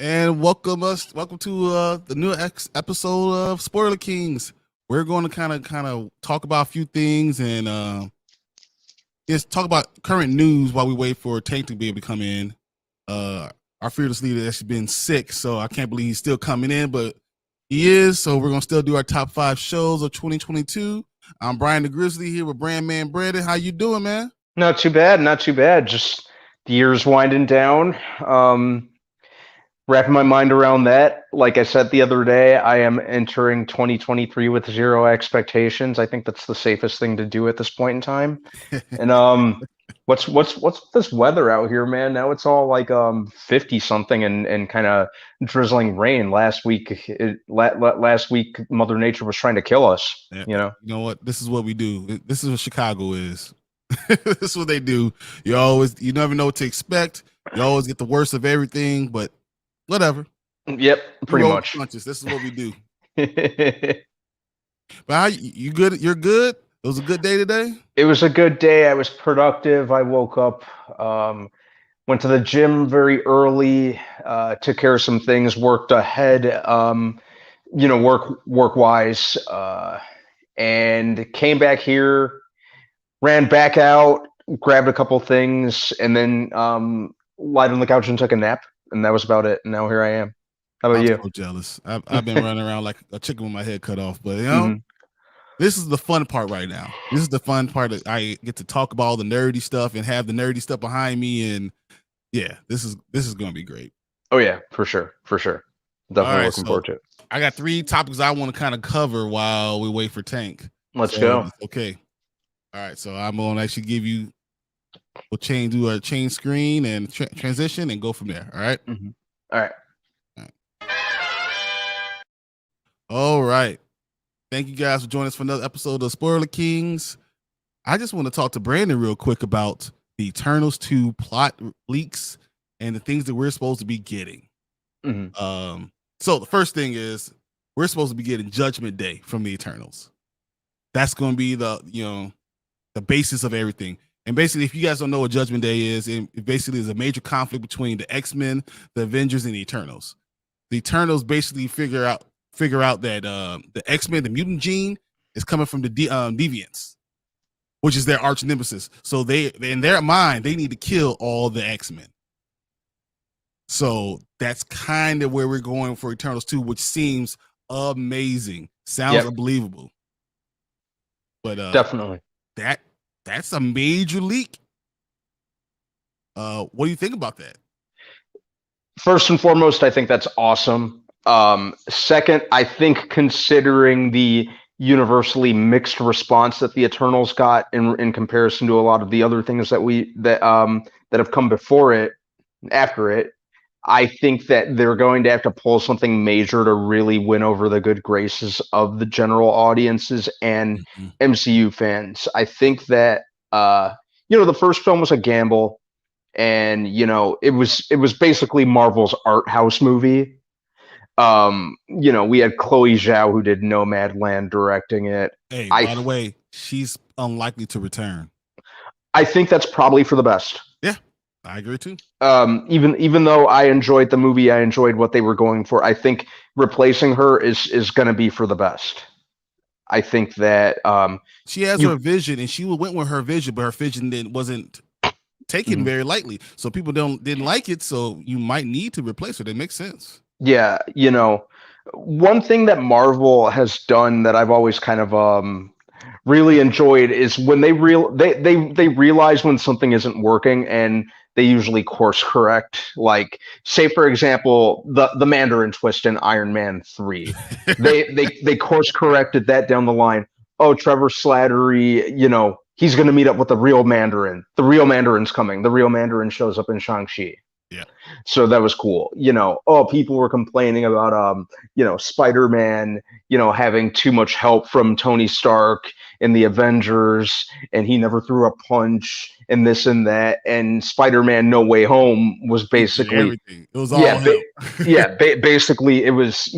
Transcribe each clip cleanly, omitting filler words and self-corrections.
and welcome to the new episode of Spoiler Kings. We're going to kind of talk about a few things and just talk about current news while we wait for Tank to be able to come in. Our fearless leader has been sick, so I can't believe he's still coming in, but he is. So we're gonna still do our top 5 shows of 2022. I'm Brian the Grizzly here with Brand Man Brandon. How you doing, man? Not too bad, not too bad. Just the year's winding down. Wrapping my mind around that. Like I said the other day, I am entering 2023 with zero expectations. I think that's the safest thing to do at this point in time. And what's this weather out here, man? Now it's all like 50 something and kind of drizzling rain. Last week Mother Nature was trying to kill us, Yeah, you know. you know what? This is what we do. This is what Chicago is. This is what they do. You never know what to expect. You always get the worst of everything, but whatever. Yep, pretty much. Punches. This is what we do. But how you good? You're good. It was a good day today. It was a good day. I was productive. I woke up, went to the gym very early, took care of some things, worked ahead, work wise, and came back here, ran back out, grabbed a couple things, and then lied on the couch and took a nap, and that was about it. And now here I am. How about you? I'm so jealous. I've been running around like a chicken with my head cut off, but this is the fun part right now. This is the fun part that I get to talk about all the nerdy stuff and have the nerdy stuff behind me, and yeah, this is going to be great. Oh yeah, for sure. Definitely looking forward to it. I got 3 topics I want to kind of cover while we wait for Tank. Let's go. Okay. All right, so I'm going to actually do a change screen and transition and go from there. All right. Mm-hmm. All right. All right. Thank you guys for joining us for another episode of Spoiler Kings. I just want to talk to Brandon real quick about the Eternals 2 plot leaks and the things that we're supposed to be getting. Mm-hmm. So the first thing is we're supposed to be getting Judgment Day from the Eternals. That's going to be the basis of everything. And basically, if you guys don't know what Judgment Day is, it basically is a major conflict between the X-Men, the Avengers, and the Eternals. The Eternals basically figure out that the X-Men, the mutant gene, is coming from the Deviants, which is their arch nemesis. So they, in their mind, they need to kill all the X-Men. So that's kind of where we're going for Eternals 2, which seems amazing. Sounds unbelievable. But definitely. That's a major leak. What do you think about that? First and foremost, I think that's awesome. Second, I think considering the universally mixed response that the Eternals got in comparison to a lot of the other things that have come before it, after it, I think that they're going to have to pull something major to really win over the good graces of the general audiences and MCU fans. I think that the first film was a gamble, and it was basically Marvel's art house movie. We had Chloe Zhao, who did Nomadland, directing it. Hey, by the way, she's unlikely to return. I think that's probably for the best. Yeah, I agree too. Even though I enjoyed the movie, I enjoyed what they were going for. I think replacing her is going to be for the best. I think that she has her vision, and she went with her vision, but her vision wasn't taken very lightly. So people didn't like it. So you might need to replace her. That makes sense. Yeah, one thing that Marvel has done that I've always kind of really enjoyed is when they realize when something isn't working, and they usually course correct. Like, say for example, the Mandarin twist in Iron Man 3. they course corrected that down the line. Oh, Trevor Slattery, he's going to meet up with the real Mandarin. The real Mandarin's coming. The real Mandarin shows up in Shang-Chi. Yeah. So that was cool. People were complaining about Spider-Man, having too much help from Tony Stark in the Avengers, and he never threw a punch and this and that. And Spider-Man No Way Home was basically everything. It was all basically it was,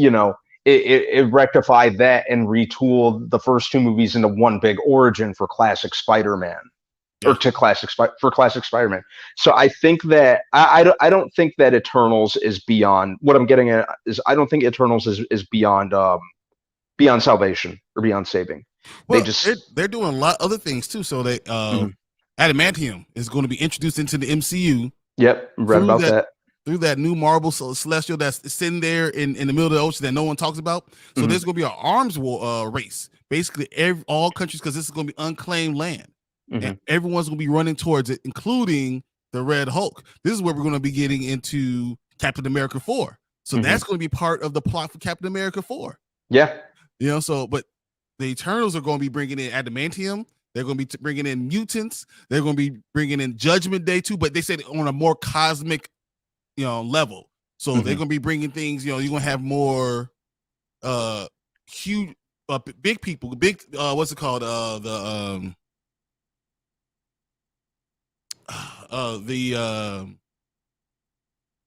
it rectified that and retooled the first 2 movies into one big origin for classic Spider-Man. or to classic Spider-Man. So I think that I don't think that Eternals is beyond what I'm getting at is I don't think Eternals is beyond salvation or beyond saving. They Well, just they're doing a lot of other things too. So they Mhm. Adamantium is going to be introduced into the MCU Yep, read through about that that. through that new Marvel Celestial that's sitting there in the middle of the ocean that no one talks about. So Mhm. there's going to be an arms war race. Basically, all countries, because this is going to be unclaimed land, and Mhm. everyone's going to be running towards it, including the Red Hulk. This is where we're going to be getting into Captain America 4. So that's going to be part of the plot for Captain America 4. Yeah. You know, so but the Eternals are going to be bringing in adamantium. They're going to be bringing in mutants. They're going to be bringing in Judgment Day too, but they said on a more cosmic, level. So they're Mhm. going to be bringing things. You're going to have more huge, big people, big what's it called? The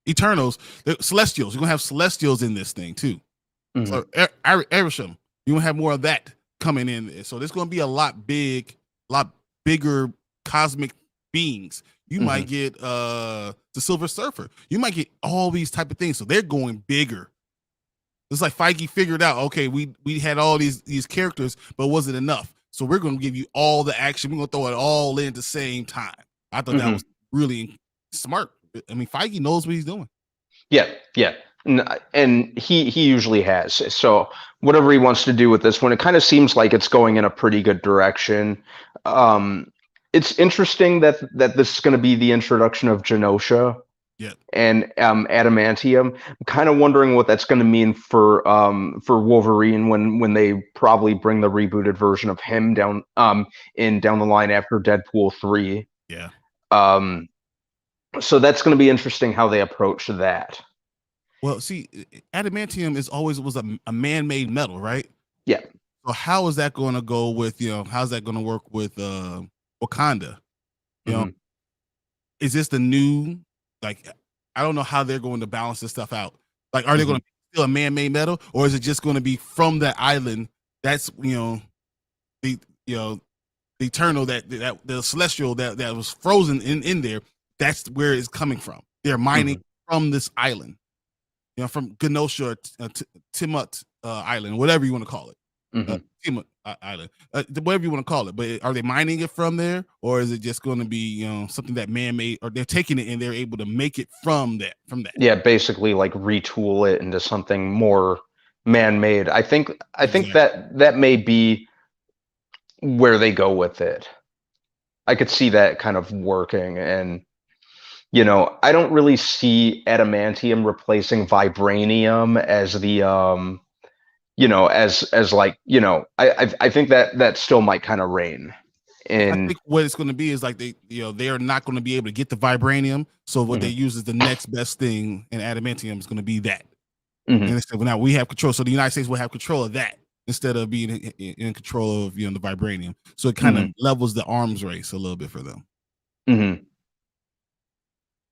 Eternals, the Celestials. You're going to have Celestials in this thing too. Mhm. So Arishem, you will have more of that coming in. So there's going to be a lot bigger cosmic beings. You might get the Silver Surfer. You might get all these type of things. So they're going bigger. It's like Feige figured out, okay, we had all these characters, but was it enough? So we're going to give you all the action. We're going to throw it all in at the same time. I thought that was really smart. I mean, Feige knows what he's doing. Yeah, yeah. And he usually has. So whatever he wants to do with this one, it kind of seems like it's going in a pretty good direction. It's interesting that this is going to be the introduction of Genosha Yeah. and adamantium. I'm kind of wondering what that's going to mean for Wolverine when they probably bring the rebooted version of him down the line after Deadpool 3. Yeah. So that's going to be interesting how they approach that. Well, see, adamantium was a man-made metal, right? Yeah. So how is that going to go with, how's that going to work with Wakanda? Is this the new, like, I don't know how they're going to balance this stuff out. Like, are they going to be still a man-made metal, or is it just going to be from that island? That's, the eternal, that the celestial that was frozen in there. That's where it's coming from. They're mining from this island. From Genosha, Tiamat Island, whatever you want to call it, Tiamat Island, whatever you want to call it. But are they mining it from there, or is it just going to be something that man-made, or they're taking it and they're able to make it from that? Yeah, basically like retool it into something more man-made. I think that may be where they go with it. I could see that kind of working, and I don't really see adamantium replacing vibranium as the I think that still might kind of reign. I think what it's going to be is like they are not going to be able to get the vibranium, so what they use is the next best thing, and adamantium is going to be that. And instead, now we have control, so the United States will have control of that instead of being in control of the vibranium. So it kind of levels the arms race a little bit for them.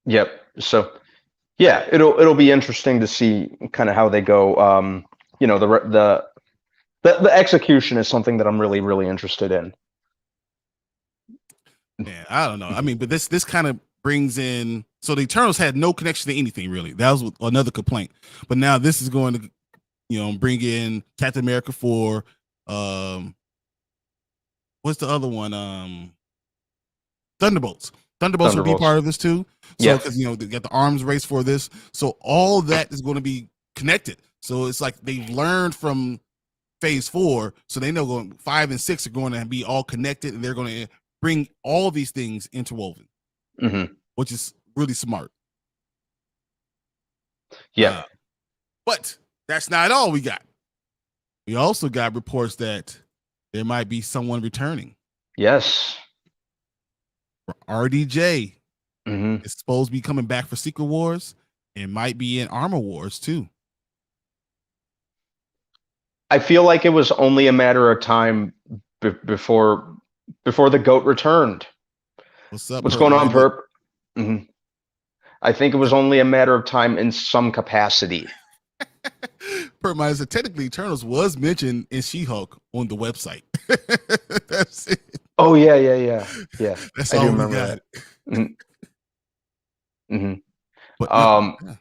Yep. So, yeah, it'll be interesting to see kind of how they go. The execution is something that I'm really, really interested in. Yeah, I don't know. I mean, but this kind of brings in. So the Eternals had no connection to anything really. That was another complaint. But now this is going to, bring in Captain America 4. What's the other one? Thunderbolts. Thunderbolts will be part of this too. So because they got the arms race for this, so all that is going to be connected. So it's like they've learned from Phase 4, so they know going 5 and 6 are going to be all connected, and they're going to bring all these things interwoven, which is really smart. Yeah, but that's not all we got. We also got reports that there might be someone returning. Yes. RDJ is supposed to be coming back for Secret Wars and might be in Armor Wars too. I feel like it was only a matter of time before the GOAT returned. What's up? What's going on, Perp? I think it was only a matter of time in some capacity. Perp, so technically Eternals was mentioned in She-Hulk on the website. That's it. Oh yeah. That's I do all we remember got. that. Mm-hmm. Mm-hmm. But no, Um, yeah.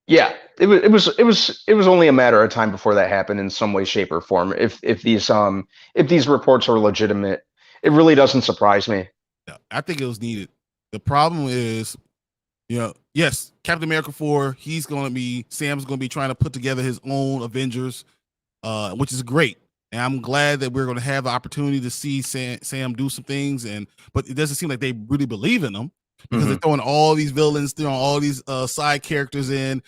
yeah, it was only a matter of time before that happened in some way, shape, or form. If these reports are legitimate, it really doesn't surprise me. No, I think it was needed. The problem is, yes, Captain America 4, Sam's gonna be trying to put together his own Avengers, which is great. And I'm glad that we're gonna have the opportunity to see Sam do some things, but it doesn't seem like they really believe in him because they're Mm-hmm. throwing all these villains, throwing all these side characters in,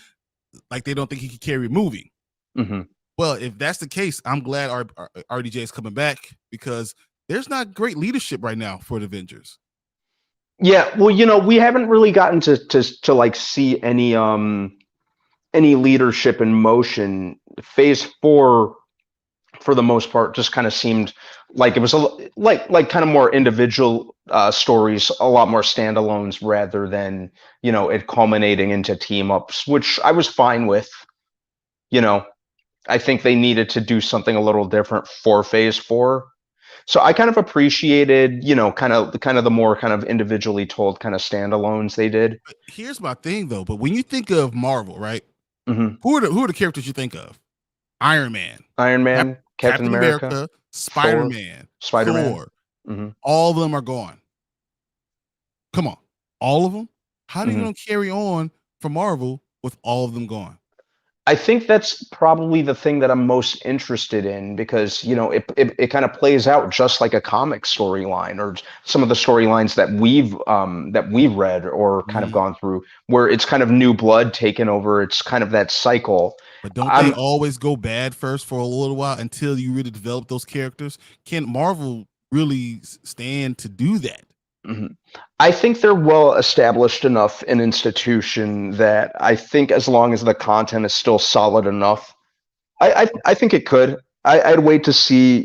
like they don't think he can carry a movie. Mm-hmm. Well, if that's the case, I'm glad RDJ is coming back because there's not great leadership right now for the Avengers. Yeah, well, we haven't really gotten to like see any leadership in motion. Phase 4, for the most part, just kind of seemed like it was like kind of more individual stories, a lot more standalones rather than it culminating into team ups, which I was fine with. You know, I think they needed to do something a little different for Phase 4. So I kind of appreciated, kind of the more kind of individually told kind of standalones they did. But here's my thing though. But when you think of Marvel, right? Hmm. Who are the characters you think of? Iron Man, Iron Man, Captain Captain America, America, Spider Thor, Man, Spider Man. Thor. Hmm. All of them are gone. Come on, all of them. How are you Hmm. going to carry on for Marvel with all of them gone? I think that's probably the thing that I'm most interested in because it kind of plays out just like a comic storyline or some of the storylines that we've read or kind of Mhm. gone through where it's kind of new blood taken over. It's kind of that cycle. But don't they I'm always go bad first for a little while until you really develop those characters? Can Marvel really stand to do that? Mhm. I think they're well established enough an institution that I think as long as the content is still solid enough, I think it could. I'd wait to see,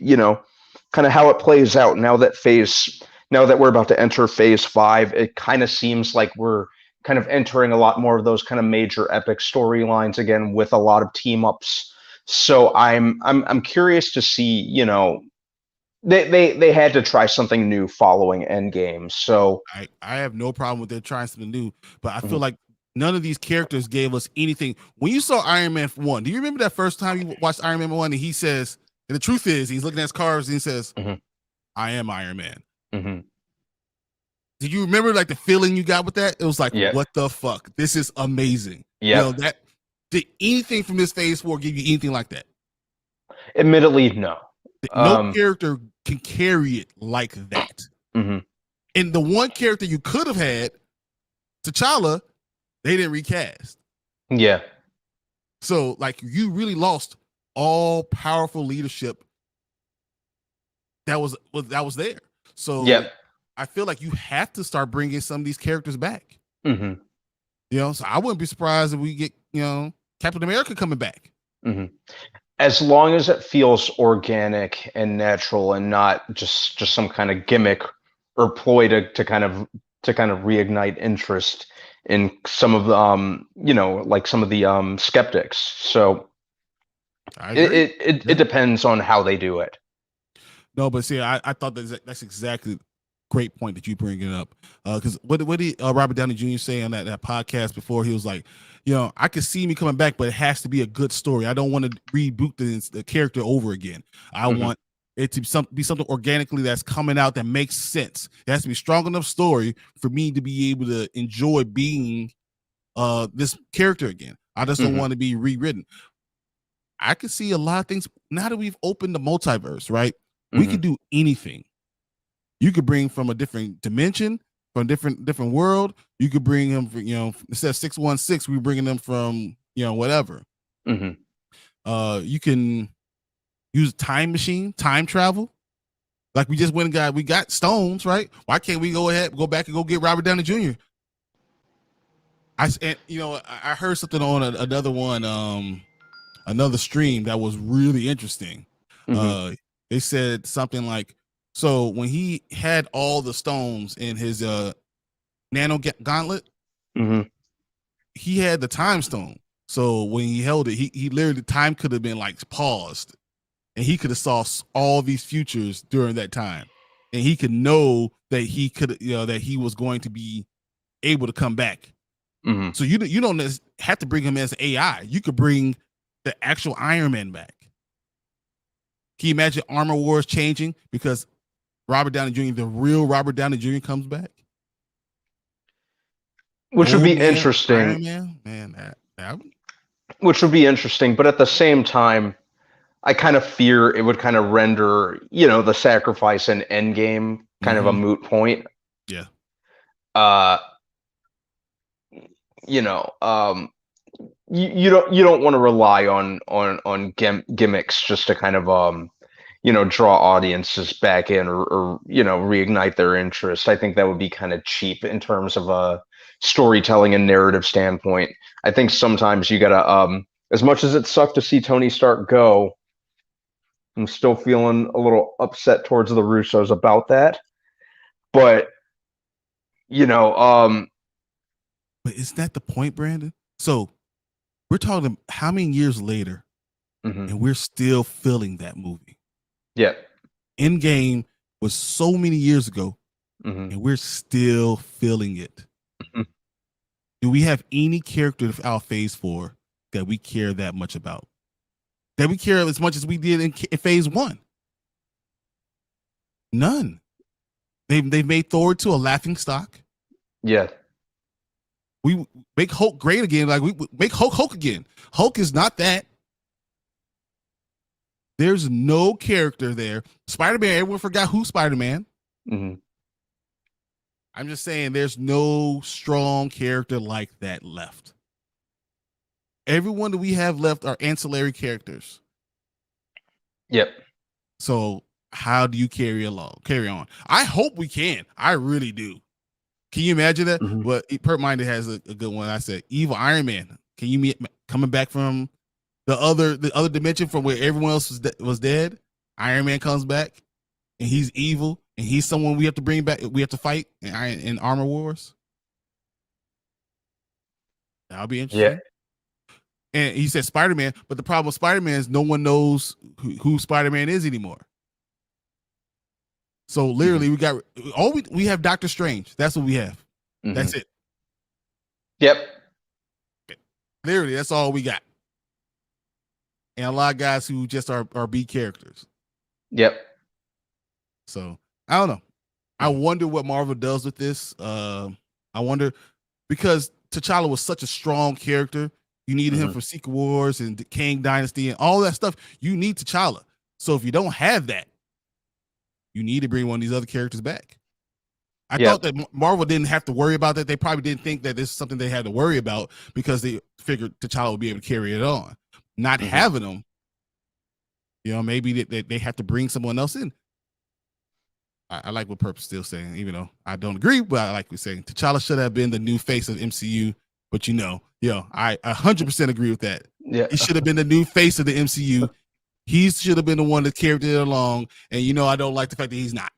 kind of how it plays out now that we're about to enter phase 5. It kind of seems like we're kind of entering a lot more of those kind of major epic storylines again with a lot of team ups. So I'm curious to see, they had to try something new following Endgame. So I have no problem with them trying something new, but I feel mhm, like none of these characters gave us anything. When you saw Iron Man 1, do you remember that first time you watched Iron Man 1 and he says, and the truth is, he's looking at his cars and he says, mhm, I am Iron Man. mhm. Did you remember like the feeling you got with that? It was like, Yeah. what the fuck? This is amazing. Yep. That did anything from this phase 4 give you anything like that? Admittedly, no. No Um, character can carry it like that. mhm. And the one character you could have had, T'Challa, they didn't recast. Yeah. So like you really lost all powerful leadership that was there. So Yep. I feel like you have to start bringing some of these characters back. Mhm. So I wouldn't be surprised if we get Captain America coming back. Mhm. As long as it feels organic and natural and not just some kind of gimmick or ploy to kind of reignite interest in some of the like some of the skeptics. So I it agree. it, it, it Yeah. depends on how they do it. No, but see, I thought that's exactly great point that you bring it up. Because what did Robert Downey Jr. say on that podcast before? He was like, I could see me coming back, but it has to be a good story. I don't want to reboot the character over again. I Mhm. want it to be something organically that's coming out that makes sense. It has to be a strong enough story for me to be able to enjoy being this character again. I just don't Mhm. want to be rewritten. I could see a lot of things now that we've opened the multiverse, right? We could Mhm. do anything. You could bring from a different dimension, from a different world. You could bring him, instead of 616, we bringing them from whatever. Mhm. You can use time machine, time travel. Like we just went and we got stones, right? Why can't we go back and go get Robert Downey Jr.? I heard something on another one, another stream that was really interesting. Mhm. Uh, they said something like, so when he had all the stones in his nano gauntlet, Mhm. he had the time stone. So when he held it, he literally time could have been like paused, and he could have saw all these futures during that time, and he could know that he could, that he was going to be able to come back. Mm-hmm. So you don't have to bring him as AI. You could bring the actual Iron Man back. Can you imagine Armor Wars changing because Robert Downey Jr., the real Robert Downey Jr., comes back? Which would be Man, interesting. Iron Man, which would be interesting, but at the same time, I kind of fear it would kind of render, the sacrifice in Endgame kind of a moot point. Yeah. You don't want to rely on gimmicks just to kind of draw audiences back in or reignite their interest. I think that would be kind of cheap in terms of a storytelling and narrative standpoint. I think sometimes you gotta as much as it sucked to see Tony Stark go, I'm still feeling a little upset towards the Russos about that. But but is that the point, Brandon? So we're talking how many years later, and we're still feeling that movie. Yeah. Endgame was so many years ago, and we're still feeling it. Do we have any character of our Phase 4 that we care that much about? That we care as much as we did in Phase 1? None. They've made Thor to a laughing stock. Yeah. We make Hulk great again. Like we make Hulk again. Hulk is not that. There's no character there. Spider-Man, everyone forgot who Spider-Man. I'm just saying there's no strong character like that left. Everyone that we have left are ancillary characters. Yep. So how do you carry on? I hope we can. I really do. Can you imagine that? Well, Perp Minded has a good one. I said, evil Iron Man. Can you meet coming back from the other dimension from where everyone else was dead? Iron Man comes back, and he's evil, and he's someone we have to bring back. We have to fight in Armor Wars. That'll be interesting. Yeah. And he said Spider-Man, but the problem with Spider-Man is no one knows who Spider-Man is anymore. So literally, we have Doctor Strange. That's what we have. That's it. Yep. Literally, that's all we got. And a lot of guys who just are B characters. Yep. So I don't know. I wonder what Marvel does with this. I wonder, because T'Challa was such a strong character. You needed him for Secret Wars and the Kang Dynasty and all that stuff. You need T'Challa. So if you don't have that, you need to bring one of these other characters back. I thought that Marvel didn't have to worry about that. They probably didn't think that this is something they had to worry about because they figured T'Challa would be able to carry it on. Not having them, maybe they have to bring someone else in. I like what Purp's still saying, even though I don't agree, but I like what he's saying. T'Challa should have been the new face of MCU, but I 100% agree with that. Yeah. He should have been the new face of the MCU. He should have been the one that carried it along. And I don't like the fact that he's not.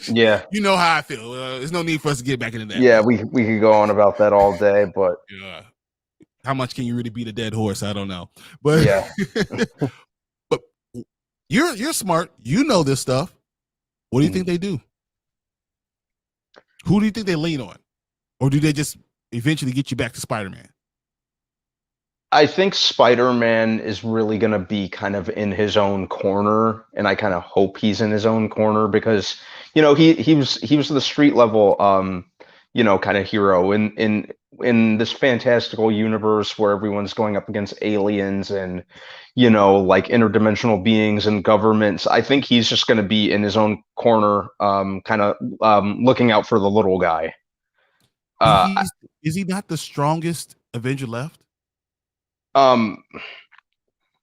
Yeah. You know how I feel. There's no need for us to get back into that. Yeah, we could go on about that all day, but how much can you really beat a dead horse? I don't know. But yeah. But you're smart. You know this stuff. What do you think they do? Who do you think they lean on? Or do they just eventually get you back to Spider-Man? I think Spider-Man is really going to be kind of in his own corner, and I kind of hope he's in his own corner because, he was the street level, kind of hero in this fantastical universe where everyone's going up against aliens and, like interdimensional beings and governments. I think he's just going to be in his own corner, kind of looking out for the little guy. Is he not the strongest Avenger left?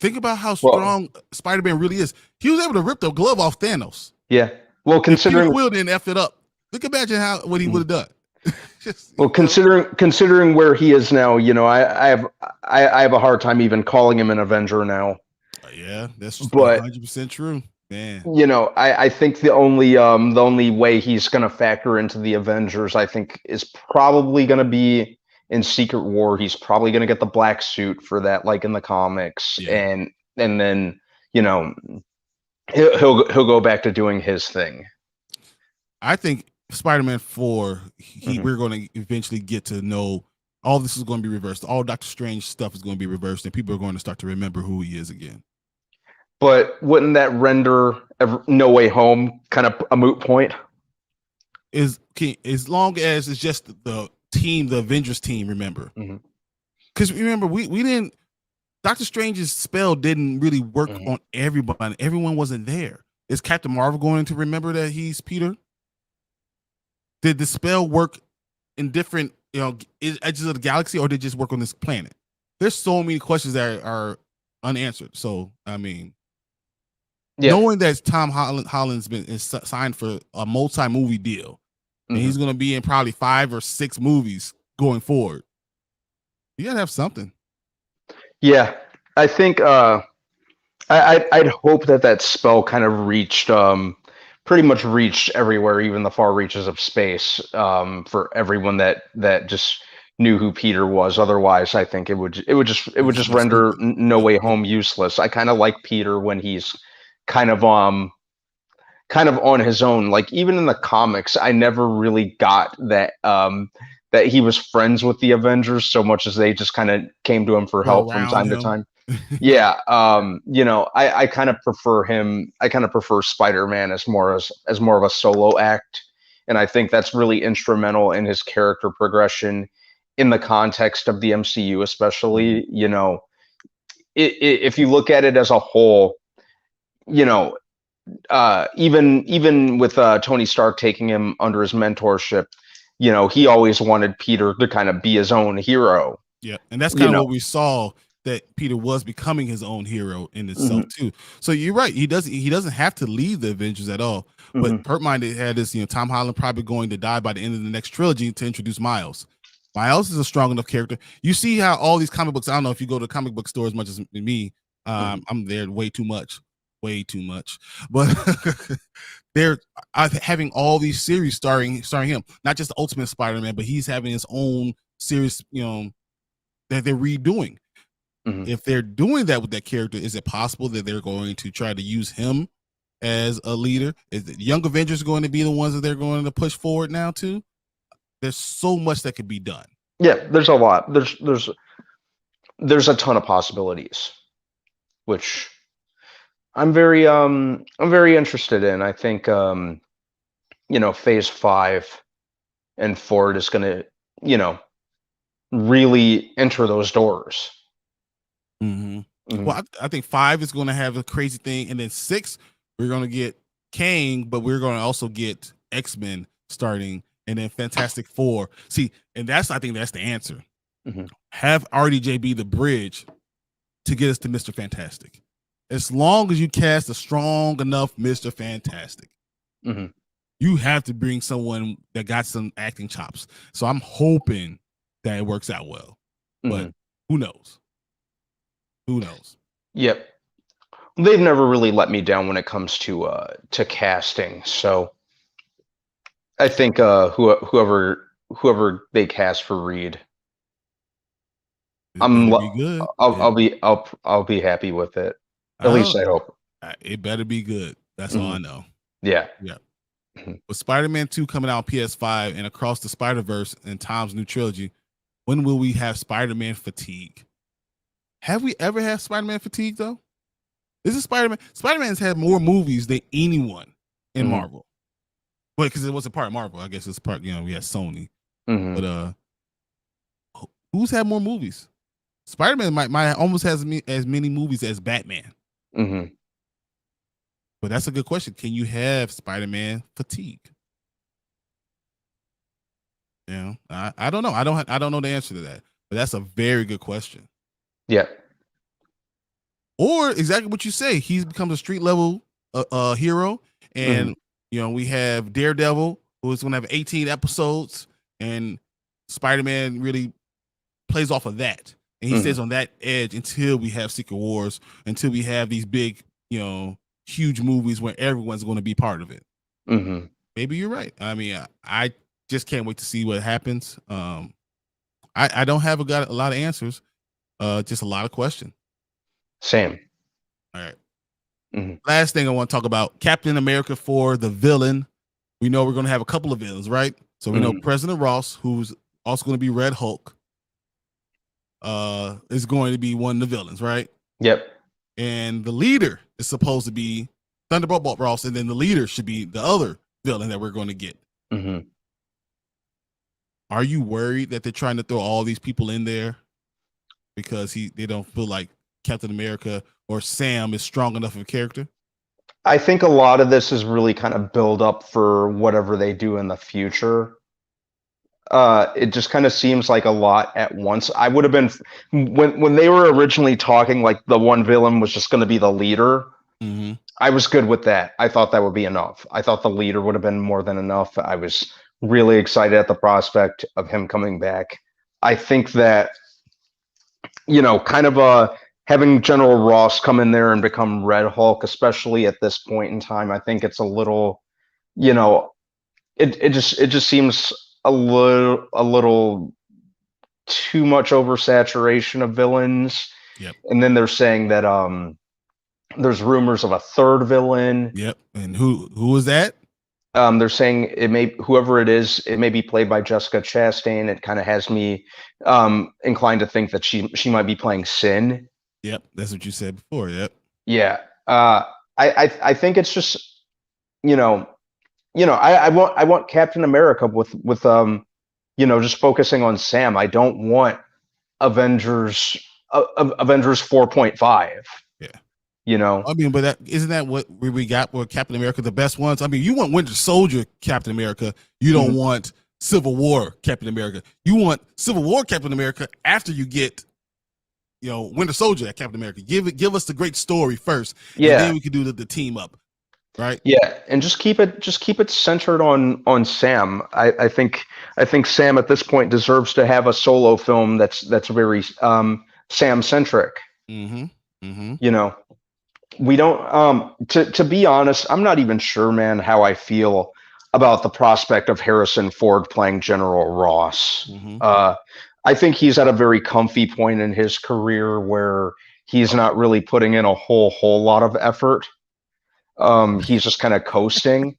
Think about how strong Spider-Man really is. He was able to rip the glove off Thanos. Yeah. Well, considering Quill didn't F it up, imagine what he would have done. Considering where he is now, I have a hard time even calling him an Avenger now. Yeah, that's 100% true, man. I think the only way he's going to factor into the Avengers, I think, is probably going to be in Secret War. He's probably going to get the black suit for that, like in the comics, and then you know, he'll go back to doing his thing. I think Spider-Man 4, Mhm. we're going to eventually get to know all this is going to be reversed. All Doctor Strange stuff is going to be reversed, and people are going to start to remember who he is again. But wouldn't that render No Way Home kind of a moot point? As long as it's just the team, the Avengers team, remember. Because remember, we didn't, Doctor Strange's spell didn't really work on everybody. Everyone wasn't there. Is Captain Marvel going to remember that he's Peter? Did the spell work in different, edges of the galaxy, or did it just work on this planet? There's so many questions that are unanswered. So, I mean, knowing that Tom Holland's been signed for a multi-movie deal, and he's going to be in probably 5 or 6 movies going forward, you gotta have something. Yeah, I think I'd hope that spell kind of reached pretty much reached everywhere, even the far reaches of space, for everyone that just knew who Peter was. Otherwise, I think it would just render No Way Home useless. I kind of like Peter when he's kind of on his own. Like, even in the comics, I never really got that that he was friends with the Avengers so much as they just kind of came to him for help from time to time. Yeah, I kind of prefer him. I kind of prefer Spider-Man as more of a solo act, and I think that's really instrumental in his character progression in the context of the MCU, especially. If you look at it as a whole, even with Tony Stark taking him under his mentorship, he always wanted Peter to kind of be his own hero. Yeah, and that's kind of what we saw, that Peter was becoming his own hero in itself too. So you're right. He doesn't have to leave the Avengers at all. But Hurt Minded had this, Tom Holland probably going to die by the end of the next trilogy to introduce Miles. Miles is a strong enough character. You see how all these comic books, I don't know if you go to comic book store as much as me, I'm there way too much, but they're having all these series starring him, not just the Ultimate Spider-Man, but he's having his own series, that they're redoing. If they're doing that with that character, is it possible that they're going to try to use him as a leader? Is the Young Avengers going to be the ones that they're going to push forward now too? There's so much that could be done. Yeah, there's a lot. There's a ton of possibilities, which I'm very interested in. I think phase 5 and forward is going to really enter those doors. Well, I think 5 is going to have a crazy thing, and then 6 we're going to get Kang, but we're going to also get X-Men starting, and then Fantastic Four. See, and I think that's the answer. Have RDJ be the bridge to get us to Mr. Fantastic. As long as you cast a strong enough Mr. Fantastic, you have to bring someone that got some acting chops. So I'm hoping that it works out well, but who knows? Who knows? Yep. They've never really let me down when it comes to casting. So I think whoever they cast for Reed, I'll be happy with it. At least I hope. It better be good. That's all I know. Yeah. With Spider-Man 2 coming out on PS5 and Across the Spider-Verse and Tom's new trilogy, when will we have Spider-Man fatigue? Have we ever had Spider-Man fatigue though? This is Spider-Man. Spider-Man's had more movies than anyone in Marvel. But because it wasn't part of Marvel, I guess it's part, we had Sony. But who's had more movies? Spider-Man might almost has as many movies as Batman. But that's a good question. Can you have Spider-Man fatigue? I don't know. I don't know the answer to that. But that's a very good question. Yeah. Or exactly what you say. He's become a street level hero, and we have Daredevil, who is going to have 18 episodes, and Spider-Man really plays off of that, and he stays on that edge until we have Secret Wars, until we have these big, huge movies where everyone's going to be part of it. Maybe you're right. I mean, I just can't wait to see what happens. I don't have got a lot of answers, just a lot of questions. Same. All right. Mhm. Last thing I want to talk about, Captain America for the villain. We know we're going to have a couple of villains, right? So we know Mhm. President Ross, who's also going to be Red Hulk, is going to be one of the villains, right? Yep. And the leader is supposed to be Thunderbolt Ross, and then the leader should be the other villain that we're going to get. Mhm. Are you worried that they're trying to throw all these people in there because they don't feel like Captain America or Sam is strong enough of a character? I think a lot of this is really kind of build up for whatever they do in the future. It just kind of seems like a lot at once. I would have been when they were originally talking, like the one villain was just going to be the leader. Mm-hmm. I was good with that. I thought that would be enough. I thought the leader would have been more than enough. I was really excited at the prospect of him coming back. I think that, kind of having General Ross come in there and become Red Hulk, especially at this point in time, I think it's a little, it just seems a little too much oversaturation of villains. Yep. And then they're saying that there's rumors of a third villain. Yep. And who is that? They're saying whoever it is, it may be played by Jessica Chastain. It kind of has me inclined to think that she might be playing Sin. Yep, that's what you said before. Yep. Yeah. I think it's just I want Captain America with just focusing on Sam. I don't want Avengers 4.5. Yeah. I mean, but isn't that what we got with Captain America, the best ones? I mean, you want Winter Soldier Captain America. You don't want Civil War Captain America. You want Civil War Captain America after you get, Winter Soldier Captain America. Give us the great story first. Yeah. And then we can do the team up. Right. Yeah, and just keep it centered on Sam. I think Sam at this point deserves to have a solo film that's very Sam centric. Mm-hmm. Mm-hmm. We don't to be honest, I'm not even sure, man, how I feel about the prospect of Harrison Ford playing General Ross. Mm-hmm. I think he's at a very comfy point in his career where he's not really putting in a whole lot of effort. He's just kind of coasting.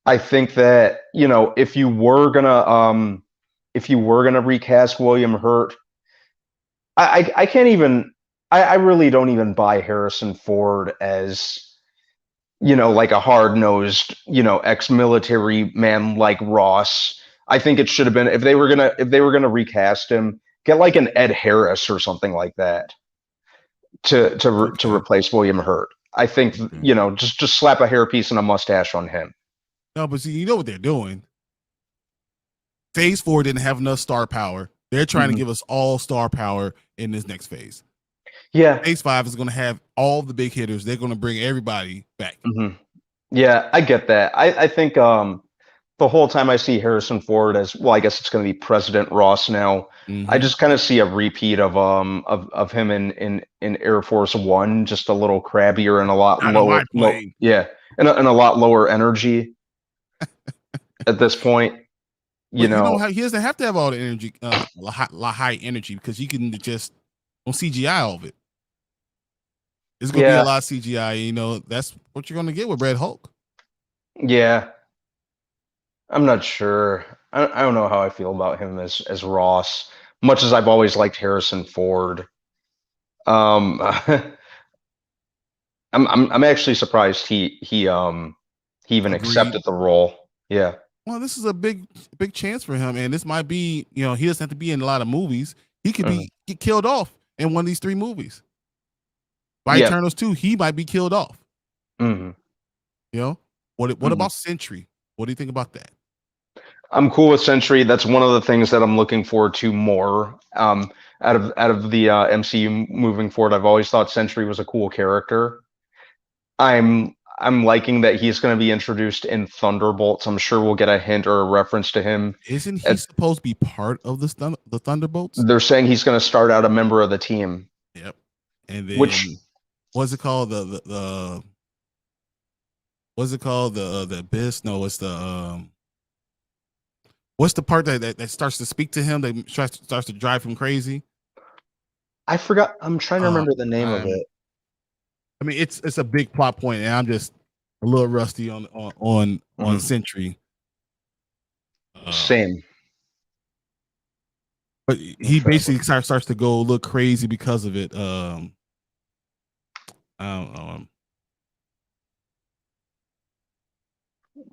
I think that, if you were gonna recast William Hurt, I can't even I really don't even buy Harrison Ford as, like a hard-nosed, ex-military man like Ross. I think it should have been, if they were gonna recast him, get like an Ed Harris or something like that to replace William Hurt. I think, just slap a hairpiece and a mustache on him. No, but see, you know what they're doing. Phase 4 didn't have enough star power. They're trying to give us all star power in this next phase. Yeah. Phase 5 is going to have all the big hitters. They're going to bring everybody back. Mm-hmm. Yeah, I get that. I think the whole time I see Harrison Ford as, well, I guess it's going to be President Ross now. Mm-hmm. I just kind of see a repeat of him in Air Force One, just a little crabbier and a lot lower. Yeah, and a lot lower energy at this point. You know how he doesn't have to have all the energy, high energy, because you can just don't CGI all of it. It's going to be a lot of CGI. That's what you're going to get with Red Hulk. Yeah. I'm not sure. I don't know how I feel about him as Ross, much as I've always liked Harrison Ford. I'm actually surprised he even accepted the role. Yeah. Well, this is a big chance for him, and this might be, he doesn't have to be in a lot of movies. He could get killed off in one of these 3 movies. By Eternals 2, he might be killed off. Mm-hmm. What about Sentry? What do you think about that? I'm cool with Sentry. That's one of the things that I'm looking forward to more out of the MCU moving forward. I've always thought Sentry was a cool character. I'm liking that he's going to be introduced in Thunderbolts. I'm sure we'll get a hint or a reference to him. Isn't he supposed to be part of the Thunderbolts? They're saying he's going to start out a member of the team. Yep. And then what's it called? The what's it called? The Abyss? No, it's the what's the part that starts to speak to him, that starts to drive him crazy? I forgot. I'm trying to remember the name of it. I mean, it's a big plot point, and I'm just a little rusty on Sentry. Same. But he basically starts to go a little crazy because of it. I don't know.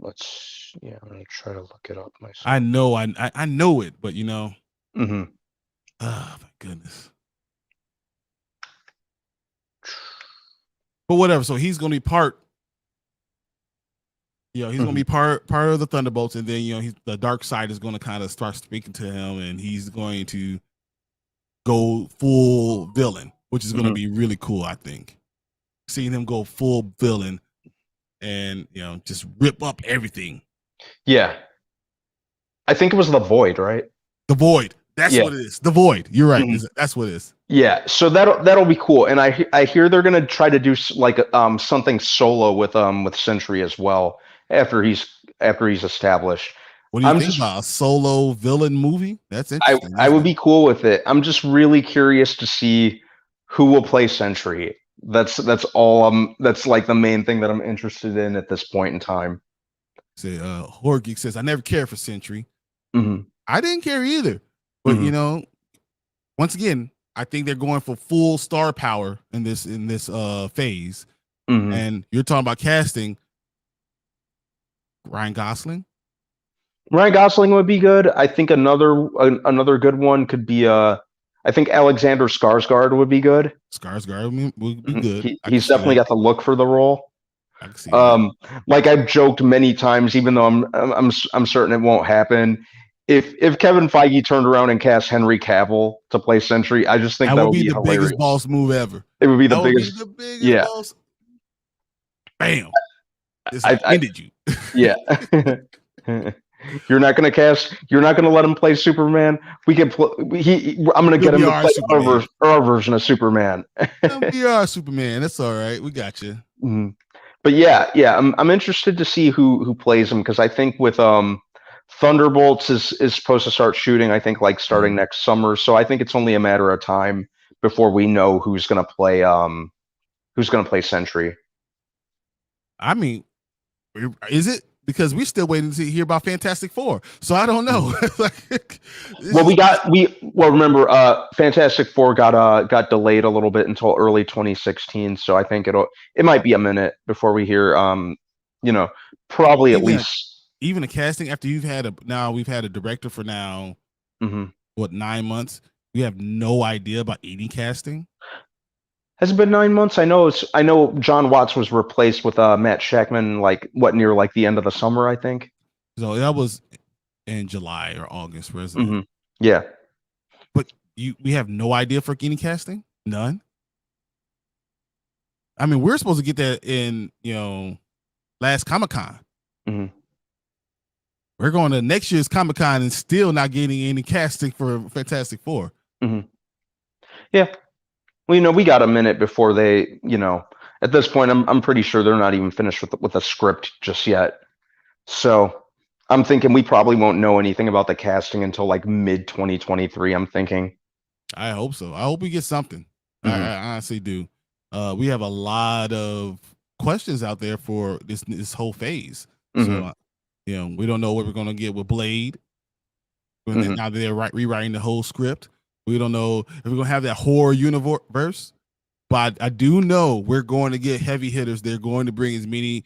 I'm gonna try to look it up myself. I know it, but you know. Mm-hmm. Oh my goodness. But whatever. So he's gonna be part. He's gonna be part of the Thunderbolts, and then the dark side is gonna kind of start speaking to him, and he's going to go full villain, which is gonna be really cool. I think seeing him go full villain, and just rip up everything. Yeah, I think it was the Void, right? The Void. That's what it is. The Void. You're right. That's what it is. Yeah, so that'll be cool, and I hear they're gonna try to do like something solo with Sentry as well after he's established. What do you think about a solo villain movie? That's interesting. I would be cool with it. I'm just really curious to see who will play Sentry. That's all. That's like the main thing that I'm interested in at this point in time. Say, Horror Geek says, I never cared for Sentry. Mm-hmm. I didn't care either. But once again, I think they're going for full star power in this phase. And you're talking about casting Ryan Gosling. Ryan Gosling would be good. I think another good one could be I think Alexander Skarsgård would be good. Skarsgård would be good. He's definitely got the look for the role. I can see that. Like I've joked many times, even though I'm certain it won't happen. If Kevin Feige turned around and cast Henry Cavill to play Sentry, I just think that would be the hilarious. Biggest boss move ever. It would be the biggest. Boss. Bam! I ended you. Yeah. You're not going to let him play Superman. I'm going to get him to play our version of Superman. We are Superman. That's all right. We got you. Mm-hmm. But yeah. I'm interested to see who plays him, because I think with Thunderbolts is supposed to start shooting, I think, like starting next summer. So I think it's only a matter of time before we know who's going to play Sentry. I mean, is it? Because we're still waiting to hear about Fantastic Four, so I don't know. Remember, Fantastic Four got delayed a little bit until early 2016. So I think it might be a minute before we hear, probably at least even a casting after we've had a director for now, 9 months. We have no idea about any casting. Has it been 9 months? I know John Watts was replaced with Matt Shakman near the end of the summer, I think. So that was in July or August, wasn't it? Yeah. But we have no idea for any casting? None? I mean, we're supposed to get that in, last Comic-Con. We're going to next year's Comic-Con and still not getting any casting for Fantastic Four. Yeah. Well, we got a minute before they, at this point, I'm pretty sure they're not even finished with a script just yet. So I'm thinking we probably won't know anything about the casting until mid 2023. I'm thinking. I hope so. I hope we get something. I honestly do. We have a lot of questions out there for this whole phase. So, we don't know what we're going to get with Blade. Now they're rewriting the whole script. We don't know if we're going to have that horror universe, but I do know we're going to get heavy hitters. They're going to bring as many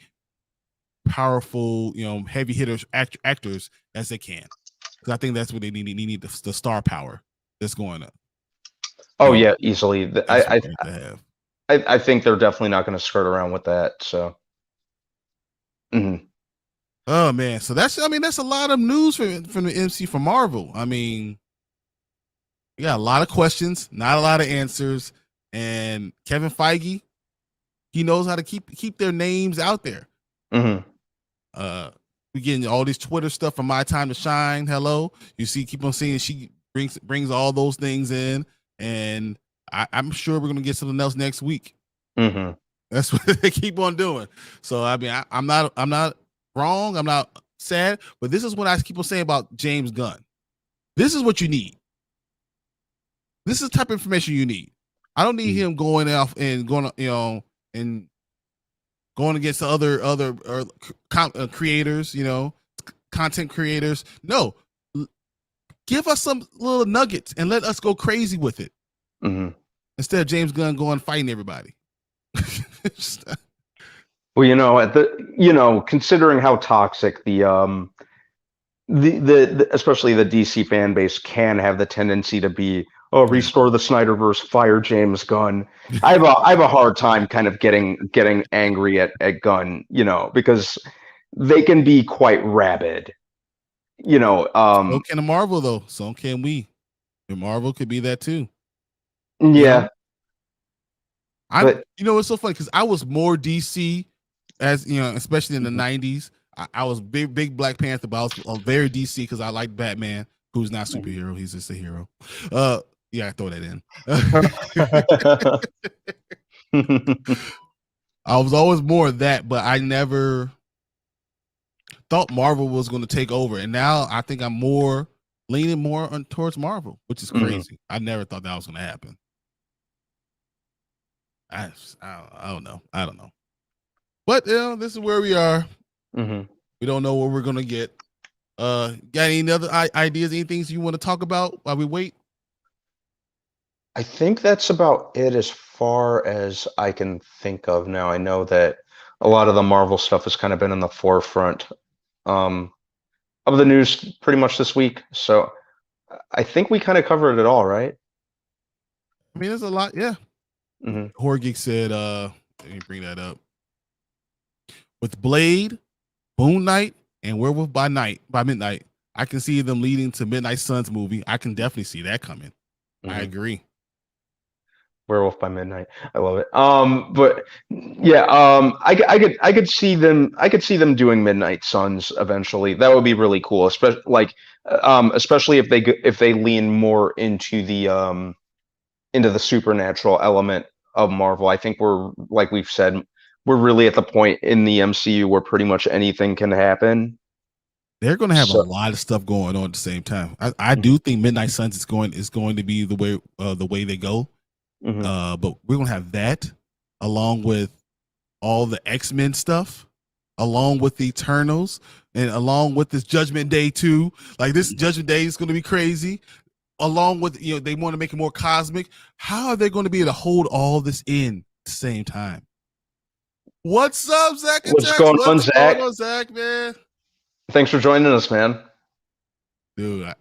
powerful, heavy hitters, actors as they can. Because I think that's what they need. They need the star power that's going up. Oh, yeah, easily. I think they're definitely not going to skirt around with that. So. Oh, man. So that's a lot of news from the MC for Marvel. I mean, we got a lot of questions, not a lot of answers, and Kevin Feige, he knows how to keep their names out there. We getting all this Twitter stuff from My Time to Shine. Hello, you see, keep on seeing she brings all those things in, and I'm sure we're gonna get something else next week. That's what they keep on doing. So I mean, I'm not wrong. I'm not sad, but this is what I keep on saying about James Gunn. This is what you need. This is the type of information you need. I don't need him going off and going, and going against other creators, content creators. No, give us some little nuggets and let us go crazy with it instead of James Gunn going fighting everybody. Well, considering how toxic the especially the DC fan base can have the tendency to be, restore the Snyderverse, fire James Gunn. I have a hard time kind of getting angry at Gunn, because they can be quite rabid. So can a Marvel though. So can we. And Marvel could be that too. Yeah. It's so funny because I was more DC as especially in the 90s. I was big Black Panther, but I was very DC because I like Batman, who's not a superhero. He's just a hero. Yeah, I throw that in. I was always more of that, but I never thought Marvel was going to take over. And now I think I'm leaning more towards Marvel, which is crazy. I never thought that was going to happen. I don't know. But this is where we are. We don't know what we're going to get. Got any other ideas, any things you want to talk about while we wait? I think that's about it as far as I can think of now. I know that a lot of the Marvel stuff has kind of been in the forefront of the news pretty much this week. So I think we kind of covered it all, right? I mean, there's a lot. Yeah. Horror Geek said, let me bring that up. With Blade, Moon Knight, and Werewolf by Midnight, I can see them leading to Midnight Suns movie. I can definitely see that coming. I agree. Werewolf by Midnight. I love it. But yeah, I could see them doing Midnight Suns eventually. That would be really cool, especially if they lean more into the supernatural element of Marvel. I think like we've said, we're really at the point in the MCU where pretty much anything can happen. They're going to have a lot of stuff going on at the same time. I do think Midnight Suns is going to be the way they go. But we're going to have that along with all the X-Men stuff, along with the Eternals, and along with this Judgment Day too. Like this Judgment Day is going to be crazy. Along with, they want to make it more cosmic. How are they going to be able to hold all this in at the same time? What's up, Zach? What's going on, Zach? Zach, man? Thanks for joining us, man. Dude,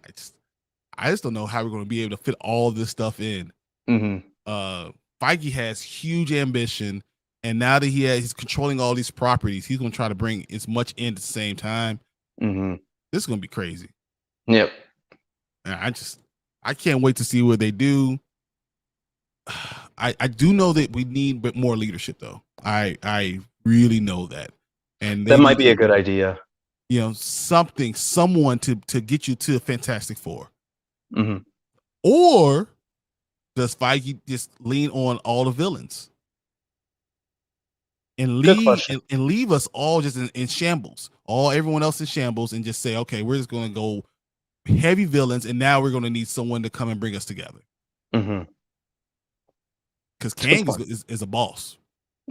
I just don't know how we're going to be able to fit all this stuff in. Feige has huge ambition, and now that he's controlling all these properties, he's going to try to bring as much in at the same time. This is going to be crazy. Yep. And I can't wait to see what they do. I do know that we need a bit more leadership, though. I really know that, and that might be a good idea. Someone to get you to Fantastic Four, or does Feige just lean on all the villains and leave us all just in shambles, everyone else in shambles, and just say, okay, we're just going to go heavy villains, and now we're going to need someone to come and bring us together. Because Kang is a boss.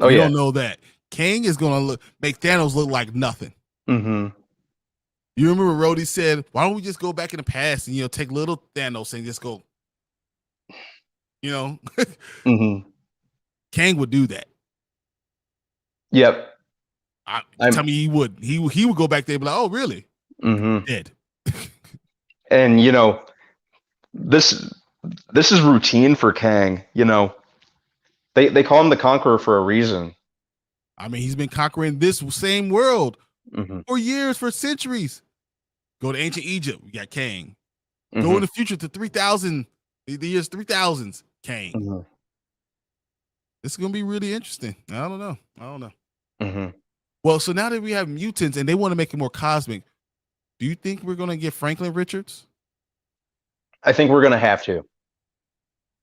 Oh, you don't know that. Kang is going to make Thanos look like nothing. You remember Rhodey said, why don't we just go back in the past and, take little Thanos and just go, Kang would do that. Yep. Tell me he would. He would go back there and be like, oh, really? Dead. And, this is routine for Kang. They call him the Conqueror for a reason. I mean, he's been conquering this same world for years, for centuries. Go to ancient Egypt, we got Kang. Go in the future to 3000, the years 3000s, Kang. This is going to be really interesting. I don't know. Well, so now that we have mutants and they want to make it more cosmic, do you think we're going to get Franklin Richards? I think we're going to have to.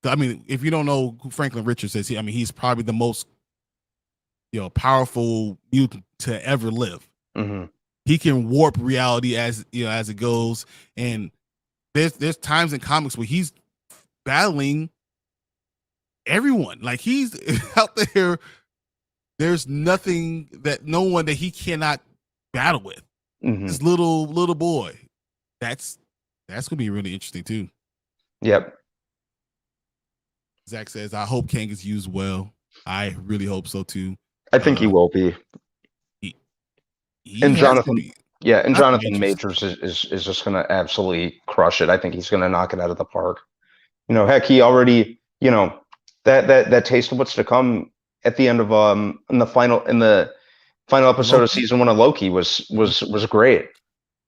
I mean, if you don't know who Franklin Richards is, he's probably the most, powerful mutant to ever live. He can warp reality as it goes, and there's times in comics where he's battling everyone. Like he's out there there's nothing that no one that he cannot battle with. Mhm. This little boy. That's gonna be really interesting too. Yep. Zach says, I hope Kang is used well. I really hope so too. I think he will be. He And has to Jonathan, be. yeah, and Not Jonathan Majors. Majors is just going to absolutely crush it. I think he's going to knock it out of the park. You know, heck, he already, you know, that taste of what's to come at the end of in the final episode of Loki? season 1 of Loki was great.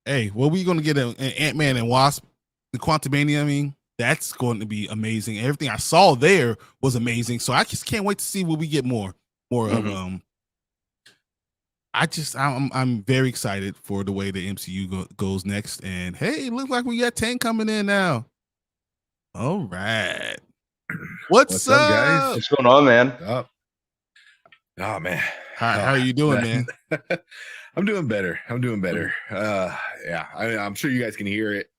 Hey, well, we gonna get an Ant-Man and Wasp, the Quantumania. I mean, that's going to be amazing. Everything I saw there was amazing. So I just can't wait to see what we get more of. I'm very excited for the way the MCU goes next. And hey, it looks like we got 10 coming in now. All right. What's up, guys? What's going on, man? Oh man. How are you doing, man? I'm doing better. Yeah, I'm sure you guys can hear it.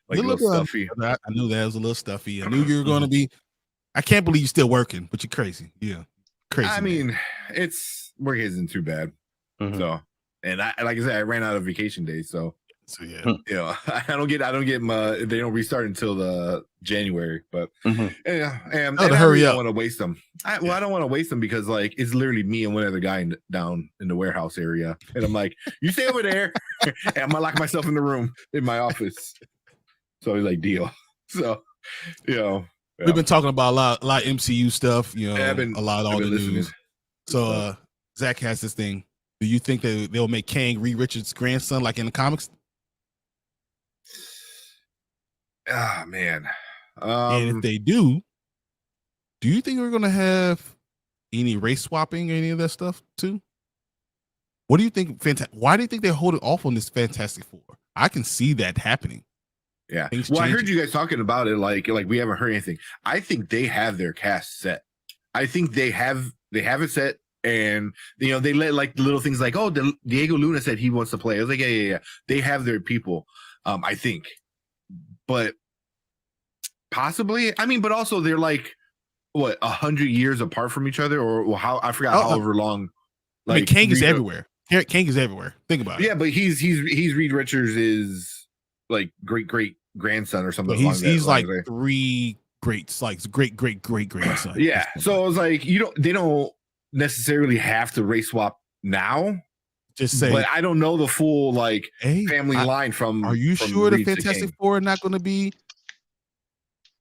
Like a You little look stuffy. I knew that was a little stuffy. I knew you were going to be. I can't believe you're still working, but you're crazy. Yeah, crazy. I man. mean, work isn't too bad. So, and like I said, I ran out of vacation days, so yeah, you know, I don't get my. They don't restart until the January, but yeah, and to I hurry really up. don't want to waste them. I don't want to waste them because like it's literally me and one other guy down in the warehouse area, and I'm like, you stay over there, and I'm gonna lock myself in the room in my office. So he's like, deal. So, you know, yeah. We've been talking about a lot of MCU stuff. You know, a lot of all the news. So Zach has this thing. Do you think that they'll make Kang Reed Richards' grandson like in the comics? Ah, man. And if they do you think we're gonna have any race swapping or any of that stuff too? What do you think? Why do you think they're holding off on this Fantastic Four? I can see that happening. Yeah. Well, I heard you guys talking about it like we haven't heard anything. I think they have their cast set. I think they have it set, and you know they let like the little things like, oh, Diego Luna said he wants to play. I was like, yeah. They have their people. I think, but possibly. I mean, but also they're like what 100 years apart from each other, or how I forgot however long. Like, I mean, Kang is everywhere. Kang is everywhere. Think about it. Yeah, but he's Reed Richards is like great grandson or something. He's like three greats, like great grandson. Yeah. So I was like, they don't necessarily have to race swap now. Just say, but I don't know the full like family line from. Are you sure the Fantastic Four are not going to be?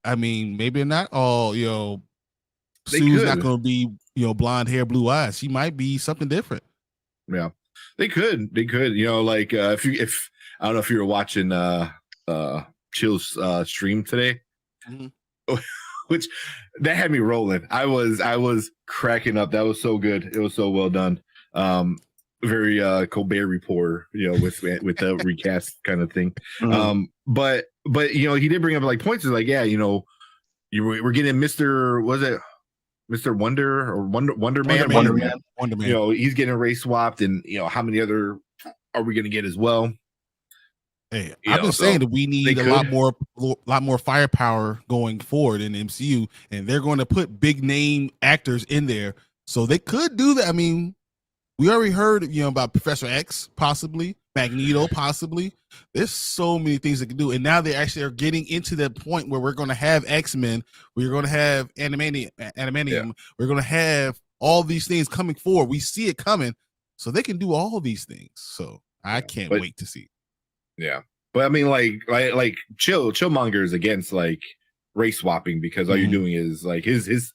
I mean, maybe they're not all. You know, Sue's not going to be. You know, blonde hair, blue eyes. She might be something different. Yeah, they could. You know, like if I don't know if you were watching Chill's stream today, which that had me rolling. I was cracking up. That was so good. It was so well done. Very Colbert Report, you know, with the recast kind of thing. But you know, he did bring up like points. Like, yeah, you know, we're getting Mr. Wonder or Wonder Man. You know, he's getting race swapped, and you know, how many other are we going to get as well? Hey, I've been saying that we need a lot more firepower going forward in the MCU, and they're going to put big name actors in there, so they could do that. I mean, we already heard, you know, about Professor X, possibly Magneto, possibly. There's so many things they can do, and now they actually are getting into that point where we're going to have X-Men, we're going to have Animanium, we're going to have all these things coming forward. We see it coming, so they can do all these things. So I can't wait to see. Yeah, but I mean, like Chillmonger is against like race swapping because all you're doing is like his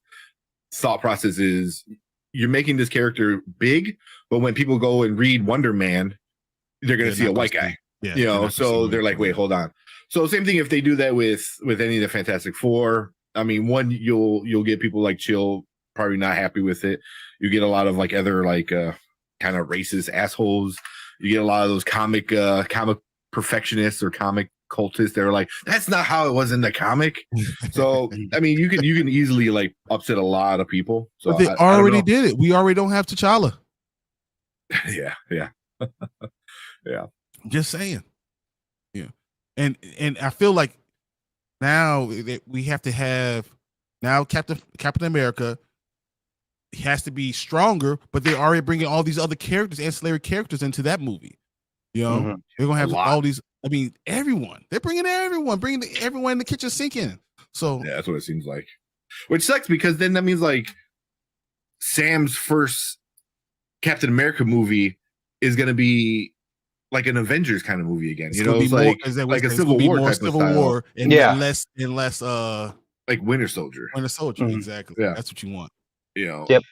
thought process is you're making this character big, but when people go and read Wonder Man, they're going to see a white guy. Yeah, you know, so they're like, wait, hold on. So same thing if they do that with any of the Fantastic Four. I mean, one, you'll get people like Chill probably not happy with it. You get a lot of like other like kind of racist assholes. You get a lot of those comic perfectionists or comic cultists that are like, that's not how it was in the comic. So I mean, you can easily like upset a lot of people. So but they already did it. We already don't have T'Challa. Yeah. Yeah. Just saying. Yeah. And I feel like now we have to have now Captain America. he has to be stronger, but they're already bringing all these other characters, ancillary characters into that movie. You know, Mhm. they're gonna have lot. all these. I mean, everyone. They're bringing everyone in the kitchen sink in. So Yeah, that's what it seems like. Which sucks because then that means like Sam's first Captain America movie is gonna be like an Avengers kind of movie again. it's You gonna know, be it's more, like a it's Civil gonna be War more type of Civil style, War and Yeah. less like Winter Soldier. Winter Soldier. Mhm. Exactly. Yeah. That's what you want. You know, Yep.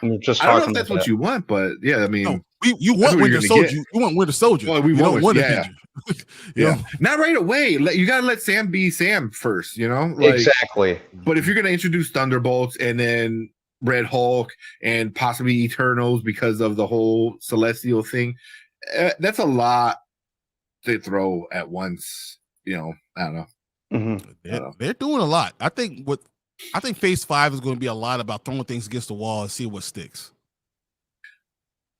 We were just I don't know talking if that's about what you want, but yeah, I mean, No, you That's want what you're Winter gonna get. Soldier. You want Winter Soldier. Well, we you want don't want yeah. Avenger. You yeah, know? not right away. You gotta let Sam be Sam first. You know, that. Exactly. But if you're gonna introduce Thunderbolts and then Red Hulk and possibly Eternals because of the whole Celestial thing, that's a lot to throw at once. You know, I don't know. Mhm. They're doing a lot. I think Phase 5 is going to be a lot about throwing things against the wall and see what sticks.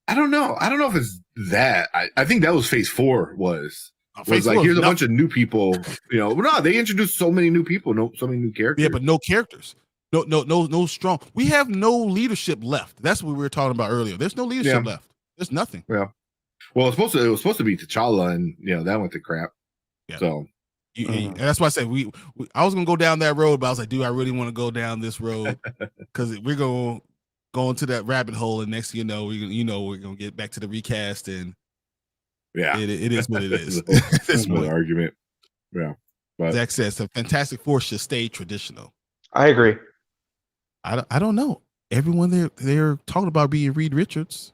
I don't know. I don't know if it's that. I think that was Phase 4 was Phase like 4 is here's a nothing. bunch of new people. You know, no, they introduced so many new people, so many new characters. Yeah, but no characters. No strong. We have no leadership left. That's what we were talking about earlier. There's no leadership left. There's nothing. Well, it was supposed to be T'Challa, and you know that went to crap. Yeah. So And that's why I said I was gonna go down that road, but I was like, do I really want to go down this road? Because we're gonna go into that rabbit hole, and next thing you know, we're gonna get back to the recast, and yeah, it is what it is. That's my argument. Yeah, but Zach says the Fantastic Four should stay traditional. I agree. I don't know. Everyone they're talking about being Reed Richards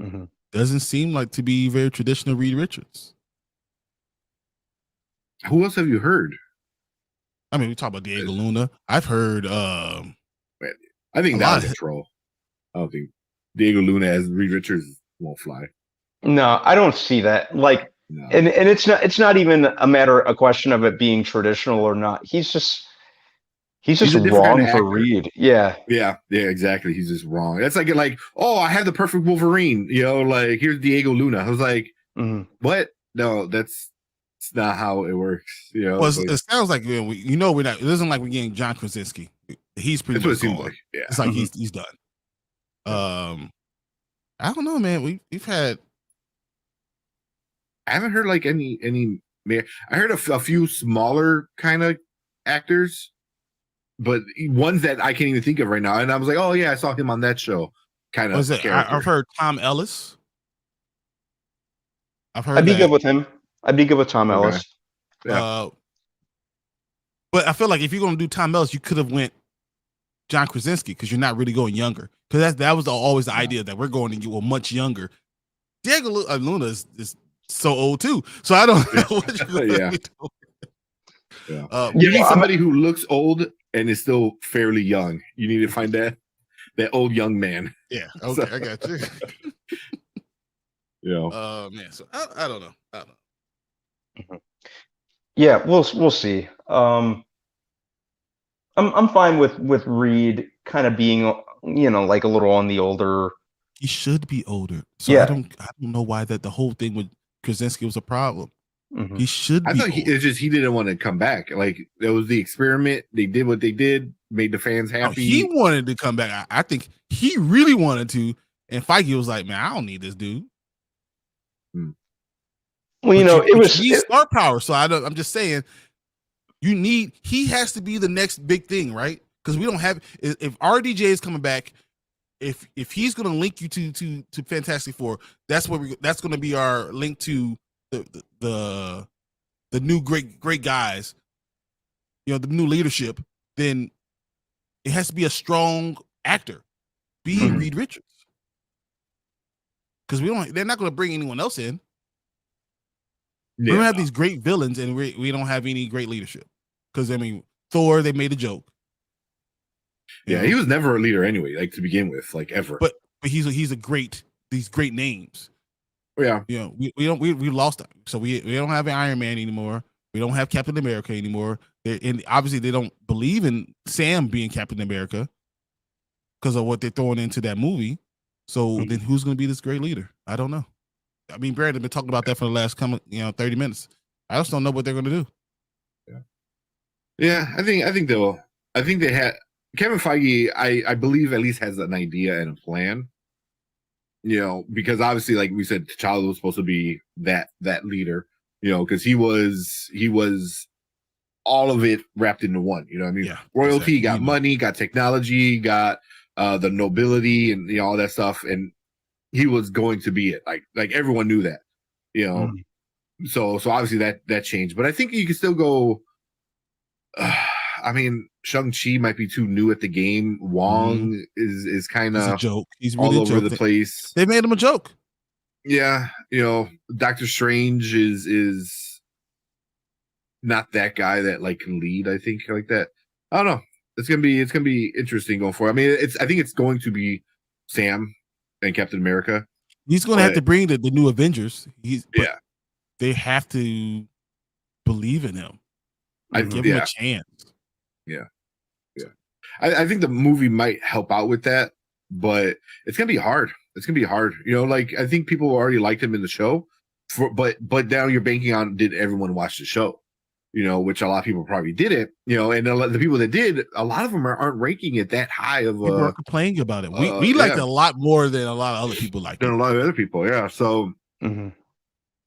Mhm. doesn't seem like to be very traditional Reed Richards. who else have you heard? I mean, we talk about Diego Luna. I've heard I think a that lot was a troll. I don't think Diego Luna as Reed Richards won't fly. No, I don't see that. Like, No. and it's not even a question of it being traditional or not. He's just He's a different wrong kind of for actor. Reed. Yeah. Yeah, exactly. He's just wrong. That's like, oh, I have the perfect Wolverine. You know, like here's Diego Luna. I was like, Mhm. what? No, it's not how it works. You know, well, so it sounds like we're not. It isn't like we're getting John Krasinski. He's pretty. that's what it much seems gone. like. Yeah, It's like Mhm. he's done. I don't know, man. We've had. I haven't heard like any. I heard a few smaller kind of actors, but ones that I can't even think of right now. And I was like, oh yeah, I saw him on that show. Kind Was of. it? I've heard Tom Ellis. I've heard. I'd be that. good with him. I'd be good with Tom Okay. Ellis. Yeah. But I feel like if you're gonna do Tom Ellis, you could have went John Krasinski because you're not really going younger. Because that was always the idea that we're going to you much younger. Diego Luna is so old too, so I don't know what you're Yeah. be doing. Yeah. You need somebody who looks old and is still fairly young. You need to find that old young man. Yeah, okay, I got you. You know. Man, so I don't know. I don't know. Yeah, we'll see. I'm fine with Reed kind of being, like a little on the older. He should be older. So Yeah. I don't know why that the whole thing with Krasinski was a problem. Mhm. He should be. I thought older. it's just he didn't want to come back. Like it was the experiment. They did what they did, made the fans No, happy. he wanted to come back. I think he really wanted to, and Feige was like, "Man, I don't need this dude." Well, But it was he needs star power. So I'm just saying, he has to be the next big thing, right? Because we don't have. If RDJ is coming back, if he's going to link you to Fantastic Four, that's going to be our link to the new great guys. The new leadership. Then it has to be a strong actor, be Mhm. Reed Richards, because they're not going to bring anyone else in. We don't have these great villains, and we don't have any great leadership. Because Thor, they made a joke. Yeah, he was never a leader anyway, like to begin with, like ever. But he's these great names. Yeah, we lost them. So we don't have an Iron Man anymore. We don't have Captain America anymore. And obviously they don't believe in Sam being Captain America because of what they're throwing into that movie. So then who's going to be this great leader? I don't know. I mean, Brandon been talking about that for the last 30 minutes. I just don't know what they're going to do. Yeah. I think they had. Kevin Feige, I believe at least has an idea and a plan. You know, because obviously, like we said, T'Challa was supposed to be that leader. You know, because he was all of it wrapped into one. You know what I mean? Yeah, Royalty, exactly. got money, got technology, got the nobility, and all that stuff. And he was going to be it. Like everyone knew that. You know, so obviously that changed. But I think you can still go. I mean, Shang-Chi might be too new at the game. Wong is kind He's a of joke. He's really all over joking. the place. They made him a joke. Yeah, you know, Doctor Strange is not that guy that like can lead. I think like that. I don't know. It's gonna be interesting going forward. I mean, I think it's going to be Sam and Captain America. He's going to have to bring the new Avengers. Yeah. They have to believe in him. Give him a chance. Yeah. I think the movie might help out with that, but it's gonna be hard. It's gonna be hard. You know, like I think people already liked him in the show, but now you're banking on did everyone watch the show? You know, which a lot of people probably didn't. You know, and the people that did, a lot of them aren't ranking it that high of. People are complaining about it. We liked it a lot more than a lot of other people liked it. Than a lot of other people, yeah. So, you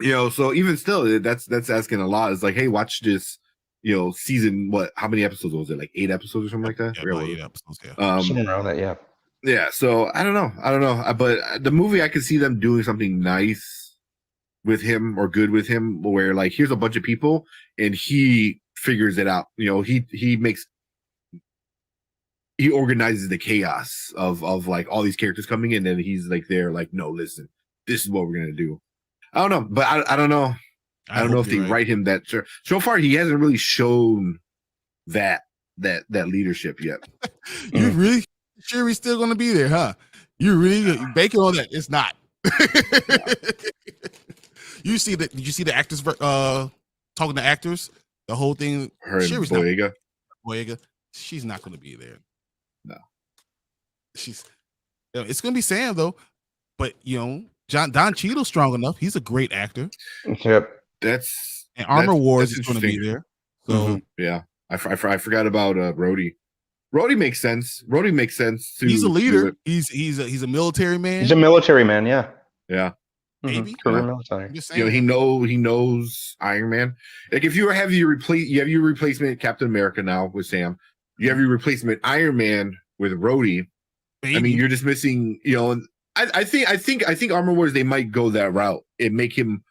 know, so even still, that's asking a lot. It's like, hey, watch this. You know, season what? How many episodes was it? Like 8 episodes or something like that. Yeah, about 8 episodes. Yeah, something around that. Yeah. Yeah. So I don't know. But the movie, I could see them doing something nice with him or good with him, where like here's a bunch of people and he figures it out. You know, he organizes the chaos of like all these characters coming in, and he's like there, like, no, listen, this is what we're gonna do. I don't know, but I don't know. I don't know if they write him that. So far, he hasn't really shown that leadership yet. You really sure he's still going to be there, huh? You really banking on that? It's not. You see that? Did you see the actors talking to actors? The whole thing. Her and Boyega. Boyega. She's not going to be there. No. It's going to be Sam though. But you know, Don Cheadle's strong enough. He's a great actor. Yep. And Armor Wars is going to be there. So yeah, I forgot about Rhodey. Rhodey makes sense. He's a leader. He's a military man. He's a military man. Yeah. Yeah. Maybe. Military. You know, he knows Iron Man. Like if you have your replacement Captain America now with Sam, you have your replacement Iron Man with Rhodey. Maybe. I mean, you're just missing. You know, I think Armor Wars they might go that route and make him.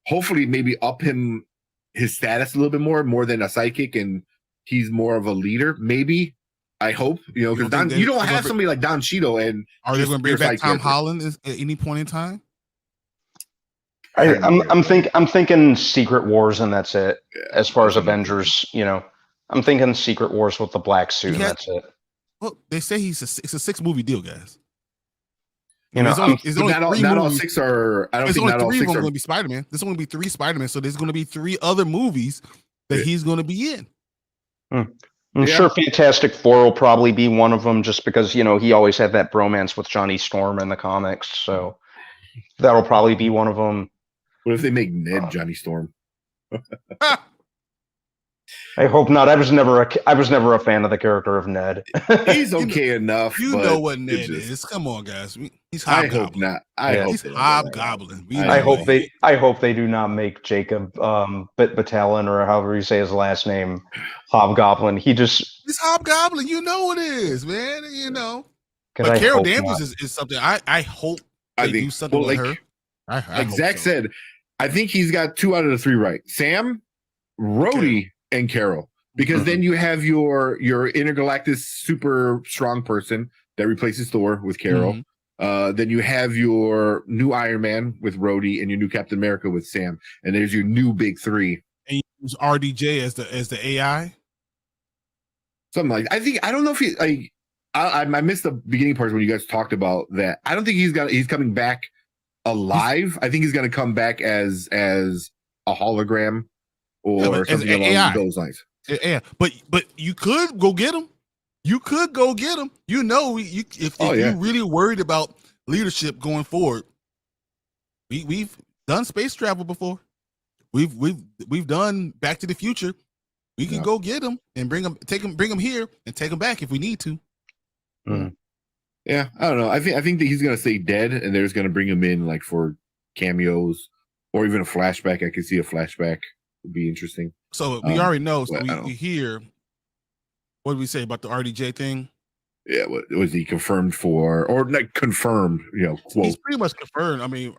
Hopefully, maybe up his status a little bit more than a sidekick, and he's more of a leader. Maybe I hope you know because you don't have somebody like Don Cheadle. And are they going to bring back Tom Holland at any point in time? I'm thinking Secret Wars, and that's it. As far as Avengers, you know, I'm thinking Secret Wars with the black suit, and that's it. Well, they say it's a 6-movie deal, guys. You know, not all 6 are. I don't think not all 6 are going to be Spider-Man. There's going to be 3 Spider-Man, so there's going to be 3 other movies that he's going to be in. I'm sure Fantastic Four will probably be one of them, just because you know he always had that bromance with Johnny Storm in the comics, so that'll probably be one of them. What if they make Ned Johnny Storm? I hope not. I was never a fan of the character of Ned. He's okay enough. You know what Ned is. Come on, guys. He's Hobgoblin. I hope not. I hope he's Hobgoblin. I hope they do not make Jacob Batalon, or however you say his last name, Hobgoblin. He's Hobgoblin. You know it is, man. You know. But Carol Danvers is something I hope they do something with her. Like Zach said, I think he's got 2 out of the 3 right. Sam, Rhodey, and Carol. Because then you have your intergalactic super strong person that replaces Thor with Carol. Then you have your new Iron Man with Rhodey and your new Captain America with Sam. And there's your new big 3. And you use RDJ as the AI. Something like I don't know if he like I missed the beginning part when you guys talked about that. I don't think he's coming back alive. I think he's gonna come back as a hologram or something along those lines. Yeah, but you could go get him. You know, if you're really worried about leadership going forward, we've done space travel before. We've done Back to the Future. we can go get him and bring him here and take him back if we need to. Yeah, I don't know. I think that he's gonna stay dead, and they're just gonna bring him in like for cameos or even a flashback. I could see a flashback would be interesting. So we already know. So but we hear. What did we say about the RDJ thing? Yeah, what was he confirmed for, or not confirmed? You know, quote. He's pretty much confirmed. I mean,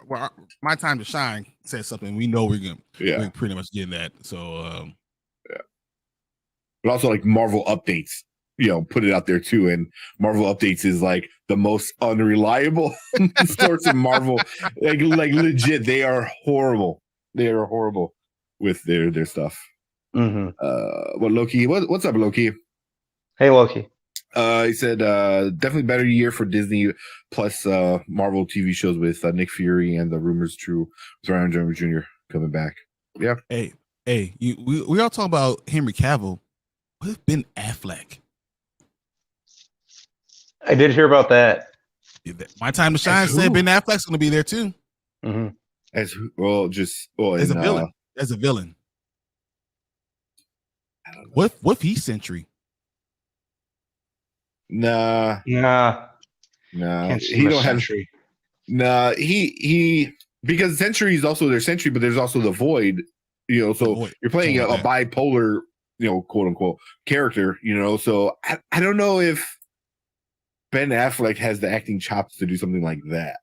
My Time to Shine said something. We know we're pretty much getting that. So but also like Marvel updates, you know, put it out there too. And Marvel updates is like the most unreliable source of Marvel. like legit, they are horrible. They are horrible with their stuff. What Loki? What's up, Loki? Hey, Loki. He said definitely better year for Disney plus Marvel TV shows with Nick Fury and the rumors true with Ryan Jones Jr. coming back. Yeah. Hey, we all talk about Henry Cavill. What if Ben Affleck? I did hear about that. My Time to Shine said Ben Affleck's going to be there too. As a villain. As a villain. What if he's Sentry? Nah. He don't have Sentry. Nah, he because Sentry is also their Sentry, but there's also the Void. You know, so you're playing a bipolar, you know, quote unquote character. You know, so I don't know if Ben Affleck has the acting chops to do something like that.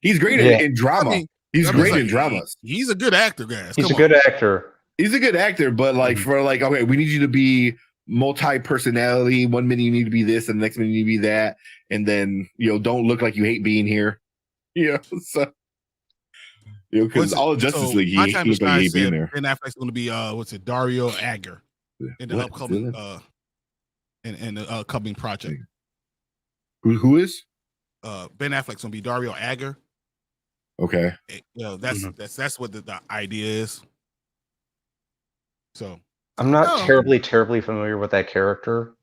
He's great in drama. I mean, he's great in dramas. He's a good actor, guys. He's a good actor. He's a good actor, but like for like, okay, we need you to be multi-personality. 1 minute you need to be this, and the next minute you need to be that, and then don't look like you hate being here. So because all of Justice League, he looked like he hate being there. Ben Affleck's going to be Dario Agger in the upcoming in the upcoming project. Who is? Ben Affleck's going to be Dario Agger. Okay. That's what the idea is. So I'm not terribly familiar with that character,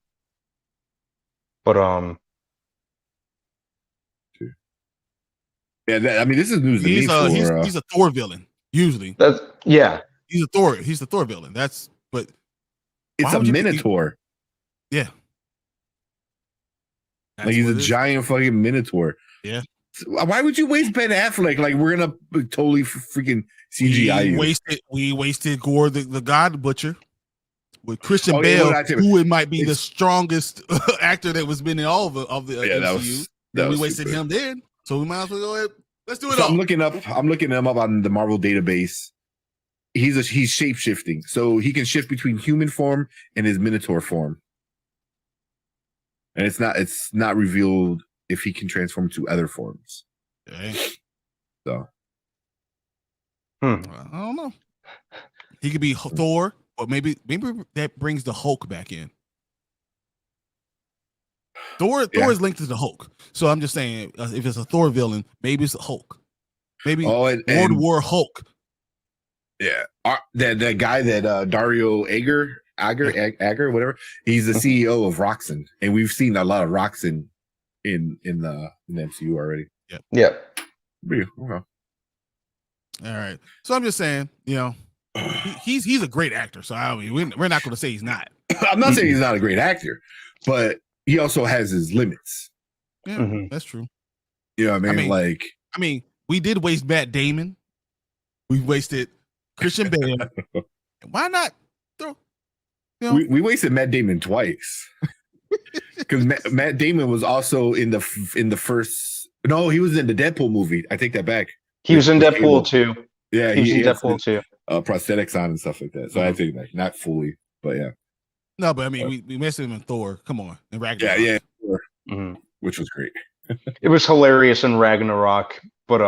but yeah, I mean, this is news to me. He's a Thor villain usually. He's a Thor villain. But it's a Minotaur. Yeah, like he's a giant fucking Minotaur. Yeah. Why would you waste Ben Affleck? Like we're gonna totally freaking CGI We wasted Gore the God Butcher with Christian Bale, who might be the strongest actor that was been in all of the MCU. We wasted him then, so we might as well go ahead. Let's do it. I'm looking him up on the Marvel database. He's shape shifting, so he can shift between human form and his Minotaur form, and it's not revealed if he can transform to other forms. Okay. So I don't know. He could be Thor, but maybe that brings the Hulk back in. Thor is linked to the Hulk, so I'm just saying if it's a Thor villain, maybe it's a Hulk. Maybe World War Hulk. Yeah, that guy that Dario Agger, whatever. He's the CEO of Roxxon, and we've seen a lot of Roxxon in the MCU already. Yeah. All right. So I'm just saying, he's a great actor. So I mean, we're not going to say he's not. I'm not saying he's not a great actor, but he also has his limits. Yeah, that's true. You know what I mean? We did waste Matt Damon. We wasted Christian Bale. Why not throw? We wasted Matt Damon twice. Because Matt Damon was also in the first. No, he was in the Deadpool movie. I take that back. He was in Deadpool too. Yeah, he was in Deadpool too. Prosthetics on and stuff like that. So I take it back, not fully, but yeah. No, but I mean, we messed him in Thor. Come on, in Ragnarok. Yeah, which was great. It was hilarious in Ragnarok, but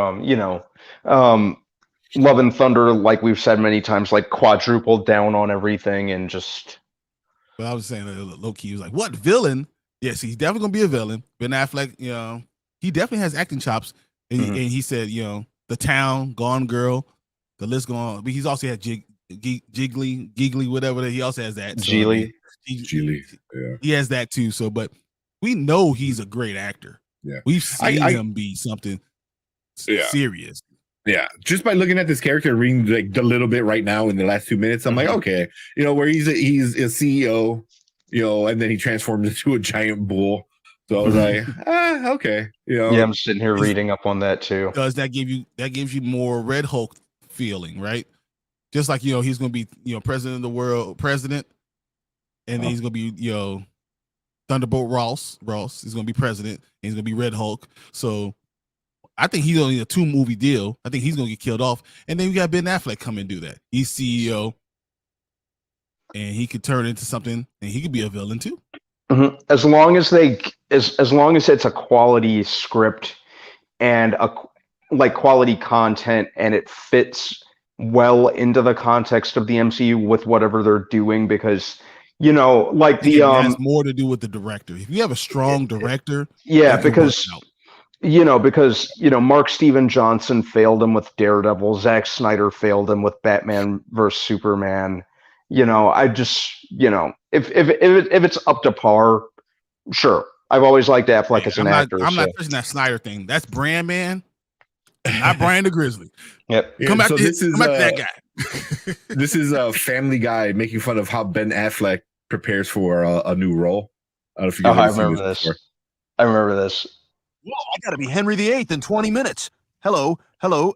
Love and Thunder, like we've said many times, like quadrupled down on everything and just. But I was saying low-key, he was like, what villain? Yes, he's definitely going to be a villain. Ben Affleck, he definitely has acting chops. And, and he said, The Town, Gone Girl, the list going on. But he's also had Giggly, whatever. He also has that. Geely. Yeah. He has that too. So, but we know he's a great actor. Yeah. We've seen him be something serious. Yeah, just by looking at this character, reading like the little bit right now in the last 2 minutes, I'm like, okay, where he's a CEO, and then he transforms into a giant bull. So I was like, okay, Yeah, I'm sitting here reading up on that too. Does that gives you more Red Hulk feeling, right? Just like he's gonna be president of the world, and then he's gonna be Thunderbolt Ross is gonna be president, and he's gonna be Red Hulk. So I think he's only a 2-movie deal. I think he's gonna get killed off, and then we got Ben Affleck come and do that. He's CEO, and he could turn into something, and he could be a villain too. Mm-hmm. As long as as long as it's a quality script and quality content, and it fits well into the context of the MCU with whatever they're doing, because it has more to do with the director. If you have a strong director, because Mark Steven Johnson failed him with Daredevil, Zack Snyder failed him with Batman versus Superman. I just if it's up to par, sure. I've always liked Affleck as an actor. I'm not touching that Snyder thing. That's Brand Man, not Brian the Grizzly. Yep. Come back to that guy. This is a Family Guy making fun of how Ben Affleck prepares for a new role. I don't know if you guys have seen this before. I remember this. Whoa, I gotta be Henry VIII in 20 minutes. Hello. Got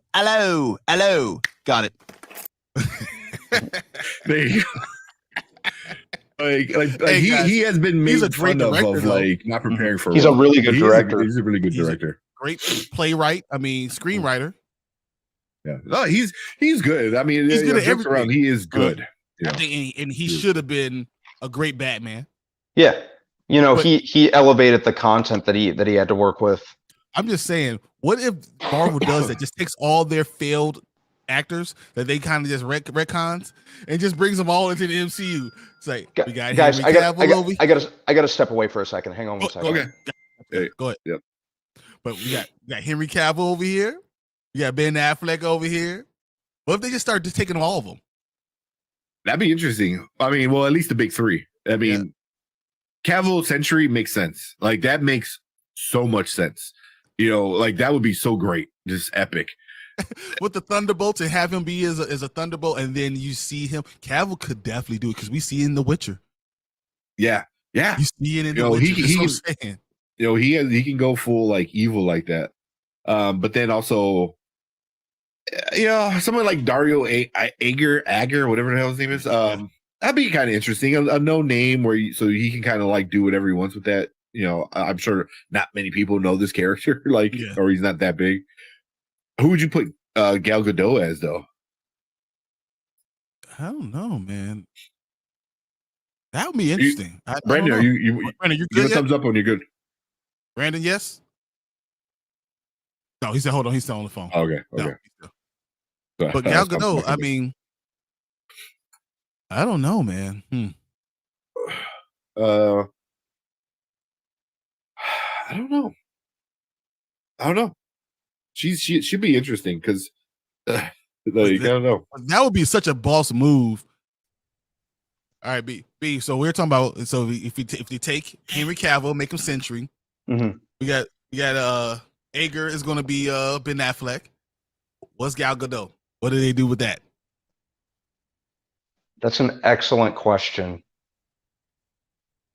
it. There you go. He has been made fun of not preparing for. He's a really good director. He's a really good director. Great playwright. I mean, screenwriter. Yeah, no, he's good. I mean, he's good at everything. Around, he is good. I think, and he should have been a great Batman. Yeah, he elevated the content that he had to work with. I'm just saying, what if Marvel does that? Just takes all their failed actors that they kind of just retcons and just brings them all into the MCU. It's like, we got guys, I gotta step away for a second. Hang on one second. Okay, go ahead. Yep. But we got Henry Cavill over here. We got Ben Affleck over here. What if they just start just taking all of them? That'd be interesting. I mean, well, at least the big 3. I mean, Cavill Century makes sense. Like, that makes so much sense. That would be so great. Just epic. With the Thunderbolts, and have him be as a Thunderbolt, and then you see him. Cavill could definitely do it because we see it in The Witcher. Yeah. You see it in The Witcher. He can go full evil like that. But then also, someone like Dario Agger, whatever the hell his name is. That'd be kind of interesting. A no name so he can kind of do whatever he wants with that. I'm sure not many people know this character, or he's not that big. Who would you put Gal Gadot as, though? I don't know, man. That would be interesting. Brandon, Brandon, you give good? A thumbs up when you're good. Brandon, yes. No, he said, hold on. He's still on the phone. Okay. No, but Gal Gadot, I mean, I don't know, man. I don't know. She should be interesting because, I don't know. That would be such a boss move. All right, B. So we're talking about if you take Henry Cavill, make him Sentry. Mm-hmm. We got Ager is going to be Ben Affleck. What's Gal Gadot? What do they do with that? That's an excellent question.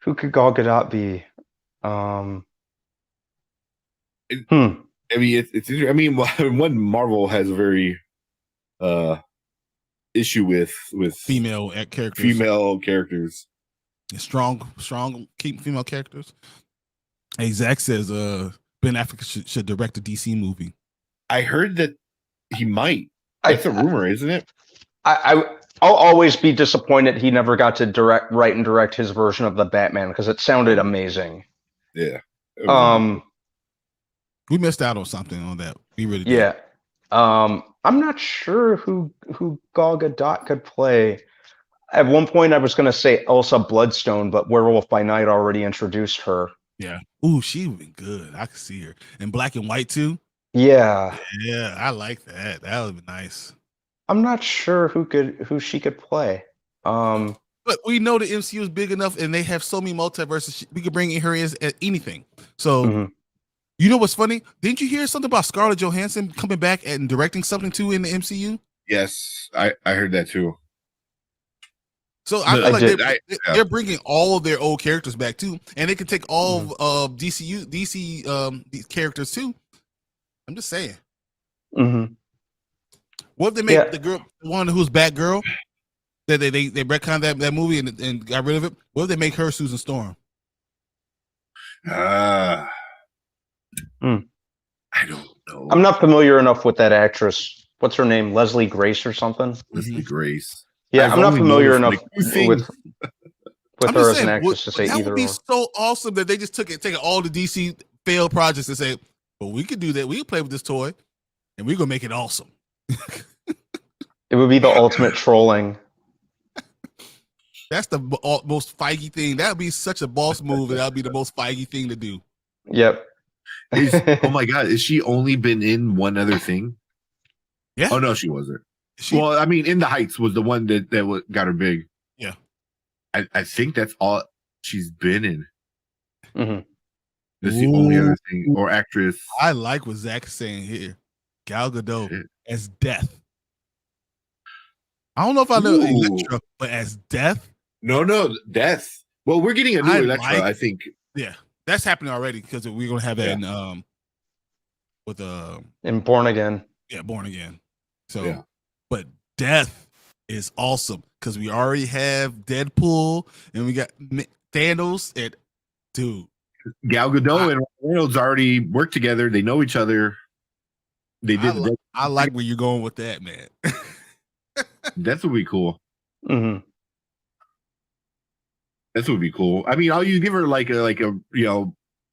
Who could Gal Gadot be? I mean, it's. I mean, one Marvel has a very issue with female characters. Female characters. Strong female characters. Hey, Zach says Ben Affleck should direct a DC movie. I heard that he might. That's a rumor, isn't it? I'll always be disappointed he never got to write and direct his version of the Batman because it sounded amazing. Yeah. We missed out on something on that. We really did. Yeah. I'm not sure who Gal Gadot could play. At one point, I was going to say Elsa Bloodstone, but Werewolf by Night already introduced her. Yeah. Ooh, she would be good. I could see her in black and white too. Yeah. Yeah, I like that. That would be nice. I'm not sure who she could play. But we know the MCU is big enough, and they have so many multiverses. We could bring in her as anything. So You know what's funny? Didn't you hear something about Scarlett Johansson coming back and directing something too in the MCU? Yes, I heard that too. So I No, feel I like did. they're bringing all of their old characters back too, and they can take all Mm-hmm. of DC these characters too. I'm just saying. Mm-hmm. What if they make Yeah. the girl one who's Batgirl? That they retconned that movie and got rid of it. What if they make her Susan Storm? I don't know. I'm not familiar enough with that actress. What's her name? Leslie Grace or something? Leslie Grace. Yeah, I've I'm not only familiar enough noticed, like, two things. with I'm her just as an saying, actress to say that either would be or. so awesome that they just taking all the DC failed projects and say, "Well, we could do that. We can play with this toy, and we're gonna make it awesome." It would be the ultimate trolling. That's the most Feige thing. That would be such a boss move, and that would be the most Feige thing to do. Yep. Oh my god, has she only been in one other thing? Yeah. Oh no, she wasn't. She, Well, I mean, In the Heights was the one that got her big. Yeah. I think that's all she's been in. Mhm. That's the only other thing or actress. I like what Zach is saying here. Gal Gadot Shit. as Death. I don't know if I know Ooh. Elektra, but as Death, No, Death. Well, we're getting a new I Electra, like- I think. yeah, that's happening already because we're gonna have that in with In Born Again. Born Again. So, Yeah. but Death is awesome because we already have Deadpool and we got Thanos and dude. Gal Gadot and Ryan Reynolds already work together. They know each other. They did. I like where you're going with that, man. That would be cool. Mhm. That would be cool. I mean, all you give her like a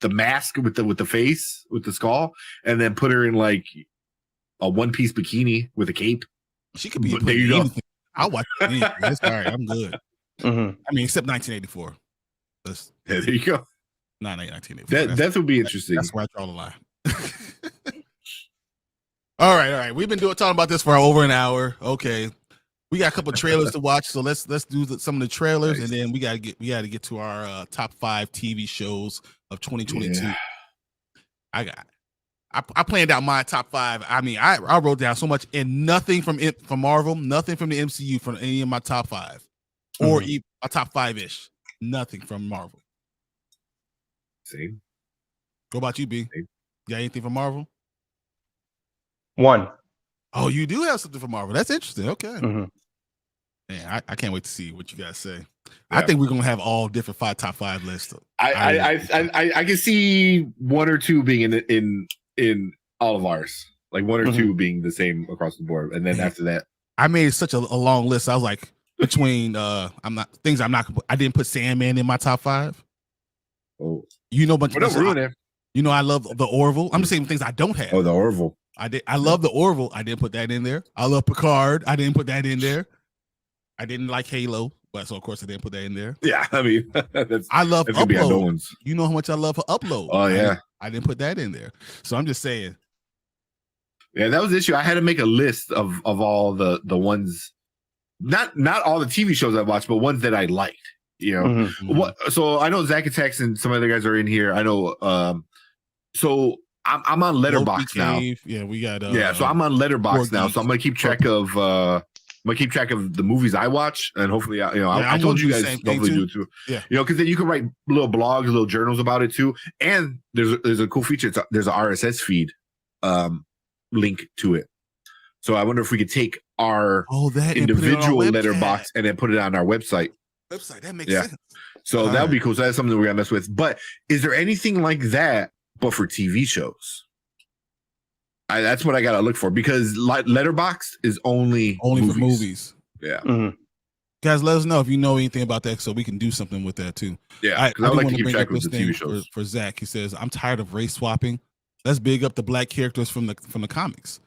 the mask with the face with the skull, and then put her in like a one piece bikini with a cape. She could be. But there you go. Anything. I'll watch anything. It's all right. I'm good. Mhm. I mean, except 1984. That's Yeah, there you go. not 1984. That would be interesting. That's where I draw the line. All right. We've been talking about this for over an hour. Okay, we got a couple trailers to watch, so let's do some of the trailers, Nice. and then we got to get to our top 5 TV shows of 2022. Yeah. I planned out my top 5. I mean, I wrote down so much, and nothing from Marvel, nothing from the MCU from any of my top 5, or even a top 5-ish. Nothing from Marvel. Same. What about you, B? Same. You got anything from Marvel? One. Oh, you do have something from Marvel. That's interesting. Okay. Mhm. Man, I can't wait to see what you guys say. Yeah. I think we're gonna have all different top 5 lists. I can see one or two being in all of ours, like one or two being the same across the board, and then Yeah. after that, I made such a long list. I was like, between I didn't put Sandman in my top 5. oh, You know, but don't ruin it. you know, I love the Orville. I'm just saying things I don't have. Oh, the Orville. I love the Orville. I didn't put that in there. I love Picard. I didn't put that in there. I didn't like Halo, but so of course I didn't put that in there. Yeah, I mean that's I love gonna be our Upload. ones. You know how much I love Upload. Oh yeah, I didn't put that in there. So I'm just saying. yeah. That was the issue. I had to make a list of all the ones, not all the TV shows I watched, but ones that I liked. You know, Mhm. what? So I know Zach Attacks and some other guys are in here. I know. So I'm on Letterboxd now. Cave. Yeah, we got. Yeah, so I'm on Letterboxd now. Geeks. So I'm gonna keep track of. The movies I watch, and hopefully, I I'm told gonna you do the guys same thing hopefully too. do it too. Yeah. You know, because then you can write little blogs, little journals about it too. And there's a cool feature. There's an RSS feed link to it. So I wonder if we could take our that individual letterbox and then put it on our website. website. That makes Yeah. sense. So that would be cool. So that's something we're gonna mess with. But is there anything like that, but for TV shows? That's what I gotta look for, because Letterboxd is only For movies. Yeah, Mhm. Guys, let us know if you know anything about that, so we can do something with that too. yeah. I Because I would do like want to keep bring track up of this the TV thing shows. for Zach. He says, "I'm tired of race swapping. Let's big up the black characters from the comics,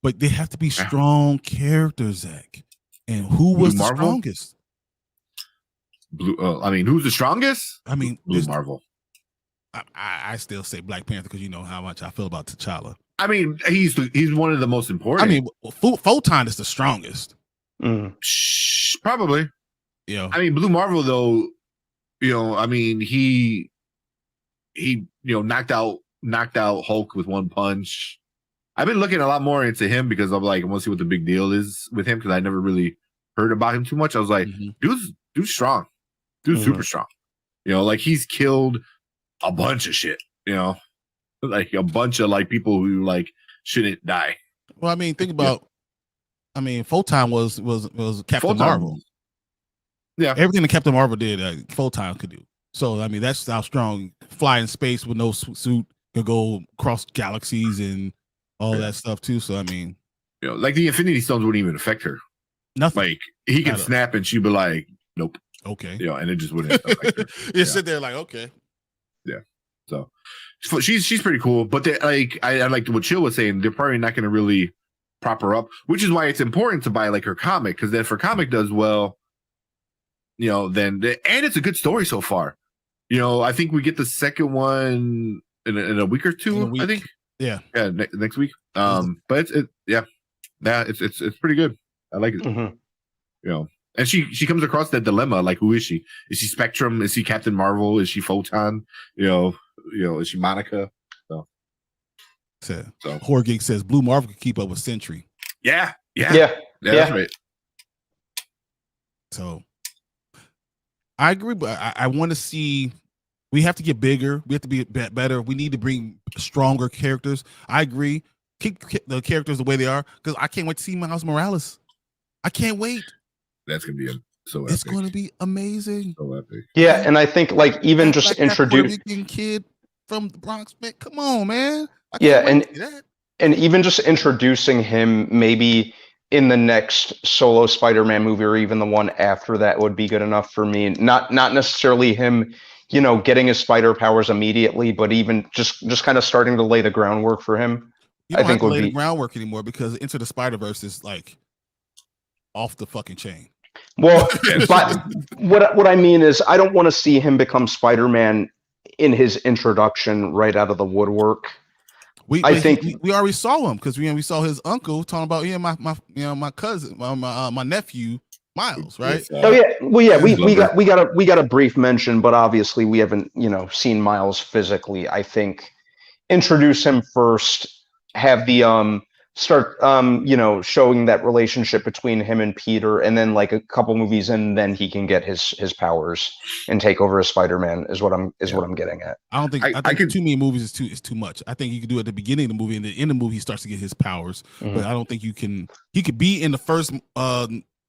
but they have to be strong characters, Zach. And who was Blue the Marvel? strongest? I mean, who's the strongest? I mean, Blue there's- Marvel. I still say Black Panther because you know how much I feel about T'Challa. I mean, he's one of the most important. I mean, Photon is the strongest. Mhm. Probably. You know, I mean, Blue Marvel though, I mean, he knocked out knocked out Hulk with one punch. I've been looking a lot more into him because I'm like, I want to see what the big deal is with him because I never really heard about him too much. I was like, dude's strong. Dude's super strong. You know, like he's killed a bunch of shit, you know, like a bunch of like people who like shouldn't die. Well, I mean, think about, I mean, Photon was Captain Photon. Marvel. Yeah. Everything that Captain Marvel did, Photon could do. So, I mean, that's how strong. Fly in space with no suit, could go across galaxies and all that stuff too. So, I mean, you know, like the Infinity Stones wouldn't even affect her. Nothing. Like he could snap and she'd be like, nope. Okay. You know, and it just wouldn't affect her. You sit there like, okay. Yeah. So she's pretty cool. But they like I like what Chill was saying, they're probably not gonna really prop her up, which is why it's important to buy like her comic, because then if her comic does well, you know, then and it's a good story so far. You know, I think we get the second one in a week or two. I think. Yeah. Next week. But it's pretty good. I like it. Mm-hmm. You know, and she comes across that dilemma. Like, who is she? Is she Spectrum? Is she Captain Marvel? Is she Photon? You know, is she Monica? So Horror Geek says Blue Marvel could keep up with Sentry. Yeah. Yeah. That's right. So I agree, but I want to see. We have to get bigger. We have to be better. We need to bring stronger characters. I agree. Keep the characters the way they are, because I can't wait to see Miles Morales. I can't wait. That's gonna be so epic. It's going to be amazing. So epic. Yeah, and I think like even just like introduce that kid from the Bronx, man. Come on, man. And even just introducing him maybe in the next solo Spider-Man movie or even the one after that would be good enough for me. Not necessarily him, you know, getting his spider powers immediately, but even just kind of starting to lay the groundwork for him. You don't I think have to would lay be the groundwork anymore, because Into the Spider-Verse is like off the fucking chain. Well, but what I mean is I don't want to see him become Spider-Man in his introduction right out of the woodwork. I think we already saw him, because we saw his uncle talking about my cousin, my nephew Miles, right? Oh yeah, well yeah, we got a brief mention, but obviously we haven't seen Miles physically. I think introduce him first, have the start showing that relationship between him and Peter, and then like a couple movies and then he can get his powers and take over as Spider-Man is what I'm getting at. I think too many movies is too much. I think you can do it at the beginning of the movie, and then in the movie he starts to get his powers. But I don't think he could be in the first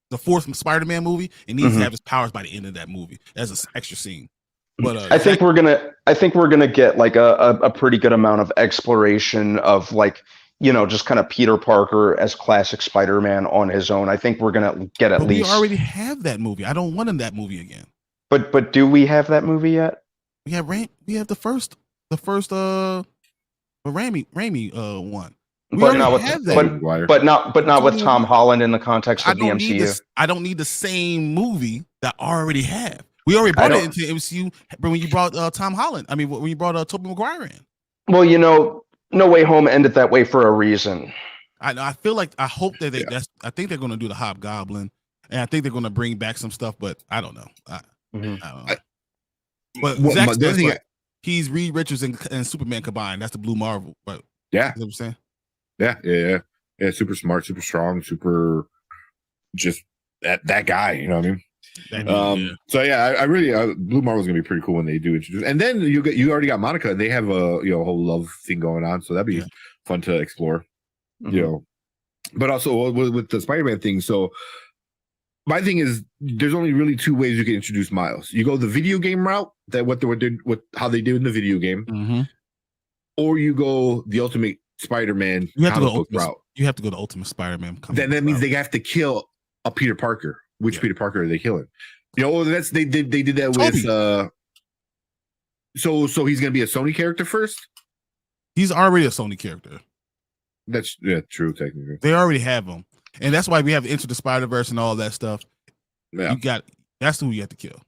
the fourth Spider-Man movie and needs to have his powers by the end of that movie as an extra scene. But I think we're gonna get like a pretty good amount of exploration of like just kind of Peter Parker as classic Spider-Man on his own. I think we're gonna get at least. We already have that movie. I don't want in that movie again. But do we have that movie yet? We have the first Raimi one. But not with Tom Holland in the context of the MCU. I don't need the same movie that I already have. We already brought it into MCU when you brought Tom Holland. I mean, when you brought Tobey Maguire in. Well, No Way Home ended that way for a reason. I feel like I hope that I think they're going to do the Hobgoblin, and I think they're going to bring back some stuff, but I don't know. I don't know. But Zack Snyder, he's Reed Richards and Superman combined. That's the Blue Marvel. But yeah, you know what I'm saying. Yeah. Super smart, super strong, super just that guy. You know what I mean? So yeah, I really Blue Marvel's gonna be pretty cool when they do introduce. And then you already got Monica, and they have a whole love thing going on, so that'd be fun to explore. But also with the Spider-Man thing. So my thing is, there's only really two ways you can introduce Miles. You go the video game route, how they did in the video game, or you go the Ultimate Spider-Man. You have to go route. You have to go to Ultimate Spider-Man. Then that means they have to kill a Peter Parker. Which Peter Parker are they killing? They did that with so he's gonna be a Sony character first? He's already a Sony character. That's true, technically. They already have him. And that's why we have Into the Spider-Verse and all that stuff. Yeah. That's who you have to kill.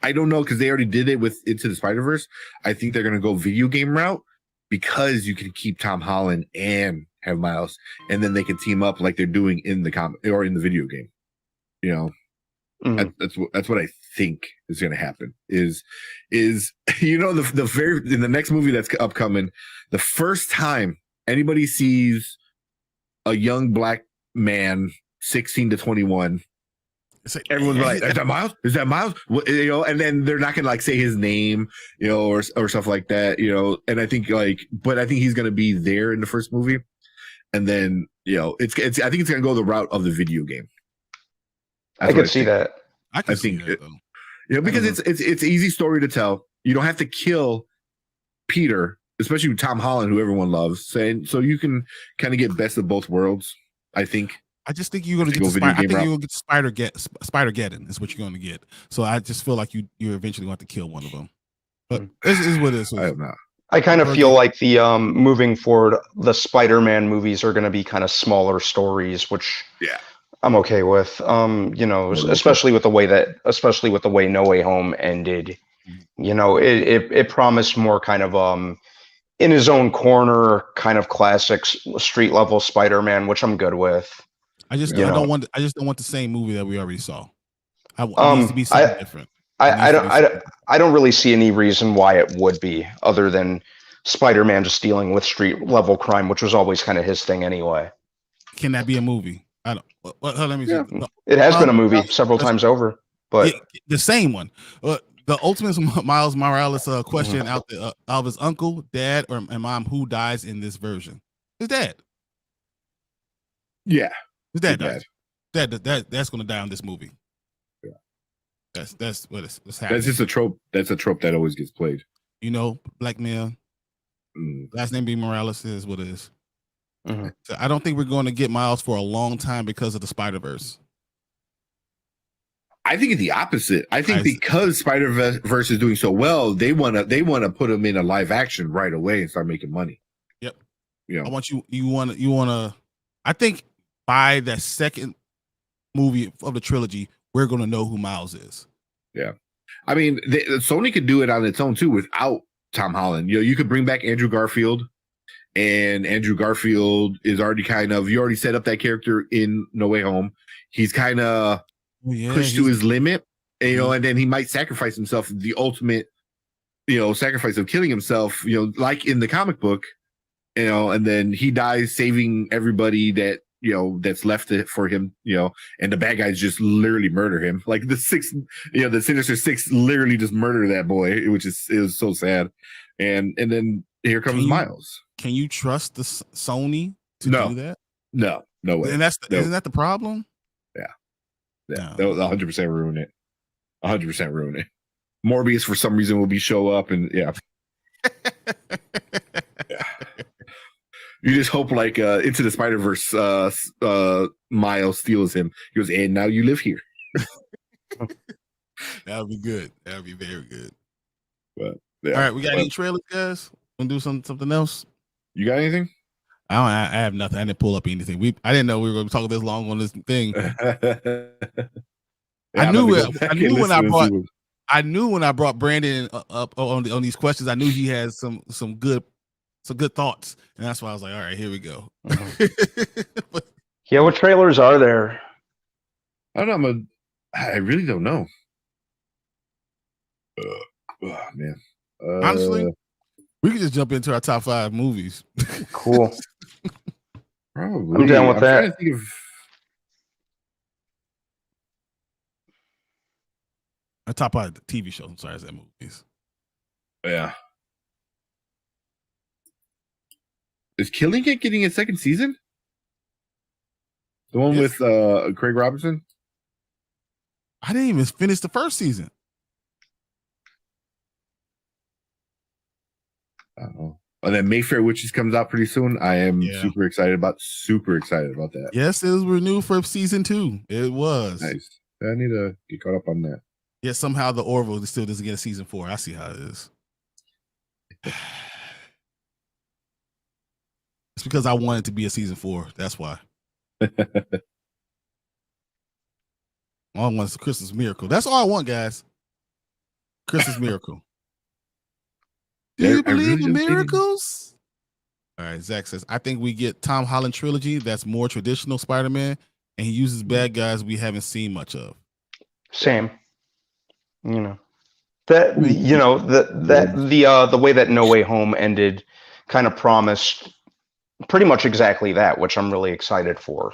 I don't know, because they already did it with Into the Spider-Verse. I think they're gonna go video game route, because you can keep Tom Holland and have Miles, and then they can team up like they're doing in the comic or in the video game. Mhm. That's what I think is going to happen. Is the very in the next movie that's upcoming, the first time anybody sees a young black man 16 to 21, It's like, everyone's yeah, like, "Is that Miles? Is that Miles?" And then they're not gonna like say his name, or stuff like that, And I think but I think he's gonna be there in the first movie, and then it's I think it's gonna go the route of the video game. I That's could what see think. that. I can I see think that though. because I don't it's easy story to tell. You don't have to kill Peter, especially with Tom Holland, who everyone loves, so you can kind of get best of both worlds. I think. I just think you're gonna To get go the video Spider. I game think route. you're gonna get the Spider-Geddon is what you're gonna get. So I just feel like you're eventually going to have to kill one of them. But this is what it is. I have not. I kind of Or feel the- like the moving forward, the Spider-Man movies are going to be kind of smaller stories, which Yeah. I'm okay with. local. Especially with the way No Way Home ended. It promised more kind of in his own corner, kind of classic street level Spider-Man, which I'm good with. I just you know. don't want the same movie that we already saw. It needs to be something different. I don't really see any reason why it would be, other than Spider-Man just dealing with street level crime, which was always kind of his thing anyway. Can that be a movie? I don't. Let me. Yeah. It has been a movie several times over, but The same one. The ultimate Miles Morales question out there of his uncle, dad, and mom who dies in this version. His dad. Yeah. His dad His dies. That's going to die in this movie. Yeah. That's what it's happening. That's just a trope. That's a trope that always gets played. Black man. Mm. Last name being Morales is what it is. Mhm. So I don't think we're going to get Miles for a long time because of the Spider-Verse. I think it's the opposite. I think because Spider-Verse is doing so well, they wanna put him in a live action right away and start making money. Yep. You know. I want you want to. I think by that second movie of the trilogy, we're going to know who Miles is. Yeah. I mean, Sony could do it on its own too without Tom Holland. You could bring back Andrew Garfield, and Andrew Garfield is already you already set up that character in No Way Home. He's kind of pushed to his limit, and then he might sacrifice himself, the ultimate, sacrifice of killing himself, like in the comic book, and then he dies saving everybody that, that's left for him, and the bad guys just literally murder him. Like the Sinister Six literally just murder that boy, it was so sad. And then here comes Miles. Can you trust the Sony to do that? No way. And isn't that the problem? Yeah, they'll 100% ruin it. 100% ruin it. Morbius for some reason will show up, and yeah. You just hope Into the Spider-Verse, Miles steals him. He goes, and now you live here. That would be good. That would be very good. But yeah. All right, we got any trailers, guys? Want to do something else? You got anything? I have nothing. I didn't pull up anything. I didn't know we were going to talk this long on this thing. I knew when I brought Brandon up on these questions, I knew he had some good thoughts, and that's why I was like, all right, here we go. yeah, what trailers are there? I don't know. I really don't know. Oh, man. Honestly, we could just jump into our top 5 movies. Cool. Probably. I'm down with that. Trying to think of... Our top 5 TV shows. I'm sorry, I said movies. Yeah. Is Killing It getting a second season? The one with Craig Robinson? I didn't even finish the first season. And then Mayfair Witches comes out pretty soon. I am super excited about that. Yes, it was renewed for season 2. It was. Nice. I need to get caught up on that. Yet somehow the Orville still doesn't get a season 4. I see how it is. It's because I want it to be a season 4. That's why. All I want is a Christmas miracle. That's all I want, guys. Christmas miracle. Do you believe in miracles? All right, Zach says, I think we get Tom Holland trilogy that's more traditional Spider-Man, and he uses bad guys we haven't seen much of. Same. You know that you know the way that No Way Home ended kind of promised pretty much exactly that, which I'm really excited for.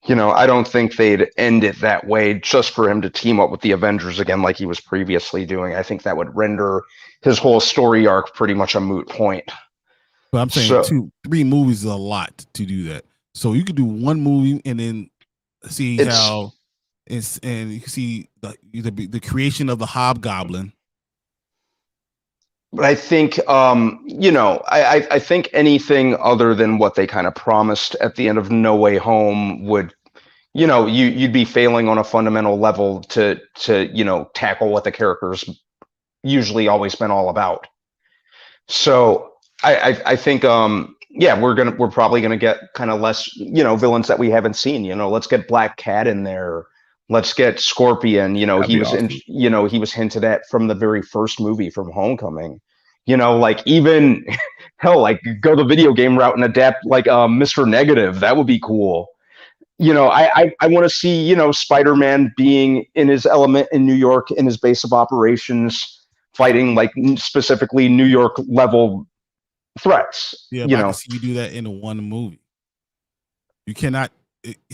You know, I don't think they'd end it that way just for him to team up with the Avengers again like he was previously doing. I think that would render his whole story arc pretty much a moot point. But I'm saying 3 movies is a lot to do that. So you could do one movie and then see how it's, and you can see the creation of the Hobgoblin. But I think, you know, I think anything other than what they kind of promised at the end of No Way Home would, you know, you'd be failing on a fundamental level to you know, tackle what the characters usually always been all about. So I think yeah, we're probably gonna get kind of less, you know, villains that we haven't seen. You know, let's get Black Cat in there. Let's get Scorpion. You know, That'd he be was awesome. you know, he was hinted at from the very first movie, from Homecoming. You know, like even hell, like go the video game route and adapt like Mr. Negative. That would be cool. You know, I want to see, you know, Spider-Man being in his element in New York, in his base of operations, fighting like specifically New York level threats. Yeah, You but I know, can see you do that in one movie. You cannot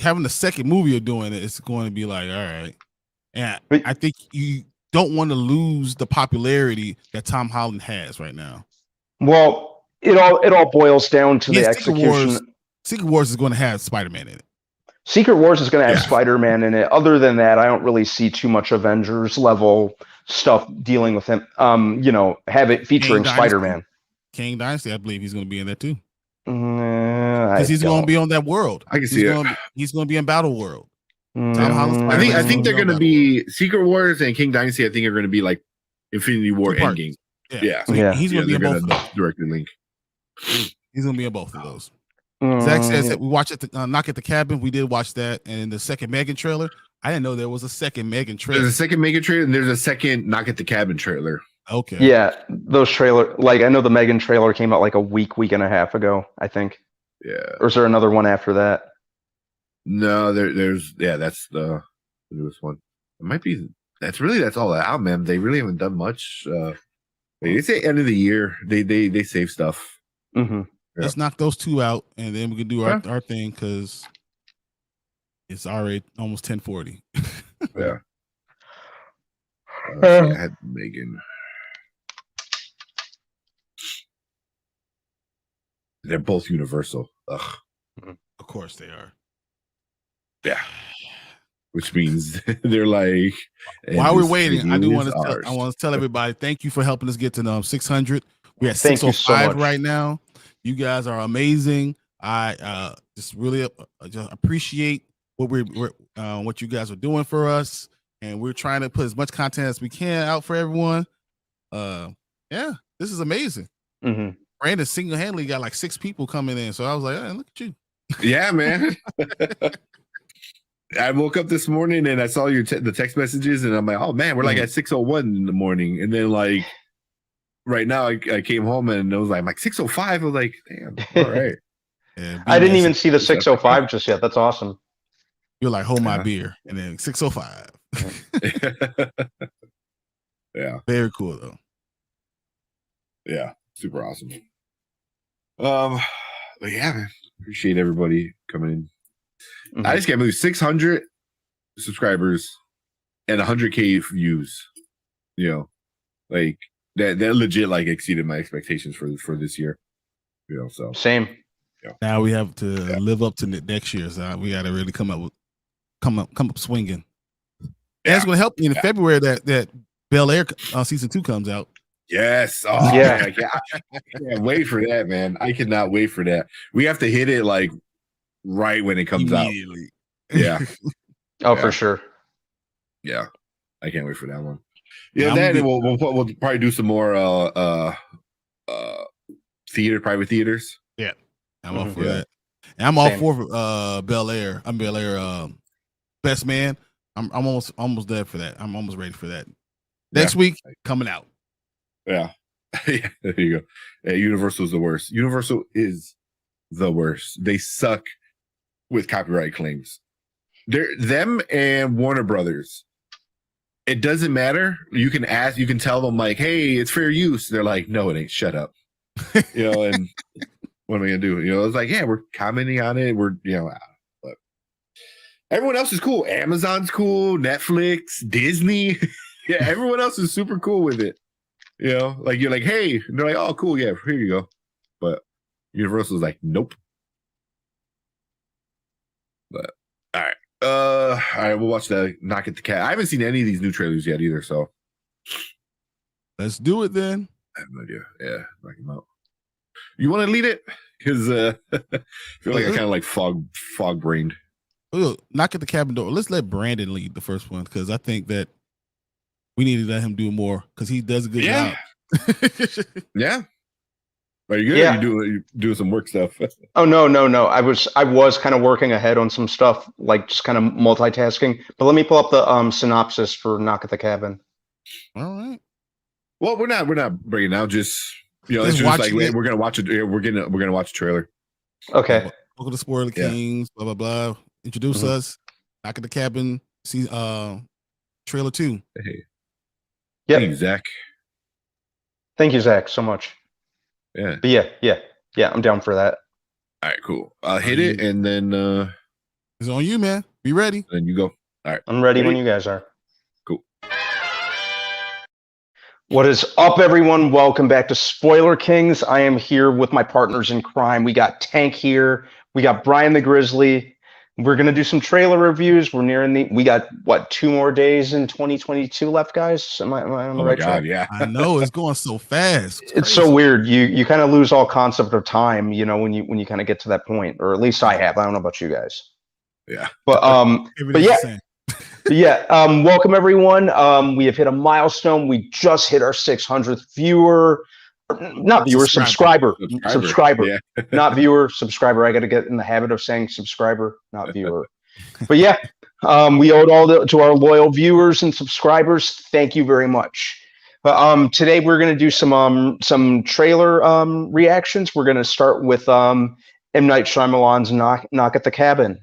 having the second movie of doing it. It's going to be like, all right, and But- I think you don't want to lose the popularity that Tom Holland has right now. well, it all boils down to the Yes, execution. Secret Wars is going to have Spider-Man in it. Secret Wars is going to have Yeah. Spider-Man in it. Other than that, I don't really see too much Avengers level stuff dealing with him. You know, have it featuring Dynasty. Spider-Man. King Dynasty, I believe he's going to be in there too, Because because he's going to be on that world. I can see it. He's going to be in Battle World. Tom Mm, Holland's I think Spider-Man. they're gonna be Secret Wars and King Dynasty. I think are gonna be like Infinity War Two parts. Endgame. Yeah, Yeah. So Yeah. he's going to be in they're both of gonna those. directly link. He's going to be in both of those. mm, Zach says yeah. that we watched it, Knock at the Cabin. We did watch that, and the second Megan trailer. I didn't know there was a second Megan There's trailer. a second Mega trailer and there's a second Knock at the Cabin trailer. Okay. Yeah, those trailer, like I know the Megan trailer came out like a week and a half ago, I think. Yeah. Or is there another one after that? No, there's that's the newest one. It might be that's all out, man. They really haven't done much. They say end of the year. They save stuff. Hmm Yeah. Let's knock those 2 out, and then we can do our thing because it's already almost 10:40. Yeah. I had Megan. They're both Universal. Ugh. Of course they are. Yeah. Which means they're like. While we're this waiting, I do is want to ours. I want to tell everybody thank you for helping us get to 600. We're at Thank you so 605 much. right now. You guys are amazing. I just really just appreciate what what you guys are doing for us, and we're trying to put as much content as we can out for everyone. Yeah, this is amazing. hmm Brandon single-handedly got like 6 people coming in, so I was like, hey, look at you. Yeah, man. I woke up this morning and I saw the text messages, and I'm like, oh man, we're like at 6:01 in the morning, and then like right now I came home and it was like, I'm like 6:05. I was like, damn, all right. And I didn't BS, even see the 605 just yet. That's awesome. You're like, hold my Yeah. beer, and then 605. Yeah, Very cool though. yeah, super awesome. But yeah, man, appreciate everybody coming in. Mhm. I just can't believe 600 subscribers and 100K views. You know, like that legit like exceeded my expectations for this year. You know, so Same. Now we have to live up to next year. So we got to really come up swinging. And it's going to help you in February that Bel Air season 2 comes out. yes, oh, Yeah. man, I can't wait for that, man. I cannot wait for that. We have to hit it like right when it comes out. Immediately. Yeah, Oh, Yeah. for sure. yeah, I can't wait for that one. Yeah, Yeah, I'm then good. we'll probably do some more private theaters. I'm all for Yeah. that. And I'm all Same. for Bel Air. I'm Bel Air best man. I'm almost there for that. I'm almost ready for that. Next week coming out. Yeah. Yeah, there you go. Yeah, Universal is the worst. Universal is the worst. They suck with copyright claims. They're them and Warner Brothers it doesn't matter. You can ask, you can tell them like, "Hey, it's fair use." They're like, "No, it ain't. Shut up." And what am I gonna do? It's like, yeah, we're commenting on it. We're but everyone else is cool. Amazon's cool. Netflix, Disney, yeah, everyone else is super cool with it. Like you're like, hey, and they're like, oh, cool, yeah, here you go. But Universal's like, nope. But all right, we'll watch the Knock at the Cat. I haven't seen any of these new trailers yet either, so Let's do it then. I have no idea. Yeah, knock him out. You want to lead it? Because I feel like I kind of like fog brained. Look, Knock at the Cabin Door. Let's let Brandon lead the first one because I think that we need to let him do more because he does a good job. Yeah. Are you good? Yeah. Or you doing some work stuff? Oh no. I was kind of working ahead on some stuff, like just kind of multitasking. But let me pull up the synopsis for Knock at the Cabin. All right. Well, we're not breaking down. Just it's just like we're gonna watch it. We're gonna watch a trailer. Okay. Welcome to Spoiler Kings. Blah blah blah. Introduce us. Knock at the Cabin. See trailer 2. Hey. Yeah. Thank you, Zach. Thank you, Zach, so much. Yeah. But yeah, I'm down for that. All right, cool. I'll hit it and then It's on you, man. Be ready. then you go. All right. I'm ready when you guys are. Cool. What is up, everyone? Welcome back to Spoiler Kings. I am here with my partners in crime. We got Tank here. We got Brian the Grizzly. We're going to do some trailer reviews. We got 2 more days in 2022 left, guys? Am I on the right track? Yeah. I know it's going so fast. It's so weird. You kind of lose all concept of time, when you kind of get to that point, or at least I have. I don't know about you guys. Yeah. But welcome everyone. We have hit a milestone. We just hit our 600th subscriber. Yeah. Not viewer, subscriber. I got to get in the habit of saying subscriber, not viewer. But yeah, we owe it all to our loyal viewers and subscribers. Thank you very much. Today we're going to do some trailer reactions. We're going to start with M. Night Shyamalan's Knock at the Cabin.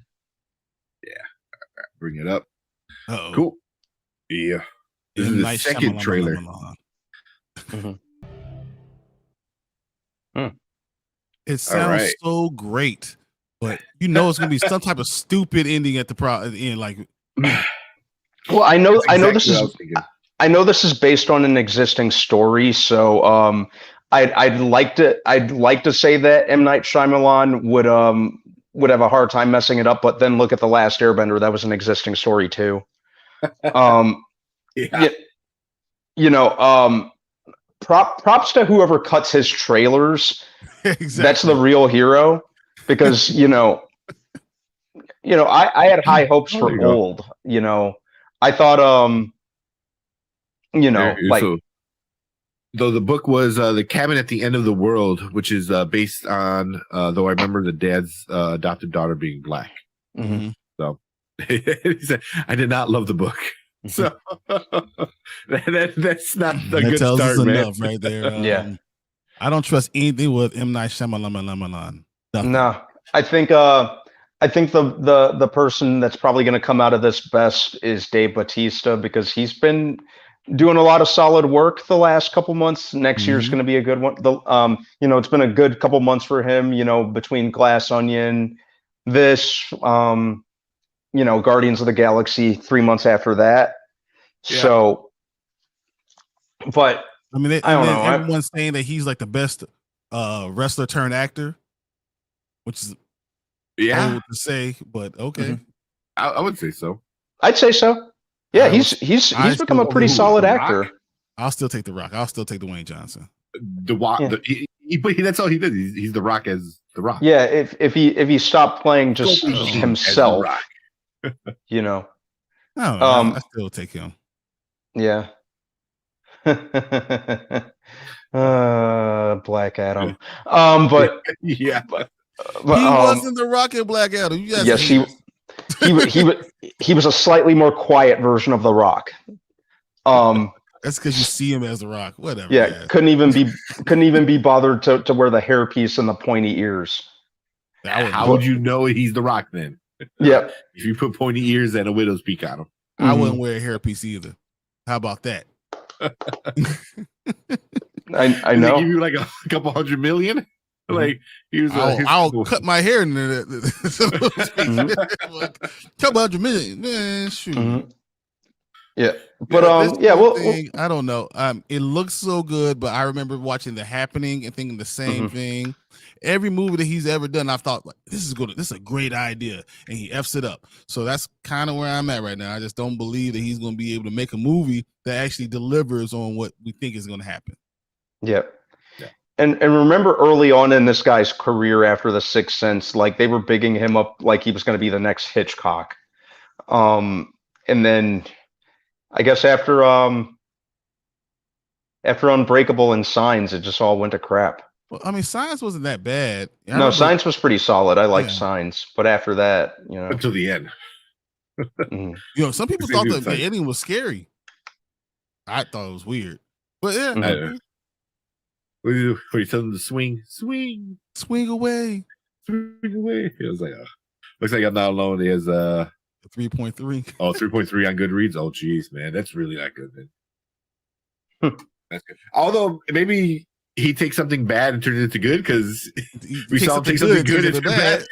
Yeah. Bring it up. Uh-oh. Cool. Yeah. This is the second trailer. It sounds so great, but it's gonna be some type of stupid ending at the end. Like, well, I know this is based on an existing story, so I'd like to say that M. Night Shyamalan would have a hard time messing it up, but then look at The Last Airbender. That was an existing story too. Props to whoever cuts his trailers. exactly. That's the real hero, because I had high hopes for Old. I thought though the book was The Cabin at the End of the World, which is based on though I remember the dad's adopted daughter being black. Mm-hmm. So he said, I did not love the book. So that's not a good tells start, us man. enough right there. Yeah. I don't trust anything with M. Night Shyamalan. No, I think the person that's probably going to come out of this best is Dave Bautista, because he's been doing a lot of solid work the last couple months. Next year's going to be a good one. It's been a good couple months for him, between Glass Onion, this, Guardians of the Galaxy 3 months after that. Yeah. So, but I mean, I don't know. Everyone's saying that he's like the best wrestler turned actor, which is old to say, but okay. I would say so. I'd say so. Yeah, he's become a pretty solid actor. I'll still take The Rock. I'll still take Dwayne Johnson. But that's all he did. He's The Rock as The Rock. Yeah, if he stopped playing just himself, I don't know. I still take him. Yeah. Black Adam. But yeah, but he wasn't The Rock in Black Adam. You guys he was a slightly more quiet version of The Rock. That's because you see him as The Rock. Whatever. Yeah, couldn't even be bothered to wear the hairpiece and the pointy ears. How would you know he's The Rock then? Yeah. If you put pointy ears and a widow's peak on him. I wouldn't wear a hairpiece either. How about that? I Did they know. give you like a couple $100 million. Like he was. I'll cut my hair in the couple $100 million. Man, shoot. Mhm. Yeah, but This yeah, whole well, thing, I don't know. It looks so good, but I remember watching The Happening and thinking the same Mhm. thing. Every movie that he's ever done, I've thought like this is a great idea, and he f's it up. So that's kind of where I'm at right now. I just don't believe that he's going to be able to make a movie that actually delivers on what we think is going to happen. yeah. Yeah. And remember early on in this guy's career after The Sixth Sense, like they were bigging him up like he was going to be the next Hitchcock. And then I guess after Unbreakable and Signs, it just all went to crap. Well, I mean, Science wasn't that bad. I No, remember- Signs was pretty solid. I liked Yeah. Signs, but after that, until the end. mhm. some people Same thought dude, that the Science. ending was scary. I thought it was weird, but yeah, Mhm. What do you do? Where you tell them to swing swing away. away? It was like, looks like I'm not alone. He has 3.3. 3.3 on Goodreads. Oh, geez, man, that's really not good, man. Hmm. That's good. Although maybe he takes something bad and turns it into good because we saw him take something good and turn bad.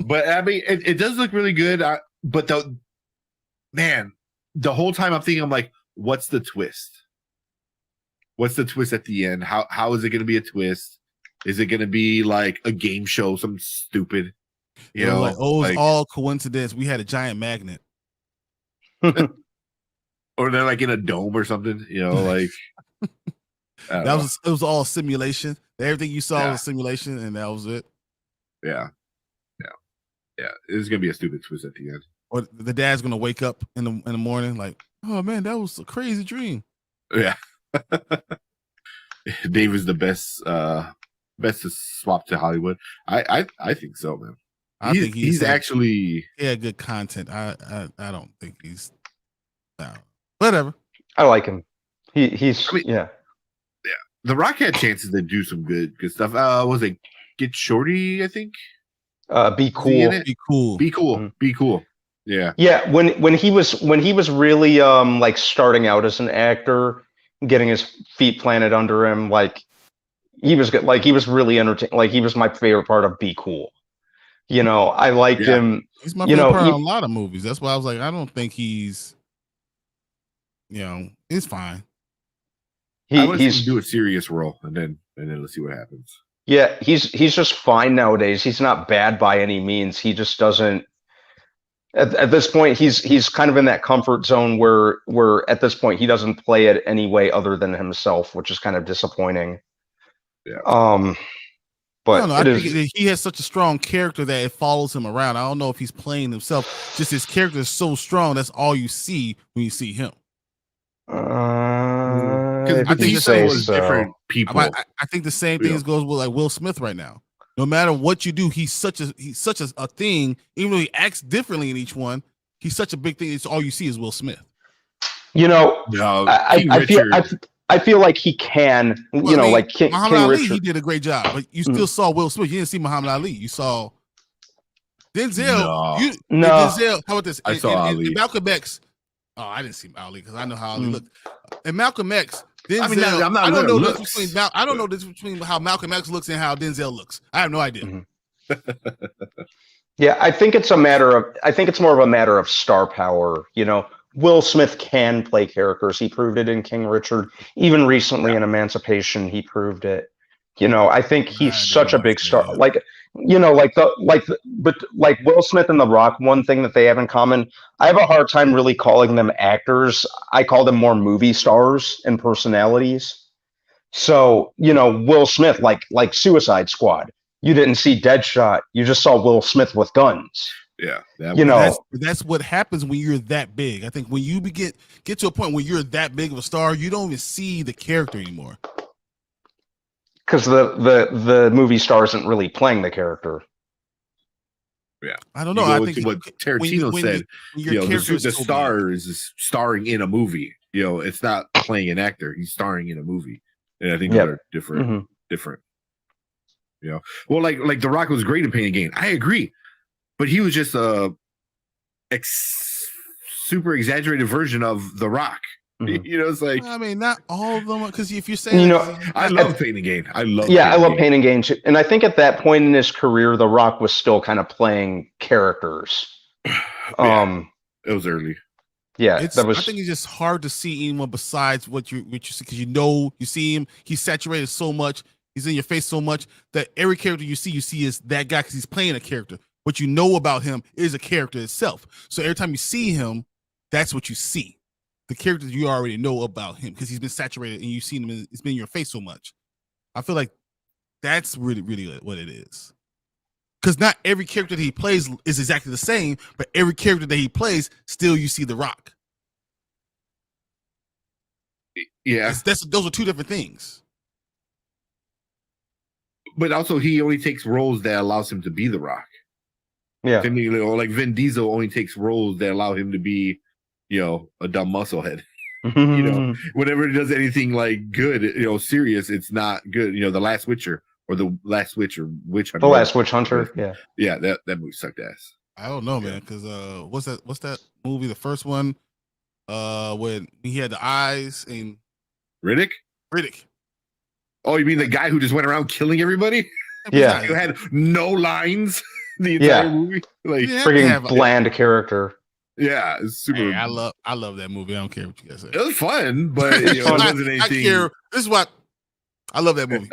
But I mean, it does look really good. But the whole time I'm thinking, I'm like, what's the twist? What's the twist at the end? How is it going to be a twist? Is it going to be like a game show, something stupid? It's all coincidence. We had a giant magnet. Or they're like in a dome or something, like It was all simulation. Everything you saw Yeah. was simulation, and that was it. yeah. It's gonna be a stupid twist at the end. Or the dad's gonna wake up in the morning like, oh man, that was a crazy dream. Yeah. Dave is the best to swap to Hollywood. I think so, man. I think he's actually good content. I don't think he's whatever. I like him. He's I mean, yeah. The Rock had chances to do some good stuff. Was it Get Shorty? I think. Be Was he in cool. it? Be cool. Be cool. Mhm. Be cool. Yeah. Yeah, when he was really like starting out as an actor, getting his feet planted under him, like he was good. Like he was really entertaining. Like he was my favorite part of Be Cool. I liked Yeah. him. He's my You favorite know, part he- of a lot of movies. That's why I was like, I don't think he's it's fine. I want to He's do a serious role and then let's see what happens. yeah, he's just fine nowadays. He's not bad by any means. He just doesn't. At this point, he's kind of in that comfort zone where at this point he doesn't play it any way other than himself, which is kind of disappointing. Yeah. But I don't know. I it think is. he has such a strong character that it follows him around. I don't know if he's playing himself. Just his character is so strong. That's all you see when you see him. Because If you think Batista say was so. different people. I think the same thing Yeah. goes with like Will Smith right now. No matter what you do, he's such a thing. Even though he acts differently in each one, he's such a big thing. It's all you see is Will Smith. No, King Richard. I feel like he can. Well, I mean, like King Muhammad Ali, Richard. he did a great job, but you still saw Will Smith. You didn't see Muhammad Ali. You saw Denzel. No. No. Denzel. How about this? I saw Ali. In Malcolm X. Oh, I didn't see Ali because I know how Ali Mm. looked. And Malcolm X. Denzel. I mean, I'm not I don't looking know at this looks. between. I don't know this between how Malcolm X looks and how Denzel looks. I have no idea. Mhm. Yeah, I think it's more of a matter of star power. Will Smith can play characters. He proved it in King Richard. Even recently in Emancipation, he proved it. I think he's I such a don't big understand star. But Will Smith and The Rock, one thing that they have in common, I have a hard time really calling them actors. I call them more movie stars and personalities. So, Will Smith, like Suicide Squad. You didn't see Deadshot. You just saw Will Smith with guns. Yeah. That's what happens when you're that big. I think when you get to a point where you're that big of a star, you don't even see the character anymore. Because the movie star isn't really playing the character. I don't You know. I go think into what Tarantino said. when your character The is so star is starring in a movie. It's not playing an actor. He's starring in a movie, and I think Yep. they're different. Mhm. Different. Well, like The Rock was great in Pain and Gain. I agree, but he was just super exaggerated version of The Rock. Mhm. You know, it's like I mean, not all of them, because if you're saying, You know, I love Pain and Gain. I love Yeah, I love Gain. Pain and Gain too. And I think at that point in his career, The Rock was still kind of playing characters. It was early. Yeah, it's, that was. I think it's just hard to see anyone besides what you see, because you see him. He's saturated so much. He's in your face so much that every character you see is that guy because he's playing a character. What you know about him is a character itself. So every time you see him, that's what you see. The characters you already know about him because he's been saturated and you've seen him. It's been in your face so much. I feel like that's really, really what it is. Because not every character that he plays is exactly the same, but every character that he plays, still you see The Rock. Yeah, Those are two different things. but also he only takes roles that allows him to be The Rock. Yeah. I mean, like Vin Diesel only takes roles that allow him to be, a dumb musclehead. Whenever he does anything like good, serious, it's not good. The Last Witcher or the Last Witch or Witch Hunter. The Last Witch Hunter. Yeah. Yeah, that movie sucked ass. I don't know, man, because what's that movie? The first one, when he had the eyes and Riddick? Oh, you mean the guy who just went around killing everybody? Yeah. Who had no lines the entire movie? Like, Yeah. Friggin' bland character. yeah, it's super. Hey, I love that movie. I don't care what you guys say. It was fun, but it wasn't anything. I care. This is what I love that movie.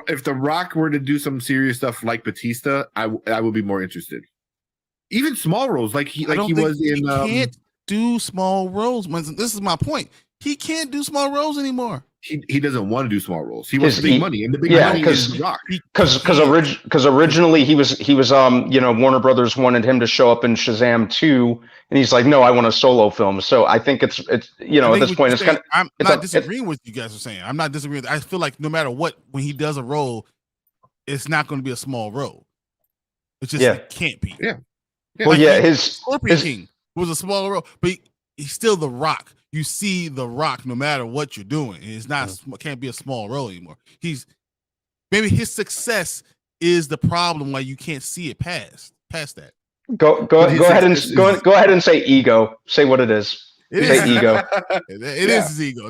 If the Rock were to do some serious stuff like Batista, I would be more interested. Even small roles, like he was in. He can't do small roles. This is my point. He can't do small roles anymore. He doesn't want to do small roles. He wants the big money, and the big money is The Rock. Because originally he was Warner Brothers wanted him to show up in Shazam 2, and he's like, no, I want a solo film. So I think it's at this point it's kind of. I'm not disagreeing with you guys are saying. I'm not disagreeing. I feel like no matter what, when he does a role, it's not going to be a small role. It's just it can't be. Yeah. Well, his Scorpion King was a small role, but he's still The Rock. You see The Rock no matter what you're doing. And it's not can't be a small role anymore. Maybe his success is the problem why you can't see it past that. Go ahead and say ego. Say what it is. Say ego. It is his ego.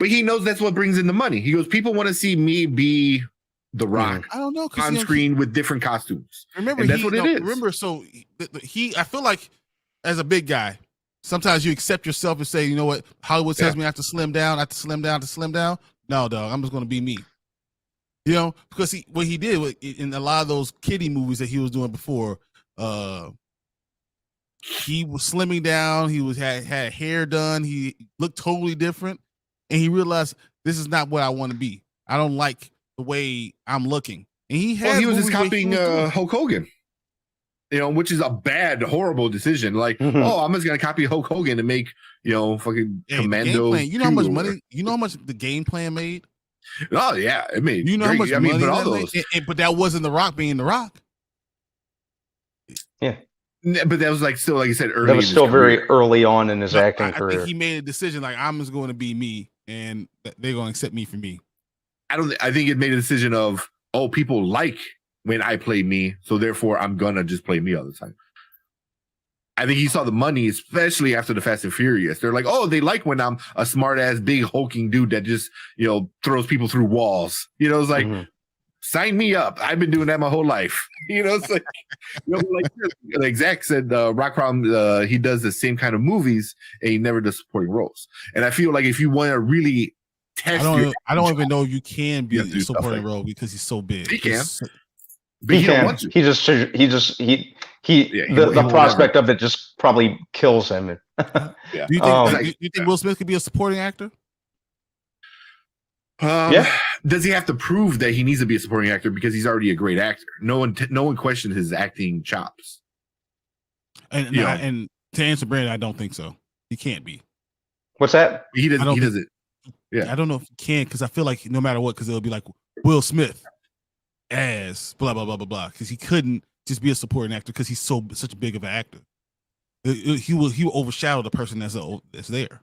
But he knows that's what brings in the money. He goes, people want to see me be The Rock I don't know on screen with different costumes. Remember, and that's what it is. Remember, so I feel like as a big guy, sometimes you accept yourself and say, you know what, Hollywood tells me I have to slim down, No, dog, I'm just going to be me. Because what he did in a lot of those kiddie movies that he was doing before, he was slimming down. He had hair done. He looked totally different, and he realized this is not what I want to be. I don't like the way I'm looking. And he was just copying Hulk Hogan. Which is a bad, horrible decision. Like, I'm just gonna copy Hulk Hogan and make, fucking Commando. You know how much money? You know how much the game plan made? Oh yeah, it made. You know how much money but all that those. but that wasn't The Rock being The Rock. Yeah, but that was still like you said early. That was still very early on in his acting career. I think he made a decision like I'm just going to be me, and they're going to accept me for me. I think it made a decision of people like when I play me, so therefore I'm gonna just play me all the time. I think he saw the money, especially after the Fast and Furious. They're like, they like when I'm a smart ass, big hulking dude that just throws people through walls. It's like, sign me up. I've been doing that my whole life. It's like, like Zach said, Rock Problem, he does the same kind of movies and he never does supporting roles. And I feel like if you want to really test, I don't even know if you can be a supporting role because he's so big. He can. But he don't want to. The prospect of it just probably kills him. Yeah. Do you think Will Smith could be a supporting actor? Does he have to prove that he needs to be a supporting actor because he's already a great actor? No one questioned his acting chops. And to answer Brandon, I don't think so. He can't be. What's that? He doesn't. Yeah, I don't know if he can because I feel like no matter what, because it'll be like Will Smith as blah blah blah blah blah, because he couldn't just be a supporting actor because he's such big of an actor. He will overshadow the person that's there.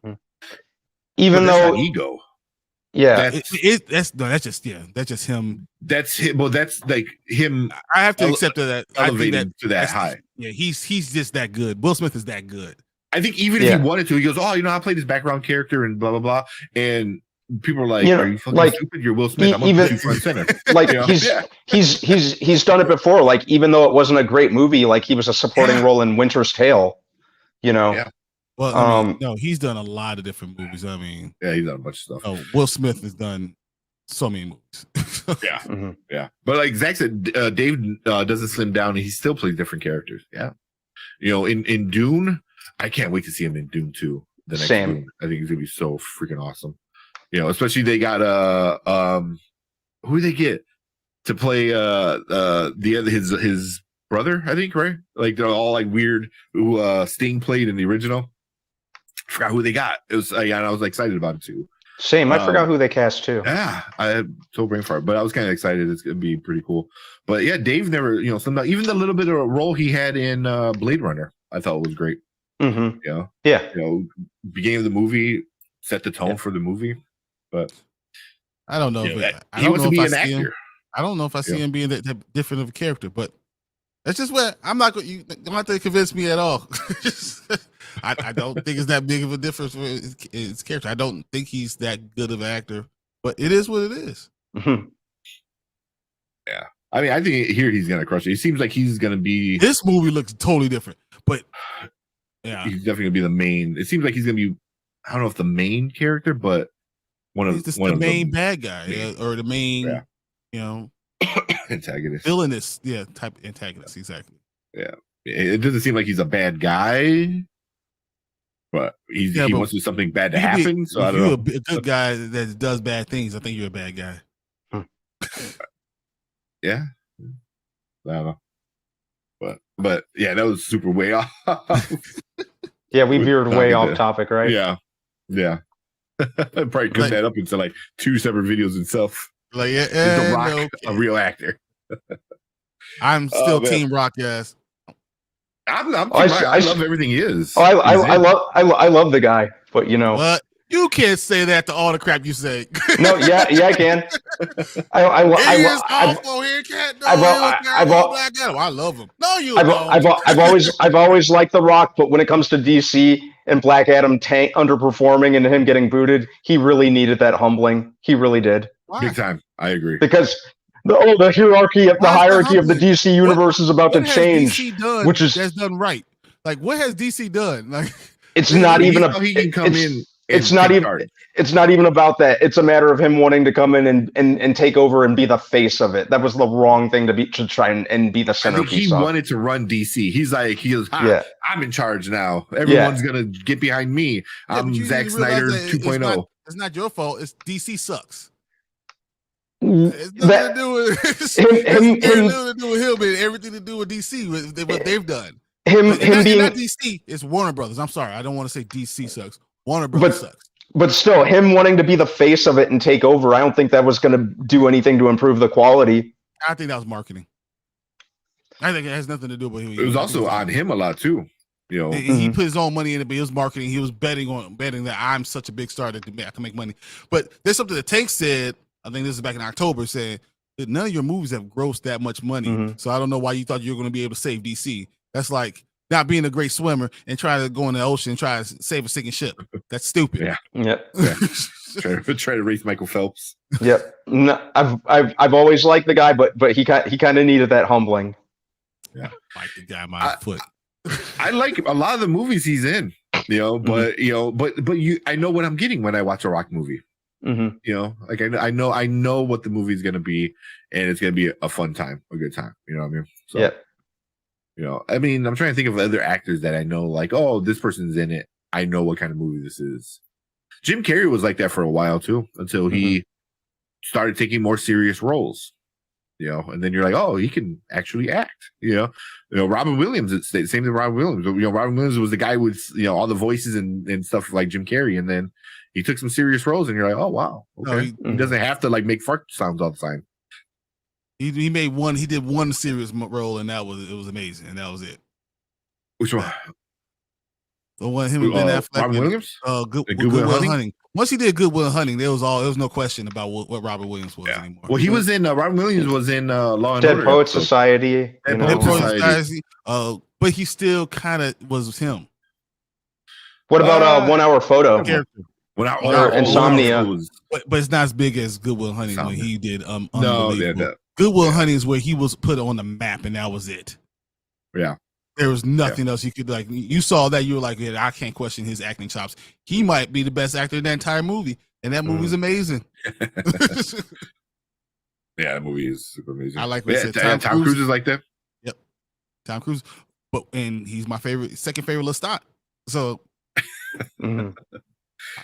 Even though ego. Yeah. That's just him. That's him. Well, that's like him I have to accept that. I think elevating to that that's- high. Yeah, he's just that good. Will Smith is that good. I think even if he wanted to, he goes, "Oh, I played this background character and blah blah blah," and people are like, "Are you fucking stupid? You're Will Smith. I'm gonna put you front center." Like he's done it before. Like even though it wasn't a great movie, like he was a supporting role in Winter's Tale. Yeah. Well, I mean, no, he's done a lot of different movies. I mean, yeah, he's done a bunch of stuff. Oh, Will Smith has done so many movies. Yeah, yeah. But like Zach said, Dave doesn't slim down, and he still plays different characters. Yeah, in Dune, I can't wait to see him in Dune 2. The next Dune. I think he's gonna be so freaking awesome. Especially they got who they get to play his brother, I think, right? Like they're all like weird who Sting played in the original. I forgot who they got. It was and I was excited about it too. Same. I forgot who they cast too. Yeah, I had total brain fart, but I was kind of excited. It's gonna be pretty cool. But yeah, Dave never, sometimes even the little bit of a role he had in Blade Runner, I thought was great. Mm-hmm. Yeah. Beginning of the movie set the tone for the movie. But I don't know. He wants to be an actor. I don't know if I see him being that different of a character, but that's just where I'm not going. You don't have to convince me at all. I don't think it's that big of a difference for his character. I don't think he's that good of an actor, but it is what it is. Mm-hmm. Yeah, I mean, I think here he's gonna crush it. It seems like he's gonna be. This movie looks totally different, but yeah, he's definitely gonna be the main. It seems like he's gonna be. I don't know if the main character, but he's the main bad guy, or the main, antagonist, villainous, type antagonist, exactly. Yeah, it doesn't seem like he's a bad guy, but he wants to do something bad to happen. So I don't know. If you're a good guy that does bad things, I think you're a bad guy. Yeah, I don't know, but yeah, that was super way off. Yeah, we veered way off topic, right? Yeah. I'd probably cut that up into like 2 separate videos itself. Like, The Rock, a real actor. I'm still Team Rock, guys. I'm I love everything he is. I love the guy, but what? You can't say that to all the crap you say. No, yeah, I can. I love him. No, you I've always liked The Rock, but when it comes to DC and Black Adam underperforming and him getting booted, he really needed that humbling. He really did. Why? Big time. I agree. Because the hierarchy of the DC universe is about to change, which is that's done right. Like, what has DC done? Like, it's not even he can come in. It's not even about that. It's a matter of him wanting to come in and take over and be the face of it. That was the wrong thing to try and be the centerpiece. I think he wanted to run DC. He's like, I'm in charge now. Everyone's gonna get behind me. I'm Zack Snyder 2.0. It's not your fault. It's DC sucks. It's nothing to do with him and everything to do with DC with what they've done. Him being not DC. It's Warner Brothers. I'm sorry. I don't want to say DC sucks. Warner Brothers sucks. But still, him wanting to be the face of it and take over, I don't think that was going to do anything to improve the quality. I think that was marketing. I think it has nothing to do with him. It was also on him a lot too. He put his own money in it, but he was marketing. He was betting that I'm such a big star that I can make money. But there's something that Tank said. I think this is back in October, saying that none of your movies have grossed that much money. So I don't know why you thought you were going to be able to save DC. That's like not being a great swimmer and trying to go in the ocean and try to save a sinking ship. That's stupid. Yeah. Try to race Michael Phelps. Yep. No, I've always liked the guy, but he kind of needed that humbling. Yeah. Like the guy my foot. I like a lot of the movies he's in, but I know what I'm getting when I watch a Rock movie. Like I know what the movie is going to be, and it's going to be a fun time, a good time. You know what I mean? So, I mean, I'm trying to think of other actors that I know, like, oh, this person's in it. I know what kind of movie this is. Jim Carrey was like that for a while too, until he started taking more serious roles. And then you're like, oh, he can actually act. Robin Williams, it's the same thing. Robin Williams. Robin Williams was the guy with all the voices and stuff like Jim Carrey, and then he took some serious roles, and you're like, oh wow, okay. He doesn't have to like make fart sounds all the time. He did one serious role, and it was amazing, and that was it. Which one? The one him and Ben Affleck. Robin Williams. Good Will Hunting. once he did Good Will Hunting, there was no question about what Robert Williams was anymore. Well, he was in Robin Williams was in Law and Dead Order. Poets episode. Society. Dead You Poets know. Society. But he still kind of was him. What about 1 Hour Photo? Character. When I, Or Insomnia. But it's not as big as Good Will Hunting when Insomnia. he did No, Unbelievable. yeah. Good Will Hunting is where he was put on the map, and that was it. Yeah. There was nothing else you could like. You saw that, you were like, yeah, I can't question his acting chops. He might be the best actor in that entire movie, and that movie's amazing. Yeah, the movie is super amazing. I like what you said. Tom Cruise is like that. Yep, Tom Cruise. And he's my second favorite Lestat. So, Mhm.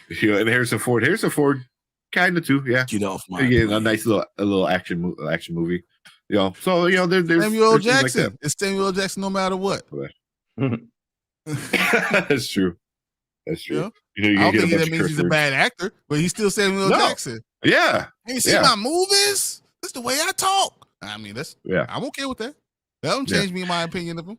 You know, and Harrison Ford. Harrison Ford, kind of too. Yeah. get off my Again, a plane. nice little action movie. You know, so you know, there's Samuel L. there's things Jackson. It's Samuel L. Jackson no matter what. Mhm. Like That's true. That's true. Yeah. You know, you I don't get a think bunch that of means he's a curse bad actor, but he's still Samuel L. No. Jackson. words. Yeah. Hey, you see Yeah. my movies? That's the way I talk. I mean, Yeah. I'm okay with that. That don't Yeah. change me in my opinion of him.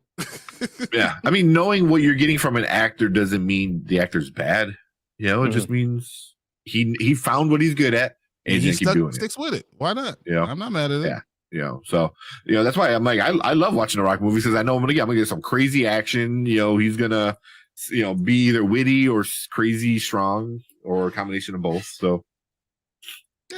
Yeah. I mean, knowing what you're getting from an actor doesn't mean the actor's bad. You know, it just means he found what he's good at and And he's gonna keep doing it. sticks with it. Why not? Yeah. I'm not mad at it. Yeah. You know, so you know that's why I'm like I love watching the Rock movies because I know I'm gonna get some crazy action. You know, he's gonna be either witty or crazy strong or a combination of both. So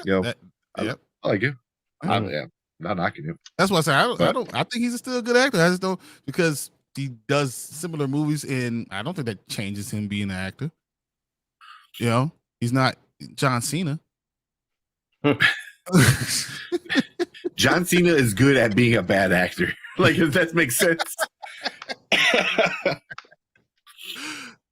you know, I like it. Yeah, not knocking him. That's why I say I think he's still a good actor. I just don't because he does similar movies and I don't think that changes him being an actor. You know, he's not John Cena. John Cena is good at being a bad actor. Like if that makes sense.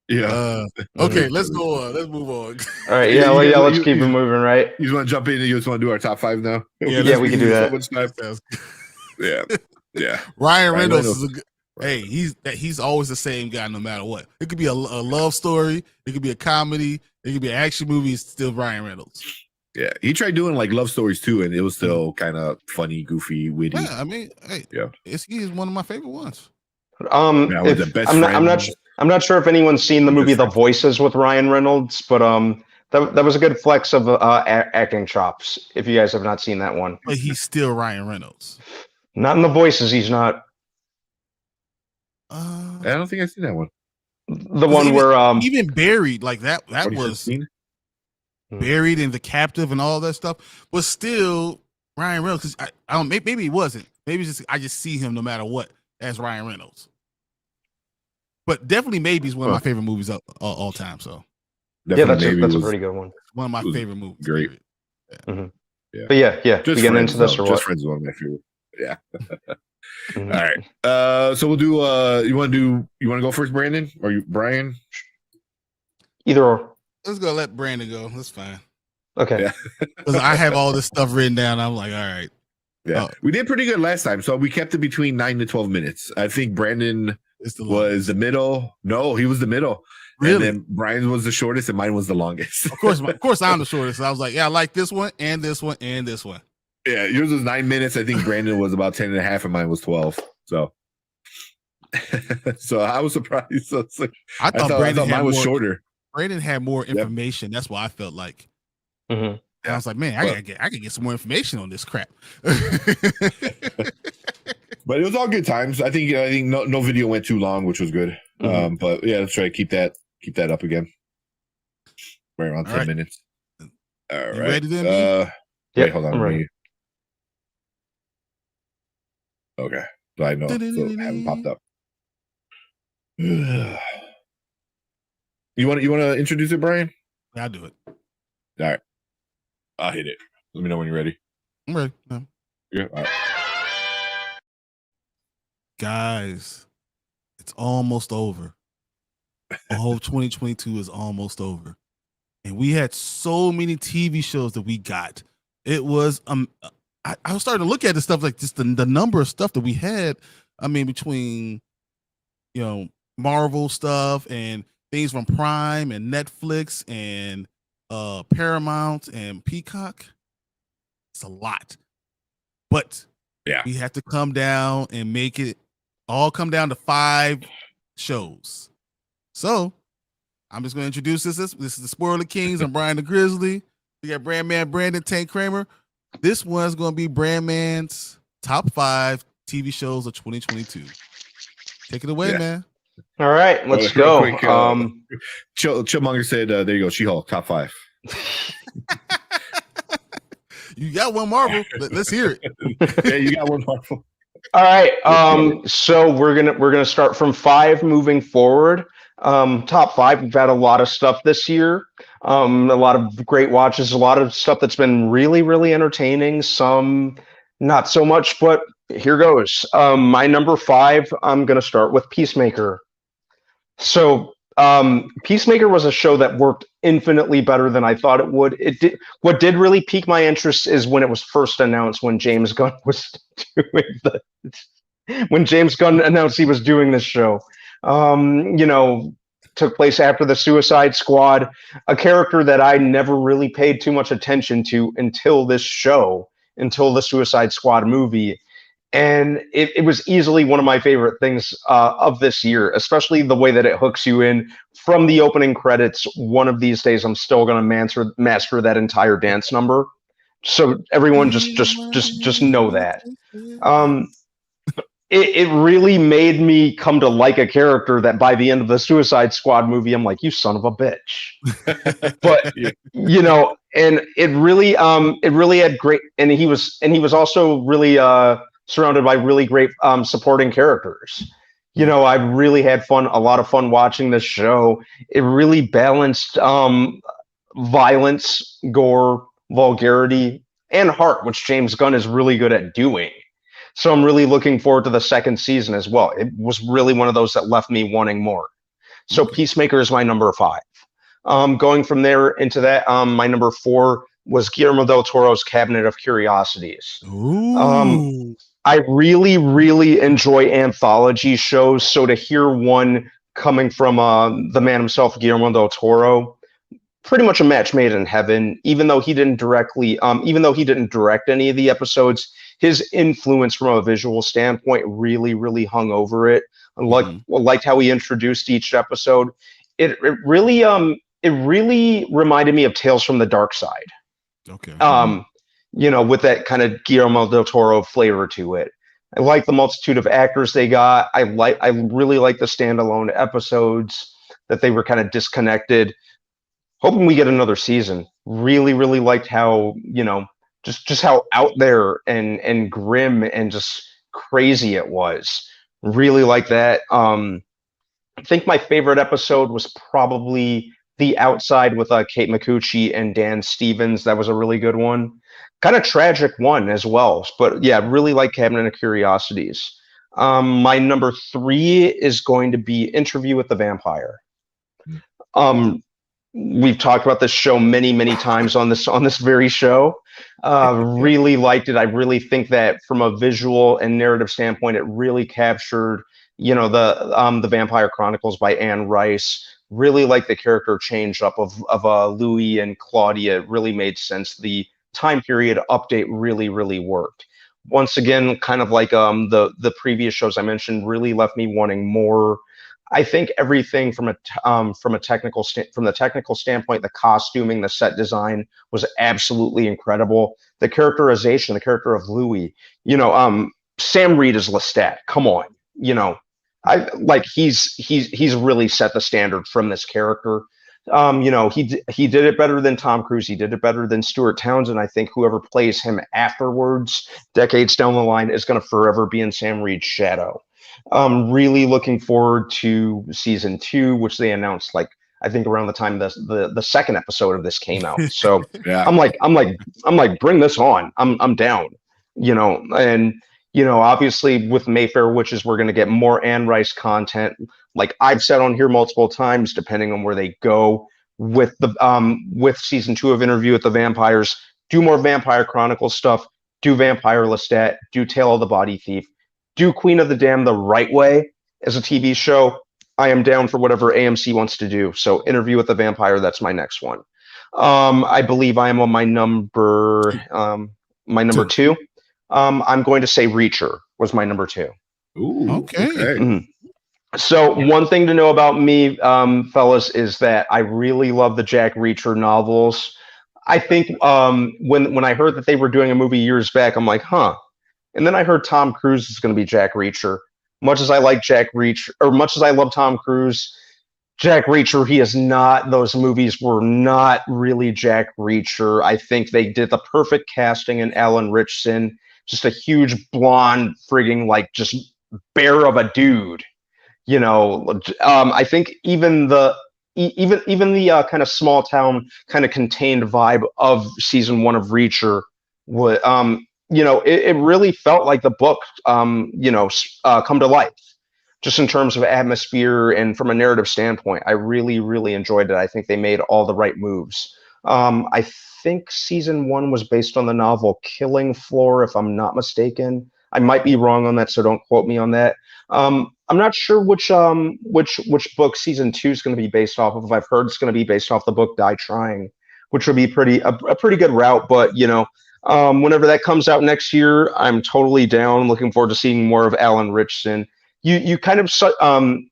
Yeah. Okay, let's go on. Let's move on. All right. Yeah, Yeah. you- Let's you- keep you- it moving, right? You just want to jump in and you just want to do our top 5 now? Yeah, we can do that. So much time. Yeah. Yeah. Ryan Reynolds Reynolds. is a good. Hey, he's always the same guy no matter what. It could be a love story, it could be a comedy, it could be an action movie. It's still Ryan Reynolds. Yeah. He tried doing like love stories too, and it was still kind of funny, goofy, witty. Yeah, I mean, hey, Yeah. he's one of my favorite ones. Yeah, with the best I'm not sure if anyone's seen the movie The Voices with Ryan Reynolds, but that was a good flex of acting chops. If you guys have not seen that one, But he's still Ryan Reynolds. not in The Voices, he's not. I don't think I've seen that one. The one where even Buried, like that was 2015? Buried in The Captive and all that stuff was still Ryan Reynolds. Because I don't maybe he wasn't. Maybe it's just I just see him no matter what as Ryan Reynolds. But definitely maybe is one of my favorite movies of all time. So Definitely that's a was pretty good one. one of my was favorite movies. great. period. But yeah, Just we getting Friends, into this though. or Just what? Friends is one of my favorite. Yeah. Mhm. All right. So we'll do. You want to go first, Brandon, or you, Brian? Either or. Let's go let Brandon go. That's fine. Okay. Yeah. Because I have all this stuff written down. I'm like, all right. Yeah, we did pretty good last time, so we kept it between 9 to 12 minutes. I think Brandon It's the was the middle. No, he was the middle. Really? And then Brian was the shortest, and mine was the longest. Of course, I'm the shortest. I was like, yeah, I like this one and this one and this one. Yeah, yours was 9 minutes. I think Brandon was about 10 and a half, and mine was 12. So, so I was surprised. So it's like, I I thought mine was shorter. Brandon had more information. That's why I felt like. Mhm. And I was like, man, I could get some more information on this crap. But it was all good times. I think no video went too long, which was good. Mhm. But yeah, let's try to keep that up again. Right around 10 right. minutes. All right. ready then, Yeah, wait, hold on. I'm let ready. me- Okay. So I know. So it haven't popped up. You want to introduce it, Brian? I'll do it. All right. I'll hit it. Let me know when you're ready. I'm ready. No. Yeah. All right. Guys, it's almost over. All of 2022 is almost over. And we had so many TV shows that we got. It was I was starting to look at the stuff like just the number of stuff that we had. I mean, between Marvel stuff and things from Prime and Netflix and Paramount and Peacock. It's a lot. But Yeah. we have to come down and make it all come down to 5 shows. So I'm just going to introduce this. This is the Spoiler Kings. I'm Brian the Grizzly. We got Brand Man Brandon Tank Kramer. This one's going to be Brand Man's top 5 TV shows of 2022. Take it away, man. All right, let's Real go. quick, Chillmonger said, there you go, She-Hulk, top 5. You got one Marvel. Let's hear it. Yeah, you got one Marvel. All right. So we're gonna start from 5 moving forward. Top 5. We've had a lot of stuff this year. A lot of great watches. A lot of stuff that's been really, really entertaining. Some not so much, but here goes. My number 5. I'm gonna start with Peacemaker. So Peacemaker was a show that worked infinitely better than I thought it would. What did really pique my interest is when it was first announced, when James Gunn was when James Gunn announced he was doing this show. Took place after the Suicide Squad, a character that I never really paid too much attention to until this show, until the Suicide Squad movie. And it was easily one of my favorite things of this year, especially the way that it hooks you in from the opening credits. One of these days, I'm still going to master that entire dance number. So everyone just know that. It really made me come to like a character that by the end of the Suicide Squad movie, I'm like, you son of a bitch. But and it really had great, and he was also really surrounded by really great supporting characters. I really had a lot of fun watching this show. It really balanced violence, gore, vulgarity, and heart, which James Gunn is really good at doing. So I'm really looking forward to the second season as well. It was really one of those that left me wanting more. So Peacemaker is my number 5. Going from there into that, my number 4 was Guillermo del Toro's Cabinet of Curiosities. Ooh. I really, really enjoy anthology shows. So to hear one coming from the man himself, Guillermo del Toro, pretty much a match made in heaven. Even though he didn't direct any of the episodes, his influence from a visual standpoint really, really hung over it. Liked how he introduced each episode. It really reminded me of Tales from the Dark Side. Okay. With that kind of Guillermo del Toro flavor to it. I like the multitude of actors they got. I really like the standalone episodes that they were kind of disconnected. Hoping we get another season. Really, really liked how, just how out there and grim and just crazy it was. Really like that. I think my favorite episode was probably The Outside with Kate Micucci and Dan Stevens. That was a really good one. Kind of tragic one as well. But yeah, really like Cabinet of Curiosities. My number 3 is going to be Interview with the Vampire. We've talked about this show many, many times on this very show. Really liked it. I really think that from a visual and narrative standpoint, it really captured, the Vampire Chronicles by Anne Rice. Really liked the character change up of Louis and Claudia. It really made sense. The time period update really, really worked. Once again, kind of like the previous shows I mentioned, really left me wanting more. I think everything from the technical standpoint, the costuming, the set design was absolutely incredible. The characterization, the character of Louis, Sam Reed is Lestat. Come on, he's really set the standard from this character. He did it better than Tom Cruise. He did it better than Stuart Townsend. I think whoever plays him afterwards, decades down the line, is going to forever be in Sam Reed's shadow. Really looking forward to season 2, which they announced I think around the time the second episode of this came out. So yeah. I'm like, bring this on. I'm down. Obviously with Mayfair Witches, we're going to get more Anne Rice content. Like I've said on here multiple times, depending on where they go with with season 2 of Interview with the Vampires, do more Vampire Chronicles stuff, do Vampire Lestat, do Tale of the Body Thief, do Queen of the Damned the right way as a TV show. I am down for whatever AMC wants to do. So Interview with the Vampire, that's my next one. I believe I am on my number 2. I'm going to say Reacher was my number 2. Ooh, okay. Mm-hmm. So one thing to know about me, fellas, is that I really love the Jack Reacher novels. I think when I heard that they were doing a movie years back, I'm like, huh. And then I heard Tom Cruise is going to be Jack Reacher. Much as I like Jack Reacher, or much as I love Tom Cruise, Jack Reacher, he is not. Those movies were not really Jack Reacher. I think they did the perfect casting in Alan Ritchson, just a huge blonde, frigging like just bear of a dude. I think even the kind of small town kind of contained vibe of season 1 of Reacher would it really felt like the book come to life, just in terms of atmosphere and from a narrative standpoint. I really, really enjoyed it. I think they made all the right moves. I think season 1 was based on the novel Killing Floor, if I'm not mistaken. I might be wrong on that, so don't quote me on that. I'm not sure which book season 2 is going to be based off of. I've heard it's going to be based off the book Die Trying, which would be a pretty good route. But whenever that comes out next year, I'm totally down. Looking forward to seeing more of Alan Ritchson. You kind of I'm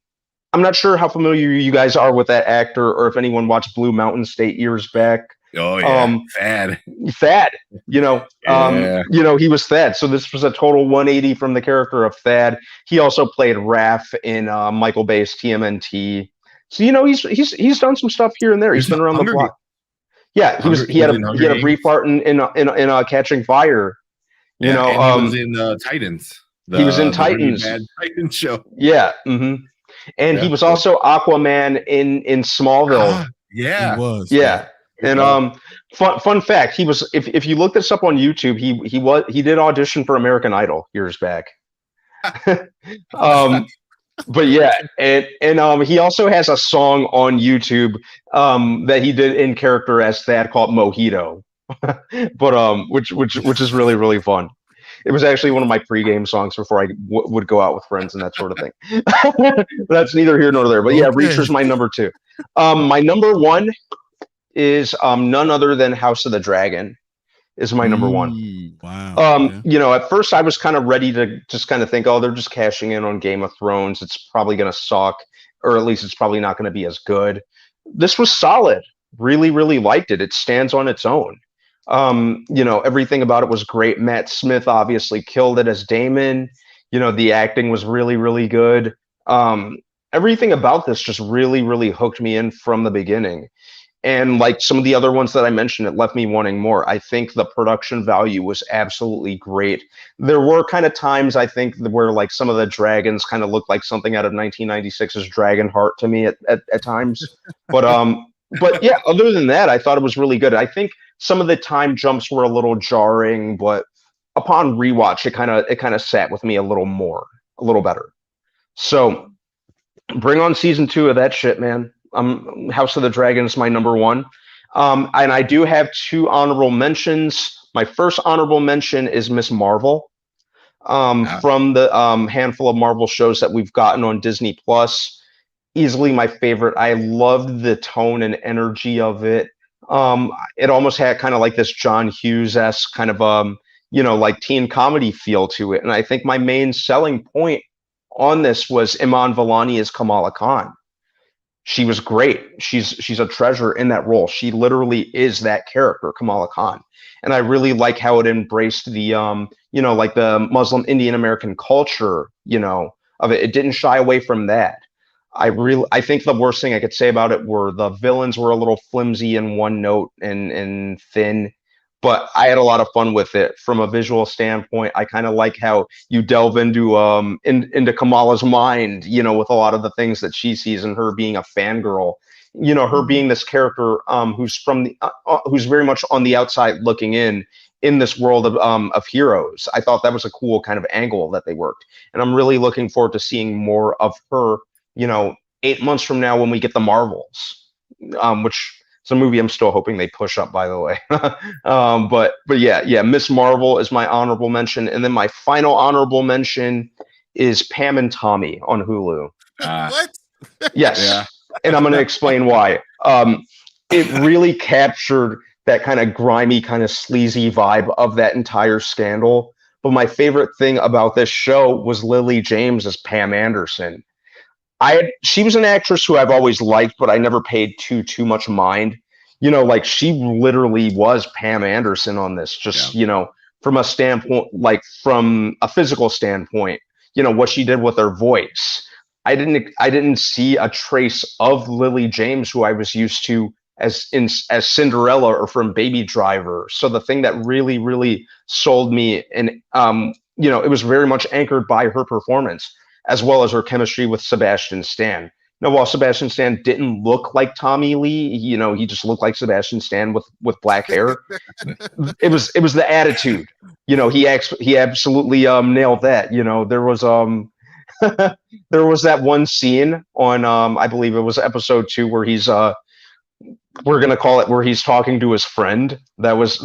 not sure how familiar you guys are with that actor, or if anyone watched Blue Mountain State years back. Oh yeah, Thad. He was Thad. So this was a total 180 from the character of Thad. He also played Raph in Michael Bay's TMNT. So he's done some stuff here and there. He's been around the block. Yeah, he had a brief part in Catching Fire. He was in Titans. He was in Titans. Titans show. Yeah. Mm-hmm. And he was also Aquaman in Smallville. Yeah. He was. Yeah. And fun fact, he was if you look this up on YouTube, he did audition for American Idol years back. But yeah, and he also has a song on YouTube that he did in character as Thad called Mojito. But which is really, really fun. It was actually one of my pregame songs before I would go out with friends and that sort of thing. That's neither here nor there. But yeah, Reacher's my number 2. My number 1 is none other than House of the Dragon. Is my number 1. Wow. At first I was kind of ready to just kind of think, oh, they're just cashing in on Game of Thrones. It's probably going to suck, or at least it's probably not going to be as good. This was solid. Really, really liked it. It stands on its own. Everything about it was great. Matt Smith obviously killed it as Damon. The acting was really, really good. Everything about this just really, really hooked me in from the beginning. And like some of the other ones that I mentioned, it left me wanting more. I think the production value was absolutely great. There were kind of times, I think, where like some of the dragons kind of looked like something out of 1996's Dragonheart to me at times. But yeah, other than that, I thought it was really good. I think some of the time jumps were a little jarring, but upon rewatch, it kind of sat with me a little better. So bring on season 2 of that shit, man. House of the Dragon is my number 1. And I do have 2 honorable mentions. My first honorable mention is Miss Marvel. From the handful of Marvel shows that we've gotten on Disney Plus. Easily my favorite. I loved the tone and energy of it. It almost had kind of like this John Hughes-esque kind of like teen comedy feel to it. And I think my main selling point on this was Iman Vellani as Kamala Khan. She was great. She's a treasure in that role. She literally is that character, Kamala Khan. And I really like how it embraced the like the Muslim Indian American culture, of it. It didn't shy away from that. I think the worst thing I could say about it were the villains were a little flimsy and one note and thin, but I had a lot of fun with it. From a visual standpoint, I kind of like how you delve into Kamala's mind, with a lot of the things that she sees, and her being a fangirl, her being this character who's very much on the outside looking in this world of heroes. I thought that was a cool kind of angle that they worked, and I'm really looking forward to seeing more of her 8 months from now when we get the Marvels, which is a movie I'm still hoping they push up, by the way. But yeah, Miss Marvel is my honorable mention. And then my final honorable mention is Pam and Tommy on Hulu. What? Yes. Yeah. And I'm going to explain why. It really captured that kind of grimy, kind of sleazy vibe of that entire scandal. But my favorite thing about this show was Lily James as Pam Anderson. she was an actress who I've always liked, but I never paid too much mind. You know, like she literally was Pam Anderson on this, just, you know, from a standpoint, like from a physical standpoint, you know, what she did with her voice. I didn't see a trace of Lily James, who I was used to as Cinderella or from Baby Driver. So the thing that really sold me, and you know, it was very much anchored by her performance as well as her chemistry with Sebastian Stan. Now, while Sebastian Stan didn't look like Tommy Lee, you know, he just looked like Sebastian Stan with black hair. It was the attitude. You know, he absolutely nailed that. You know, there was there was that one scene on I believe it was episode 2 where he's we're gonna call it where he's talking to his friend. That was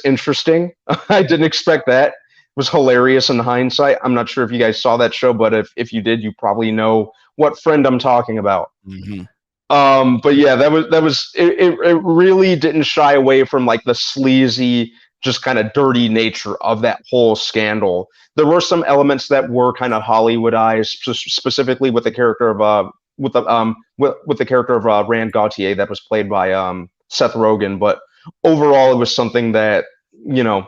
interesting. I didn't expect that. It was hilarious in hindsight. I'm not sure if you guys saw that show, but if you did, you probably know what friend I'm talking about. Mm-hmm. But yeah, it really didn't shy away from like the sleazy, just kind of dirty nature of that whole scandal. There were some elements that were kind of Hollywoodized, specifically with the character of with the character of Rand Gautier that was played by Seth Rogen. But overall, it was something that, you know,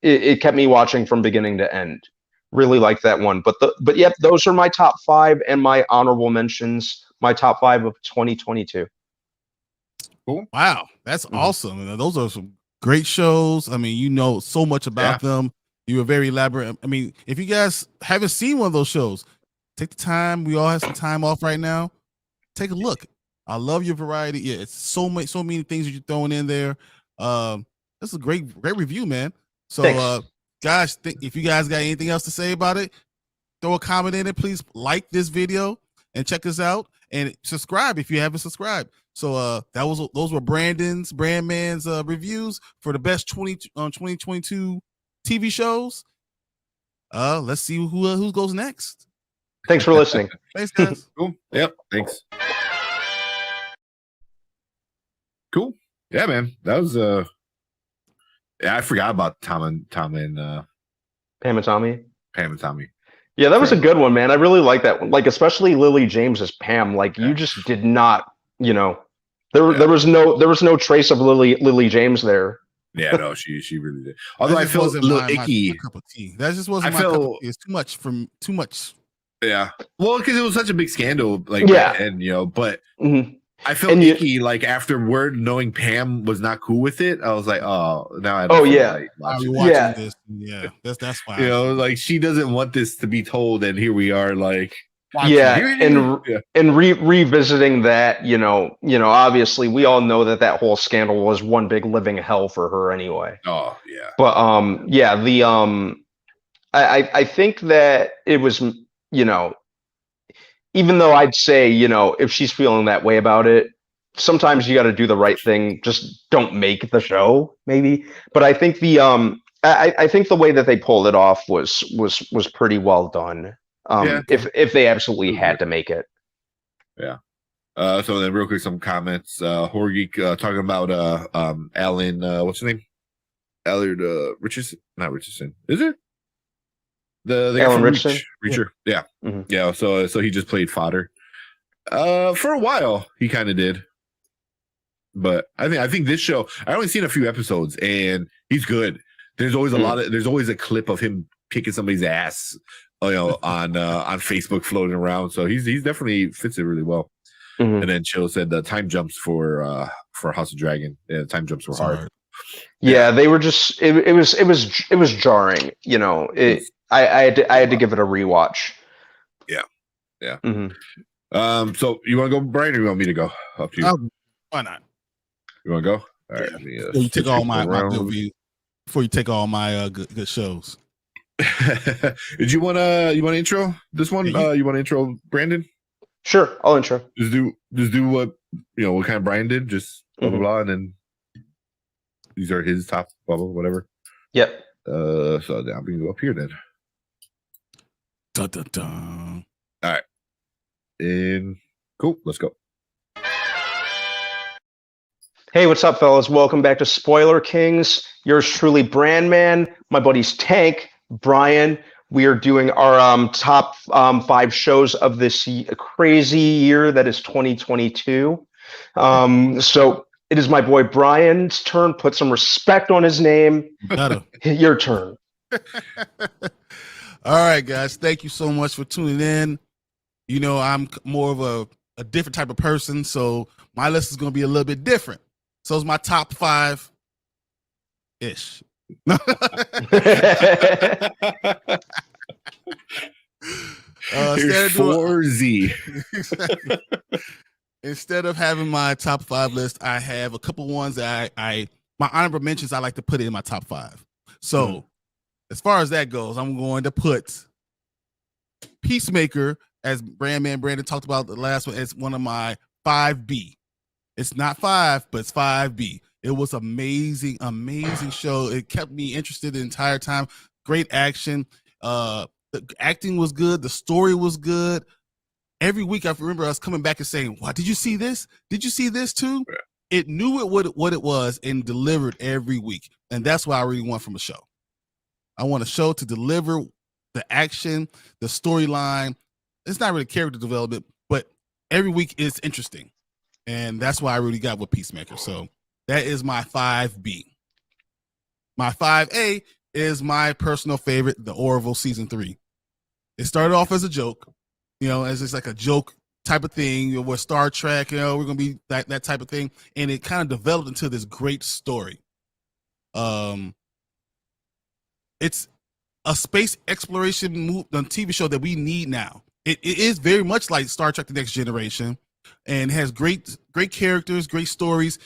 it kept me watching from beginning to end. Really liked that one. But yep, those are my top 5 and my honorable mentions. My top 5 of 2022. Cool. Wow, that's awesome. And those are some great shows. I mean, you know so much about them. You were very elaborate. I mean, if you guys haven't seen one of those shows, take the time. We all have some time off right now. Take a look. I love your variety. Yeah, it's so many things that you're throwing in there. This is a great review, man. So, guys, if you guys got anything else to say about it, throw a comment in it. Please like this video and check us out and subscribe if you haven't subscribed. So, those were Brandman's reviews for the best 2022 TV shows. Let's see who goes next. Thanks for listening. Thanks, guys. Cool. Yep. Thanks. Cool. Yeah, man. That was I forgot about Pam and Tommy. Pam and Tommy. Yeah, that was a good one, man. I really like that one. Like, especially Lily James as Pam. Like, you just did not, you know, there was no trace of Lily James there. Yeah, no, she really did. Although I felt a little icky. My cup of tea. That just wasn't my cup of tea. It's too much. Yeah. Well, because it was such a big scandal, like, and you know, but I felt icky. Like afterward, knowing Pam was not cool with it, I was like, oh, now I. Watching this. Yeah, that's why. You know, like she doesn't want this to be told, and here we are, like. Revisiting that, you know, obviously we all know that whole scandal was one big living hell for her anyway. Oh yeah. But I think that it was, you know, even though I'd say, you know, if she's feeling that way about it, sometimes you got to do the right thing. Just don't make the show, maybe. But I think I think the way that they pulled it off was pretty well done. If they absolutely had to make it. Yeah. So then real quick, some comments. Horgeek talking about Alan, what's his name? Allard Richardson. Not Richardson. Is it? The guy Alan from Richardson? Reacher. Yeah. Mm-hmm. Yeah. So he just played fodder. For a while he kind of did. But I think this show, I only seen a few episodes and he's good. There's always there's always a clip of him kicking somebody's ass. You know, on Facebook floating around, so he's definitely fits it really well. And then Chill said the time jumps for House of Dragon. Yeah, time jumps were hard. Yeah, they were just it was jarring. You know, I had to give it a rewatch. Yeah. So you want to go, Brian, or you want me to go? Up to you. Why not? You want to go? All right. You take all my good reviews before you take all my good shows. Did you want to intro this one? You want to intro Brandon? Sure, I'll intro. Just do what what kind of Brian did. Just blah blah blah, and then these are his top blah blah whatever. Yep. So I'm gonna go up here then. Dun, dun, dun. All right. And cool. Let's go. Hey, what's up, fellas? Welcome back to Spoiler Kings. Yours truly, Brandman. My buddies Tank, Brian, We are doing our top 5 shows of this crazy year that is 2022. So it is my boy Brian's turn. Put some respect on his name. Better. Your turn. All right, guys. Thank you so much for tuning in. You know, I'm more of a different type of person, so my list is going to be a little bit different. So it's my top 5 ish. Here's 4Z. Instead of having my top 5 list, I have a couple ones that my honorable mentions I like to put in my top 5. So as far as that goes, I'm going to put Peacemaker, as Brandman Brandon talked about the last one, as one of my 5B. It's not 5, but it's 5B. It was amazing show. It kept me interested the entire time. Great action. The acting was good. The story was good. Every week, I remember us coming back and saying, "Wow, did you see this? Did you see this too?" Yeah. It knew what it was and delivered every week. And that's what I really want from a show. I want a show to deliver the action, the storyline. It's not really character development, but every week is interesting. And that's why I really got with Peacemaker. So that is my 5B. My 5A is my personal favorite, The Orville Season 3. It started off as a joke, you know, as just like a joke type of thing, you know, with Star Trek, you know, we're going to be that type of thing. And it kind of developed into this great story. It's a space exploration TV show that we need now. It is very much like Star Trek: The Next Generation, and has great characters, great stories,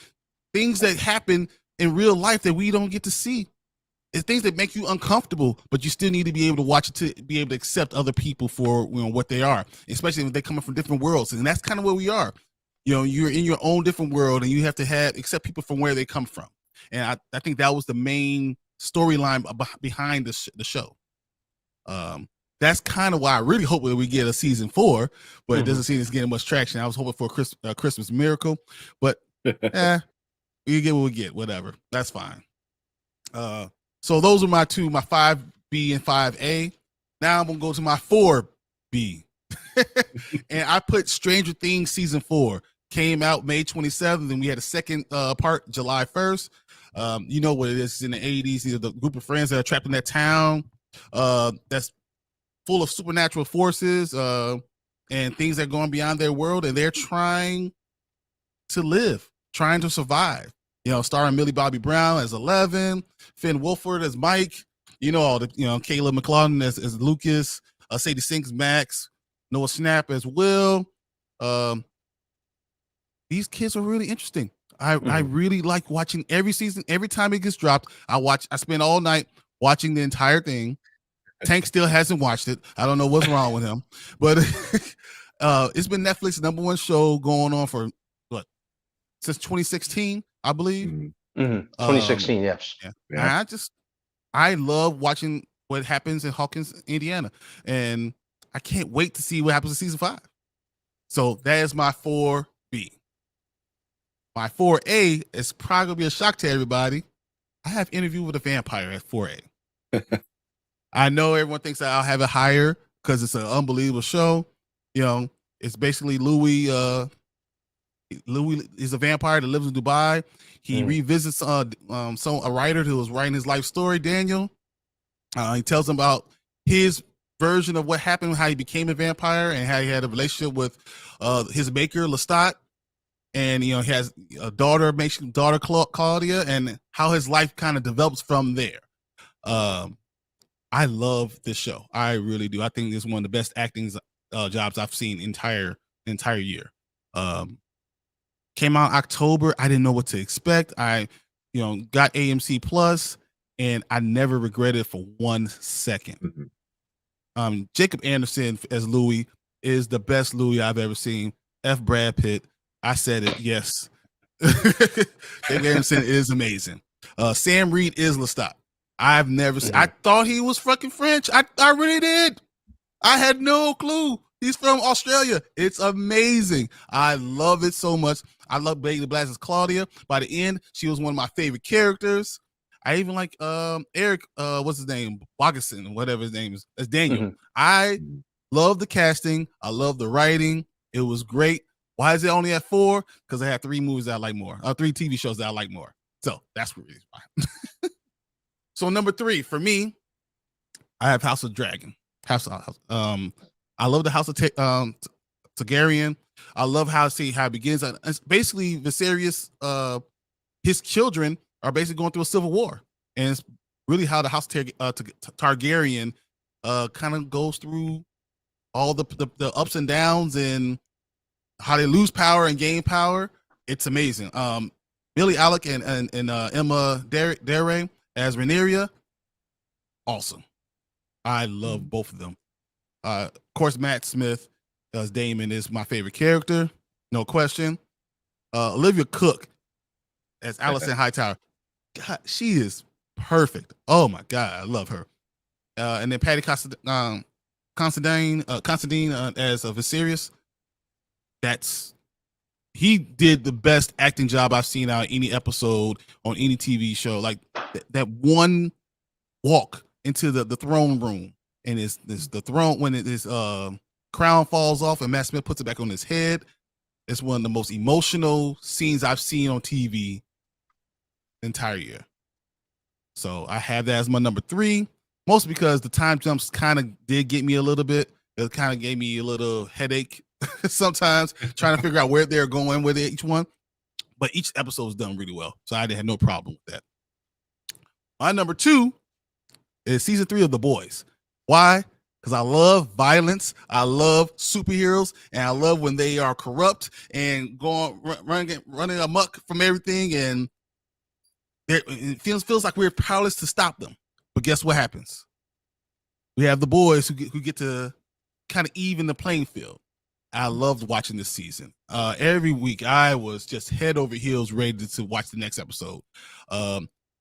things that happen in real life that we don't get to see. It's things that make you uncomfortable, but you still need to be able to watch it to be able to accept other people for, you know, what they are, especially when they're coming from different worlds. And that's kind of where we are. You know, you're in your own different world, and you have to accept people from where they come from. And I think that was the main storyline behind the show. That's kind of why I really hope that we get a season 4, but it doesn't seem it's getting much traction. I was hoping for a Christmas miracle, but we get what we get, whatever. That's fine. So those are my 5B and 5A. Now I'm going to go to my 4B. And I put Stranger Things season 4. Came out May 27th, and we had a second part July 1st. You know what it is. It's in the 80s. These are the group of friends that are trapped in that town that's full of supernatural forces and things that are going beyond their world, and they're trying to live, trying to survive. You know, starring Millie Bobby Brown as 11, Finn Wolford as Mike, you know, all the, you know, Caleb McLaughlin as Lucas, Sadie Sink Max, Noah Snap as Will. These kids are really interesting. I really like watching every season. Every time it gets dropped, I spend all night watching the entire thing. Tank still hasn't watched it. I don't know what's wrong with him, but it's been Netflix's #1 show going on for since 2016, I believe. 2016, yes. Yeah. I love watching what happens in Hawkins, Indiana, and I can't wait to see what happens in season 5. So that is my 4B. My 4A is probably gonna be a shock to everybody. I have Interview with a Vampire at 4A. I know everyone thinks that I'll have it higher because it's an unbelievable show. You know, it's basically Louis. Louis is a vampire that lives in Dubai. He revisits a writer who was writing his life story, Daniel. He tells him about his version of what happened, how he became a vampire, and how he had a relationship with his maker, Lestat. And, you know, he has a daughter, Claudia, and how his life kind of develops from there. I love this show. I really do. I think it's one of the best acting jobs I've seen entire year. Came out October. I didn't know what to expect. I, you know, got AMC Plus, and I never regretted it for 1 second. Jacob Anderson as Louis is the best Louis I've ever seen. F. Brad Pitt. I said it. Yes. Jacob Anderson is amazing. Sam Reed is Lestat. I've never seen. I thought he was fucking French. I really did. I had no clue. He's from Australia. It's amazing. I love it so much. I love Bailey Blass as Claudia. By the end, she was one of my favorite characters. I even like Eric, what's his name? Bogason, whatever his name is. That's Daniel. Mhm. I love the casting. I love the writing. It was great. Why is it only at 4? Because I have 3 movies that I like more. 3 TV shows that I like more. So that's what reason why. So number 3 for me, I have House of Dragon. I love the House of Targaryen. I love how it begins. It's basically Viserys, his children are basically going through a civil war, and it's really how the House of Targaryen kind of goes through all the ups and downs and how they lose power and gain power. It's amazing. Billy Alec and Emma Darre as Rhaenyra, awesome. I love both of them. Of course, Matt Smith as Daemon is my favorite character, no question. Olivia Cook as Alicent Hightower, God, she is perfect. Oh my God, I love her. And then Patty Considine as Viserys. He did the best acting job I've seen out of any episode on any TV show. Like that one walk into the throne room, and it's the throne when his crown falls off and Matt Smith puts it back on his head. It's one of the most emotional scenes I've seen on TV the entire year. So I have that as my number 3, mostly because the time jumps kind of did get me a little bit. It kind of gave me a little headache sometimes trying to figure out where they're going with each one. But each episode was done really well, so I didn't have no problem with that. My number 2 is season 3 of The Boys. Why? Because I love violence, I love superheroes, and I love when they are corrupt and running amok from everything, and it feels like we're powerless to stop them. But guess what happens? We have the boys who get to kind of even the playing field. I loved watching this season. Every week, I was just head over heels ready to watch the next episode.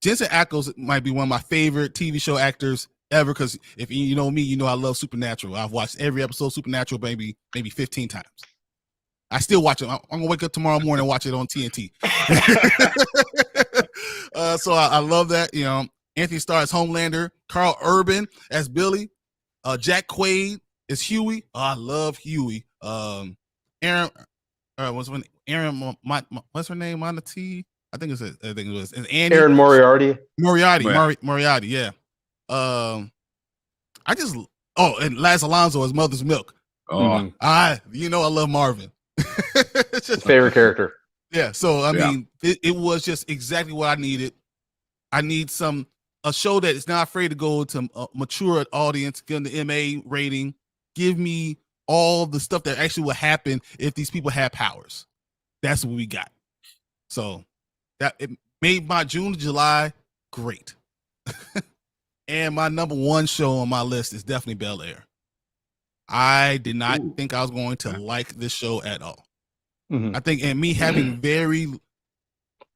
Jensen Ackles might be one of my favorite TV show actors ever, because if you know me, you know I love Supernatural. I've watched every episode of Supernatural maybe 15 times. I still watch it. I'm gonna wake up tomorrow morning and watch it on TNT. So I love that. You know, Anthony Starr as Homelander, Carl Urban as Billy, Jack Quaid as Huey. Oh, I love Huey. Aaron, what's her name? Monty. I think it was. And Andy. Aaron Moriarty. Moriarty. Yeah. And Laz Alonso as Mother's Milk. Oh, I love Marvin. It's just Favorite character. Yeah. So I mean, it was just exactly what I needed. I need a show that is not afraid to go to a mature audience, give them the MA rating, give me all the stuff that actually would happen if these people had powers. That's what we got. So that it made my June to July great. And my number 1 show on my list is definitely Bel Air. I did not think I was going to like this show at all. Mm-hmm. I think, and me having very,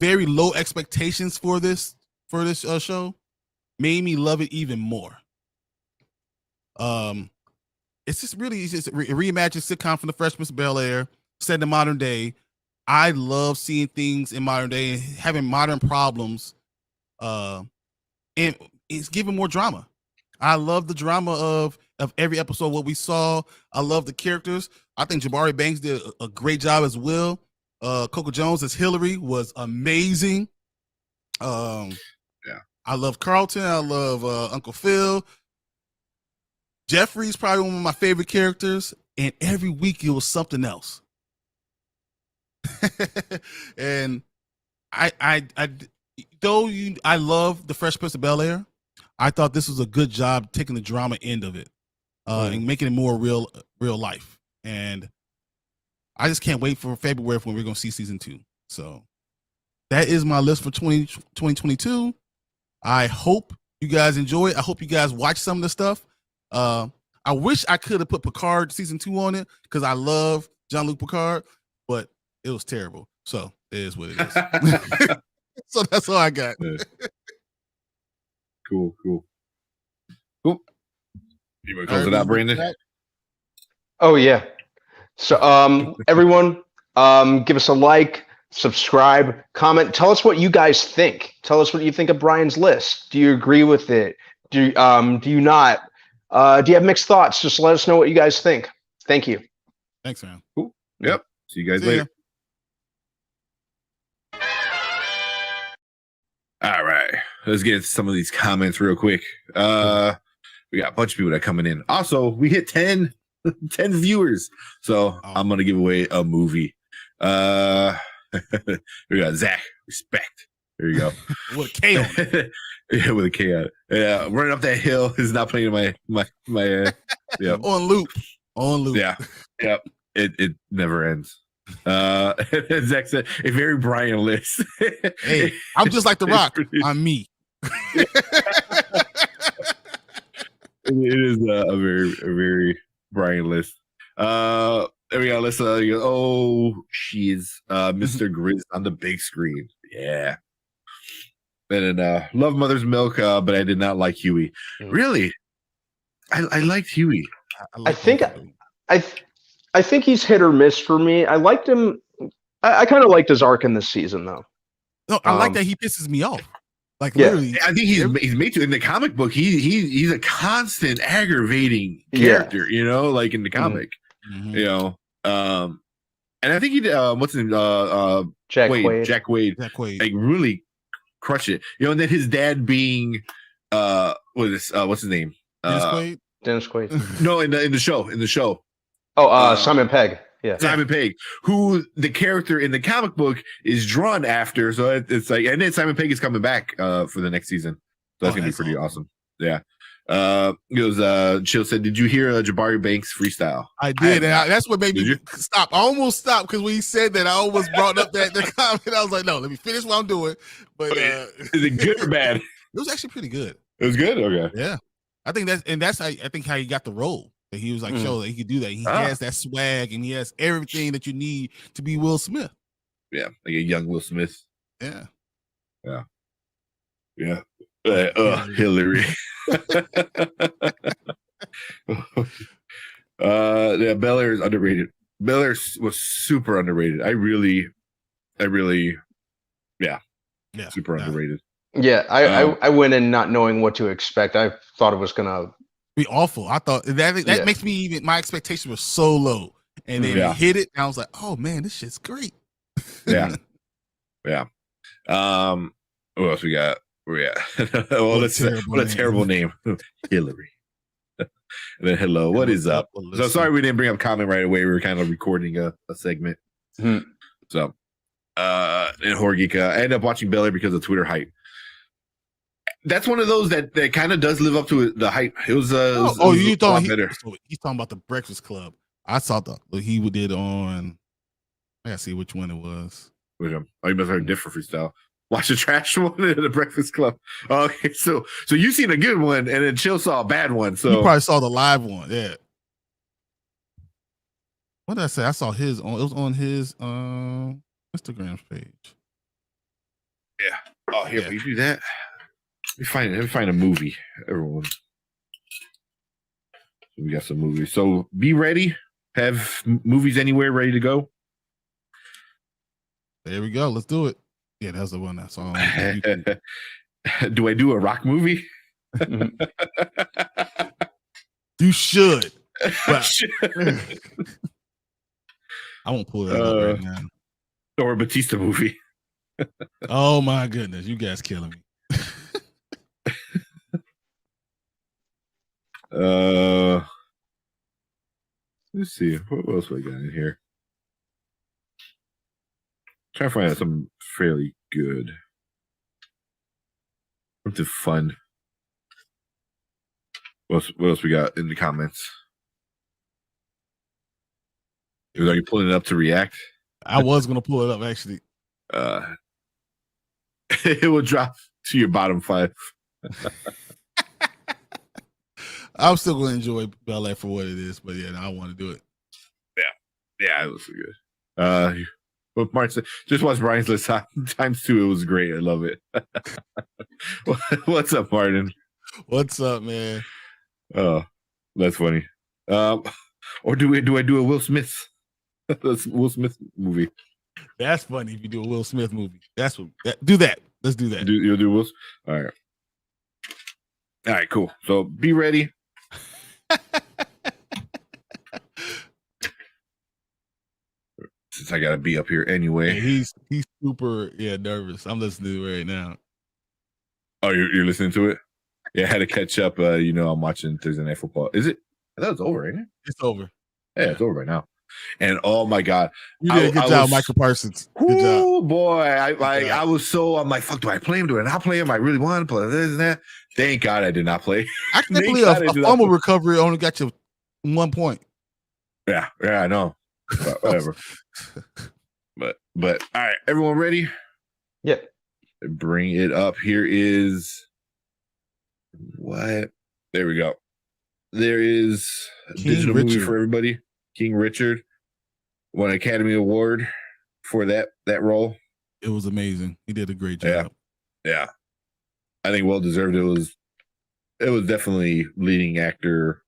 very low expectations for this show made me love it even more. It's just a reimagined sitcom from the Fresh Prince of Bel Air, set in the modern day. I love seeing things in modern day and having modern problems, and it's giving more drama. I love the drama of every episode, what we saw. I love the characters. I think Jabari Banks did a great job as Will. Coco Jones as Hillary was amazing. I love Carlton. I love Uncle Phil. Jeffrey's probably one of my favorite characters, and every week it was something else. And I love the Fresh Prince of Bel Air. I thought this was a good job taking the drama end of it, and making it more real life. And I just can't wait for February when we're going to see season 2. So that is my list for 2022. I hope you guys enjoy it. I hope you guys watch some of the stuff. I wish I could have put Picard season 2 on it because I love Jean-Luc Picard, but it was terrible. So it is what it is. So that's all I got. Cool. You want to close it out, Brandon? Oh yeah. So everyone, give us a like, subscribe, comment. Tell us what you guys think. Tell us what you think of Brian's list. Do you agree with it? Do you not? Do you have mixed thoughts? Just let us know what you guys think. Thank you. Thanks, man. Cool. Yep. See you guys See ya. later. All right. Let's get into some of these comments real quick. We got a bunch of people that are coming in. Also, we hit 10 viewers. So I'm gonna give away a movie. We got Zach. Respect. There you go. With a K on it. Yeah, with a K on it. Yeah, running up that hill is not playing in my yeah. On loop. Yeah. Yep. It never ends. Zach said a very Brian list. Hey, I'm just like The Rock. Pretty- I'm me. It is a very Brian list. There we go. Let's she's Mr. Grizz on the big screen. Yeah. And then love Mother's Milk, but I did not like Huey. Really? I liked Huey. I think he's hit or miss for me. I liked him. I kind of liked his arc in this season, though. No, I like that he pisses me off. Like Yeah. literally, I think he's made to in the comic book. He's a constant aggravating character, you know, like in the comic, Mhm. you know. And I think he did. What's his name? Jack Quaid. Quaid. Jack Quaid. That Quaid. Like really crush it, you know. And then his dad being what's his name? Dennis Quaid? Dennis Quaid. No, in the show. Oh, Simon Pegg. Yeah. Simon Pegg, who the character in the comic book is drawn after. So it's like, and then Simon Pegg is coming back for the next season. So that's gonna be pretty awesome. Yeah. It was Chill said, "Did you hear Jabari Banks freestyle?" I did, and that's what made Did me you? stop. I almost stopped because when he said that, I almost brought up that the comment. I was like, no, let me finish what I'm doing. But Is it good or bad? it was actually pretty good. It was good. Okay. Yeah, I think that's how I think how he got the role. That he was like, show that he could do that. He Ah. has that swag and he has everything that you need to be Will Smith. Yeah, like a young Will Smith. Yeah. Yeah. Hillary. Yeah, Bel Air is underrated. Bel Air was super underrated. I really, Yeah. super underrated. Yeah, I went in not knowing what to expect. I thought it was gonna Be awful. I thought that Yeah. makes me even my expectation was so low. And then Yeah. he hit it, and I was like, oh man, this shit's great. Yeah. Yeah. What else we got? Where we at? Well, what a terrible name. Hillary. And then hello, what is up? So sorry we didn't bring up comment right away. We were kind of recording a segment. Mhm. So and Horgika, I ended up watching Bel Air because of Twitter hype. That's one of those that kind of does live up to the hype. It was you a thought lot better. he's talking about the Breakfast Club. I saw what he did on. I gotta see which one it was. Which you must have heard a different freestyle. Watch the trash one in the Breakfast Club. Okay, so you seen a good one, and then Chill saw a bad one. So You probably saw the live one. Yeah. What did I say? I saw his on. It was on his Instagram page. yeah. Oh, here Yeah. we do that. Let me find a movie, everyone. We got some movies. So be ready. Have movies anywhere ready to go. There we go. Let's do it. Yeah, that's the one I saw. On YouTube. Do I do a rock movie? You should. But I won't pull that up right now. Or a Batista movie. Oh my goodness, you guys killing me. Let's see. What else we got in here? Trying to find out something fairly good. Something fun. What else we got in the comments? Are you pulling it up to react? I was gonna pull it up actually. It will drop to your bottom 5. I'm still gonna enjoy Bel Air for what it is, but yeah, I want to do it. Yeah, it was so good. But Martin said, just watch Brian's list times 2. It was great. I love it. What's up, Martin? What's up, man? Oh, that's funny. Or do I do a Will Smith? That's Will Smith movie. That's funny if you do a Will Smith movie. Do that. Let's do that. You'll do Wills? All right. All right, cool. So be ready. Since I gotta be up here anyway. Yeah, he's super nervous. I'm listening to it right now. Oh, you're listening to it? Yeah, I had to catch up. I'm watching Thursday Night Football. Is it? I thought it's over, ain't it? It's over. Yeah, it's over right now. And oh my god, You did a good job, Michael Parsons. Good job. Oh boy, I was so I'm like, fuck, do I play him? Do I not play him? I really want to play this and that. Thank God I did not play. I can't believe a fumble recovery only got you 1 point. Yeah, I know. But whatever. but all right, everyone ready? Yep. Bring it up. Here is what? There we go. There is a digital movie for everybody. King Richard won an Academy Award for that role. It was amazing. He did a great job. Yeah. I think well deserved. It was definitely leading actor,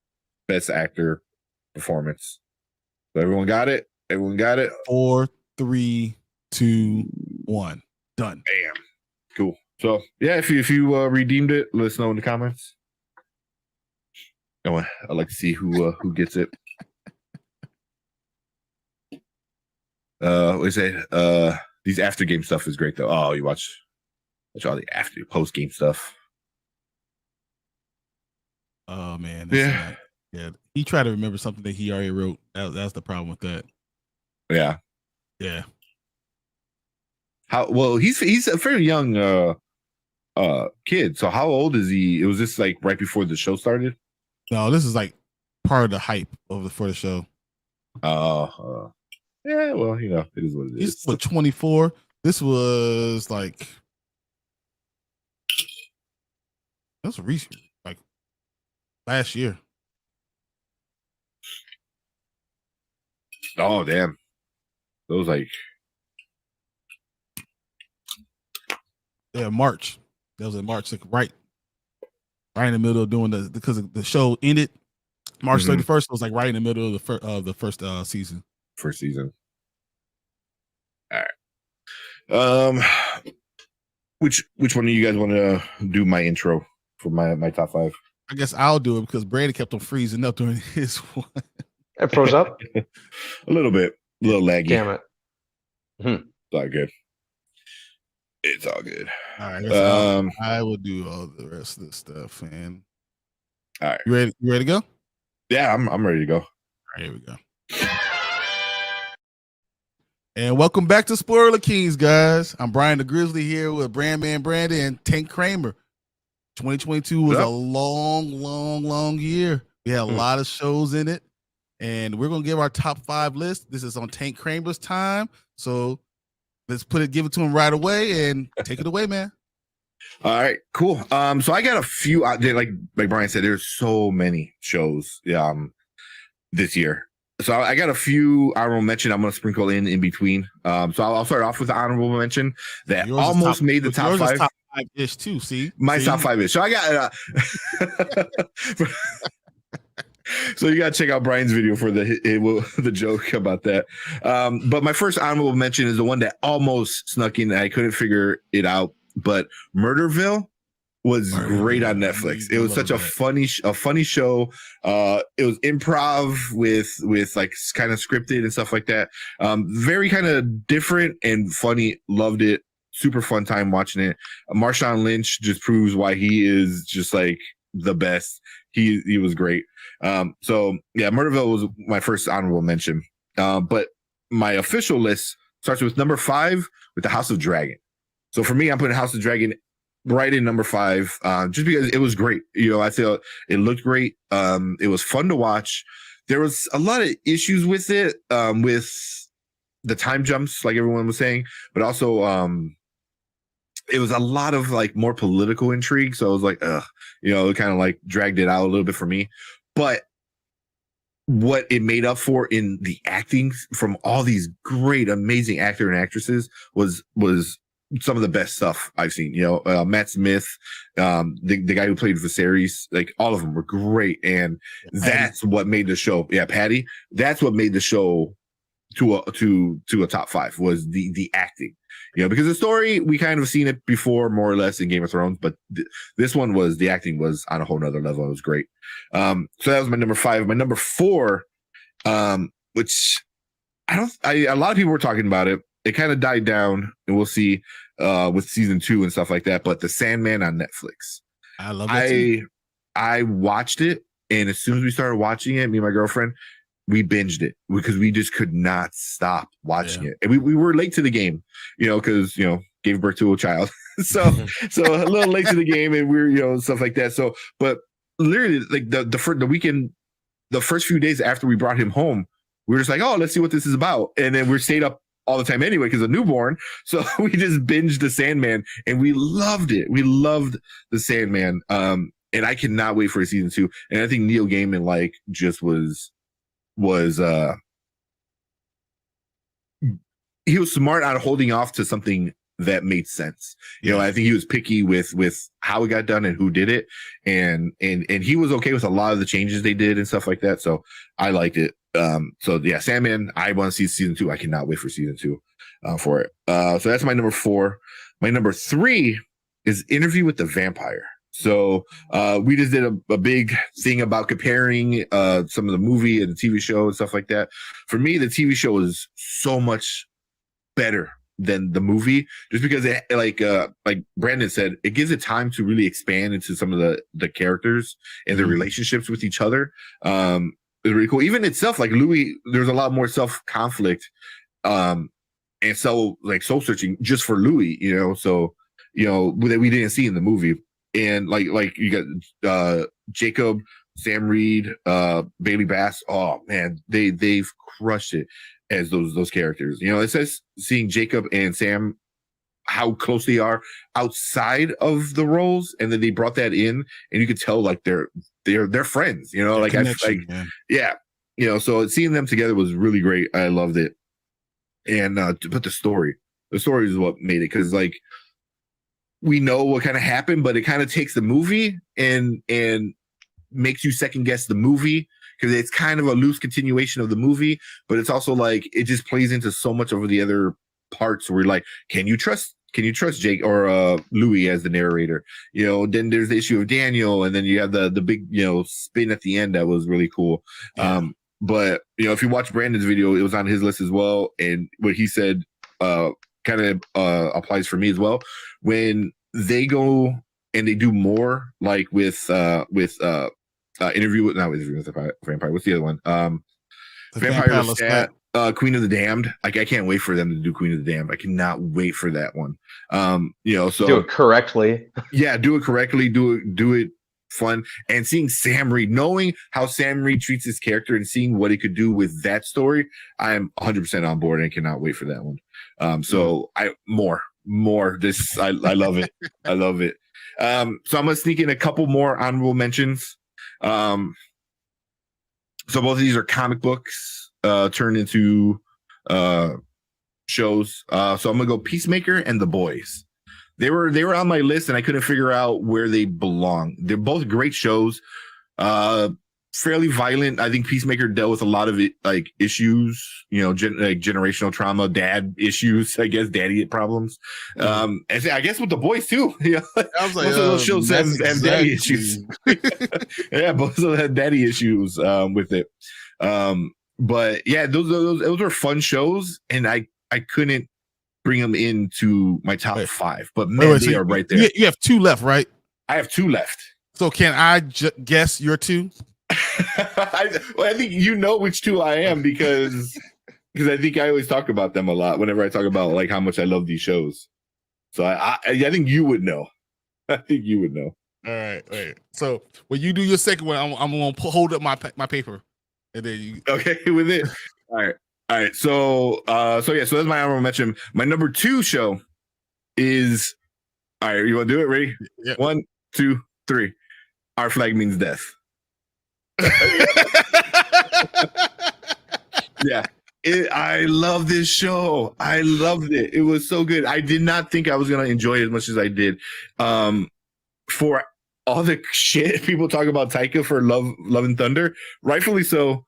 best actor performance. So everyone got it. 4, 3, 2, 1. Done. Bam. Cool. So yeah, if you redeemed it, let us know in the comments. I'd like to see who gets it. What say? These after game stuff is great though. Oh, you watch all the post game stuff. Oh man. Yeah. Yeah. He tried to remember something that he already wrote. That's the problem with that. Yeah. Yeah. He's a very young kid. So how old is he? Was this like right before the show started? No, this is like part of the hype for the show. Yeah, well, it is what it is. He's 24. This was like that's recent, like last year. Oh damn. Those like March. That was in March, like right in the middle of doing because the show ended March 31st. It was like right in the middle of the first season. First season. All right. Which one of you guys want to do my intro for my top 5? I guess I'll do it because Brandon kept on freezing up during his one. It froze up? A little bit. A little laggy. Damn it. It's all good. It's all good. All right. I will do all the rest of this stuff, man. All right. You ready to go? Yeah, I'm ready to go. All right, here we go. And welcome back to Spoiler Kings, guys. I'm Brian the Grizzly here with Brandman Brandon and Tank Kramer. 2022 was a long year. We had a lot of shows in it, and we're gonna give our top 5 list. This is on Tank Kramer's time, so let's give it to him right away and take it away, man. All right, cool. So I got a few out there, like Brian said, there's so many shows this year. So I got a few honorable mention I'm going to sprinkle in between. So I'll start off with the honorable mention that almost made the top 5. Top 5-ish too. See, my top 5-ish. So I got. So you got to check out Brian's video for the joke about that. But my first honorable mention is the one that almost snuck in. I couldn't figure it out, but Murderville was great on Netflix. It was such a funny show. It was improv with like kind of scripted and stuff like that. Very kind of different and funny. Loved it. Super fun time watching it. Marshawn Lynch just proves why he is just like the best. He was great. So yeah, Murderville was my first honorable mention. But my official list starts with number 5 with the House of Dragon. So for me, I'm putting House of Dragon right in number 5, just because it was great. I feel it looked great. It was fun to watch. There was a lot of issues with it, with the time jumps, like everyone was saying, but also it was a lot of like more political intrigue. So I was like, it kind of like dragged it out a little bit for me. But what it made up for in the acting from all these great, amazing actor and actresses was some of the best stuff I've seen. Matt Smith, the guy who played Viserys, like all of them were great, and that's what made the show. Yeah, Patty. That's what made the show to a top 5 was the acting, because the story we kind of seen it before more or less in Game of Thrones, but this one was the acting was on a whole nother level. It was great. So that was my number 5. My number 4, which a lot of people were talking about it. It kind of died down, and we'll see with season 2 and stuff like that. But The Sandman on Netflix, I love that too. I watched it, and as soon as we started watching it, me and my girlfriend, we binged it because we just could not stop watching it. And we were late to the game, because, gave birth to a child. so a little late to the game, and we're, stuff like that. So, but literally like the weekend, the first few days after we brought him home, we were just like, oh, let's see what this is about. And then we stayed up all the time anyway because of newborn. So we just binged The Sandman, and we loved it. We loved The Sandman. And I cannot wait for season 2. And I think Neil Gaiman just was he was smart on holding off to something that made sense. I think he was picky with how it got done and who did it. And he was okay with a lot of the changes they did and stuff like that. So I liked it. So yeah, Sandman, I want to see season 2. I cannot wait for season 2 for it. So that's my number 4. My number 3 is Interview with the Vampire. So we just did a big thing about comparing some of the movie and the TV show and stuff like that. For me, the TV show is so much better than the movie, just because it, like Brandon said, it gives it time to really expand into some of the characters and their relationships with each other. It's really cool. Even itself, like Louis, there's a lot more self-conflict and soul searching just for Louis, so that we didn't see in the movie. And like you got Jacob, Sam Reed, Bailey Bass. Oh man, they've crushed it as those characters. It says seeing Jacob and Sam, how close they are outside of the roles, and then they brought that in, and you could tell they're friends. So seeing them together was really great. I loved it. And but the story is what made it, because we know what kind of happened, but it kind of takes the movie and makes you second guess the movie, because it's kind of a loose continuation of the movie, but it's also it just plays into so much of the other parts where can you trust Jake or Louis as the narrator? Then there's the issue of Daniel, and then you have the big spin at the end that was really cool. Yeah. But if you watch Brandon's video, it was on his list as well, and what he said kind of applies for me as well. When they go and they do more with Interview with the Vampire. What's the other one? Vampire Lestat, Queen of the Damned. I can't wait for them to do Queen of the Damned. I cannot wait for that one. So do it correctly. Yeah, do it correctly. Do it fun. And seeing Sam Reed, knowing how Sam Reed treats his character and seeing what he could do with that story, I'm 100% on board and cannot wait for that one. So more. This I love it. I love it. So I'm gonna sneak in a couple more honorable mentions. So both of these are comic books turned into shows. So I'm gonna go Peacemaker and The Boys. They were on my list, and I couldn't figure out where they belong. They're both great shows. Fairly violent. I think Peacemaker dealt with a lot of issues, generational trauma, dad issues, I guess, daddy problems. And I guess with The Boys too. I was like, most of those shows have daddy issues. Yeah, both of them had daddy issues with it. But yeah, those were fun shows, and I couldn't bring them into my top 5. But man, they are right there. You have 2 left, right? I have 2 left. So can I guess your 2? I think which 2 I am, because I think I always talk about them a lot whenever I talk about how much I love these shows. So I think you would know. I think you would know. All right. So when you do your second one, I'm gonna hold up my paper, and then you. Okay with it. All right. So that's my honorable mention. My number 2 show is. All right, you want to do it? Ready? Yeah. 1, 2, 3. Our Flag Means Death. Yeah, I love this show. I loved it. It was so good. I did not think I was gonna enjoy it as much as I did. For all the shit people talk about Taika for Love and Thunder, rightfully so.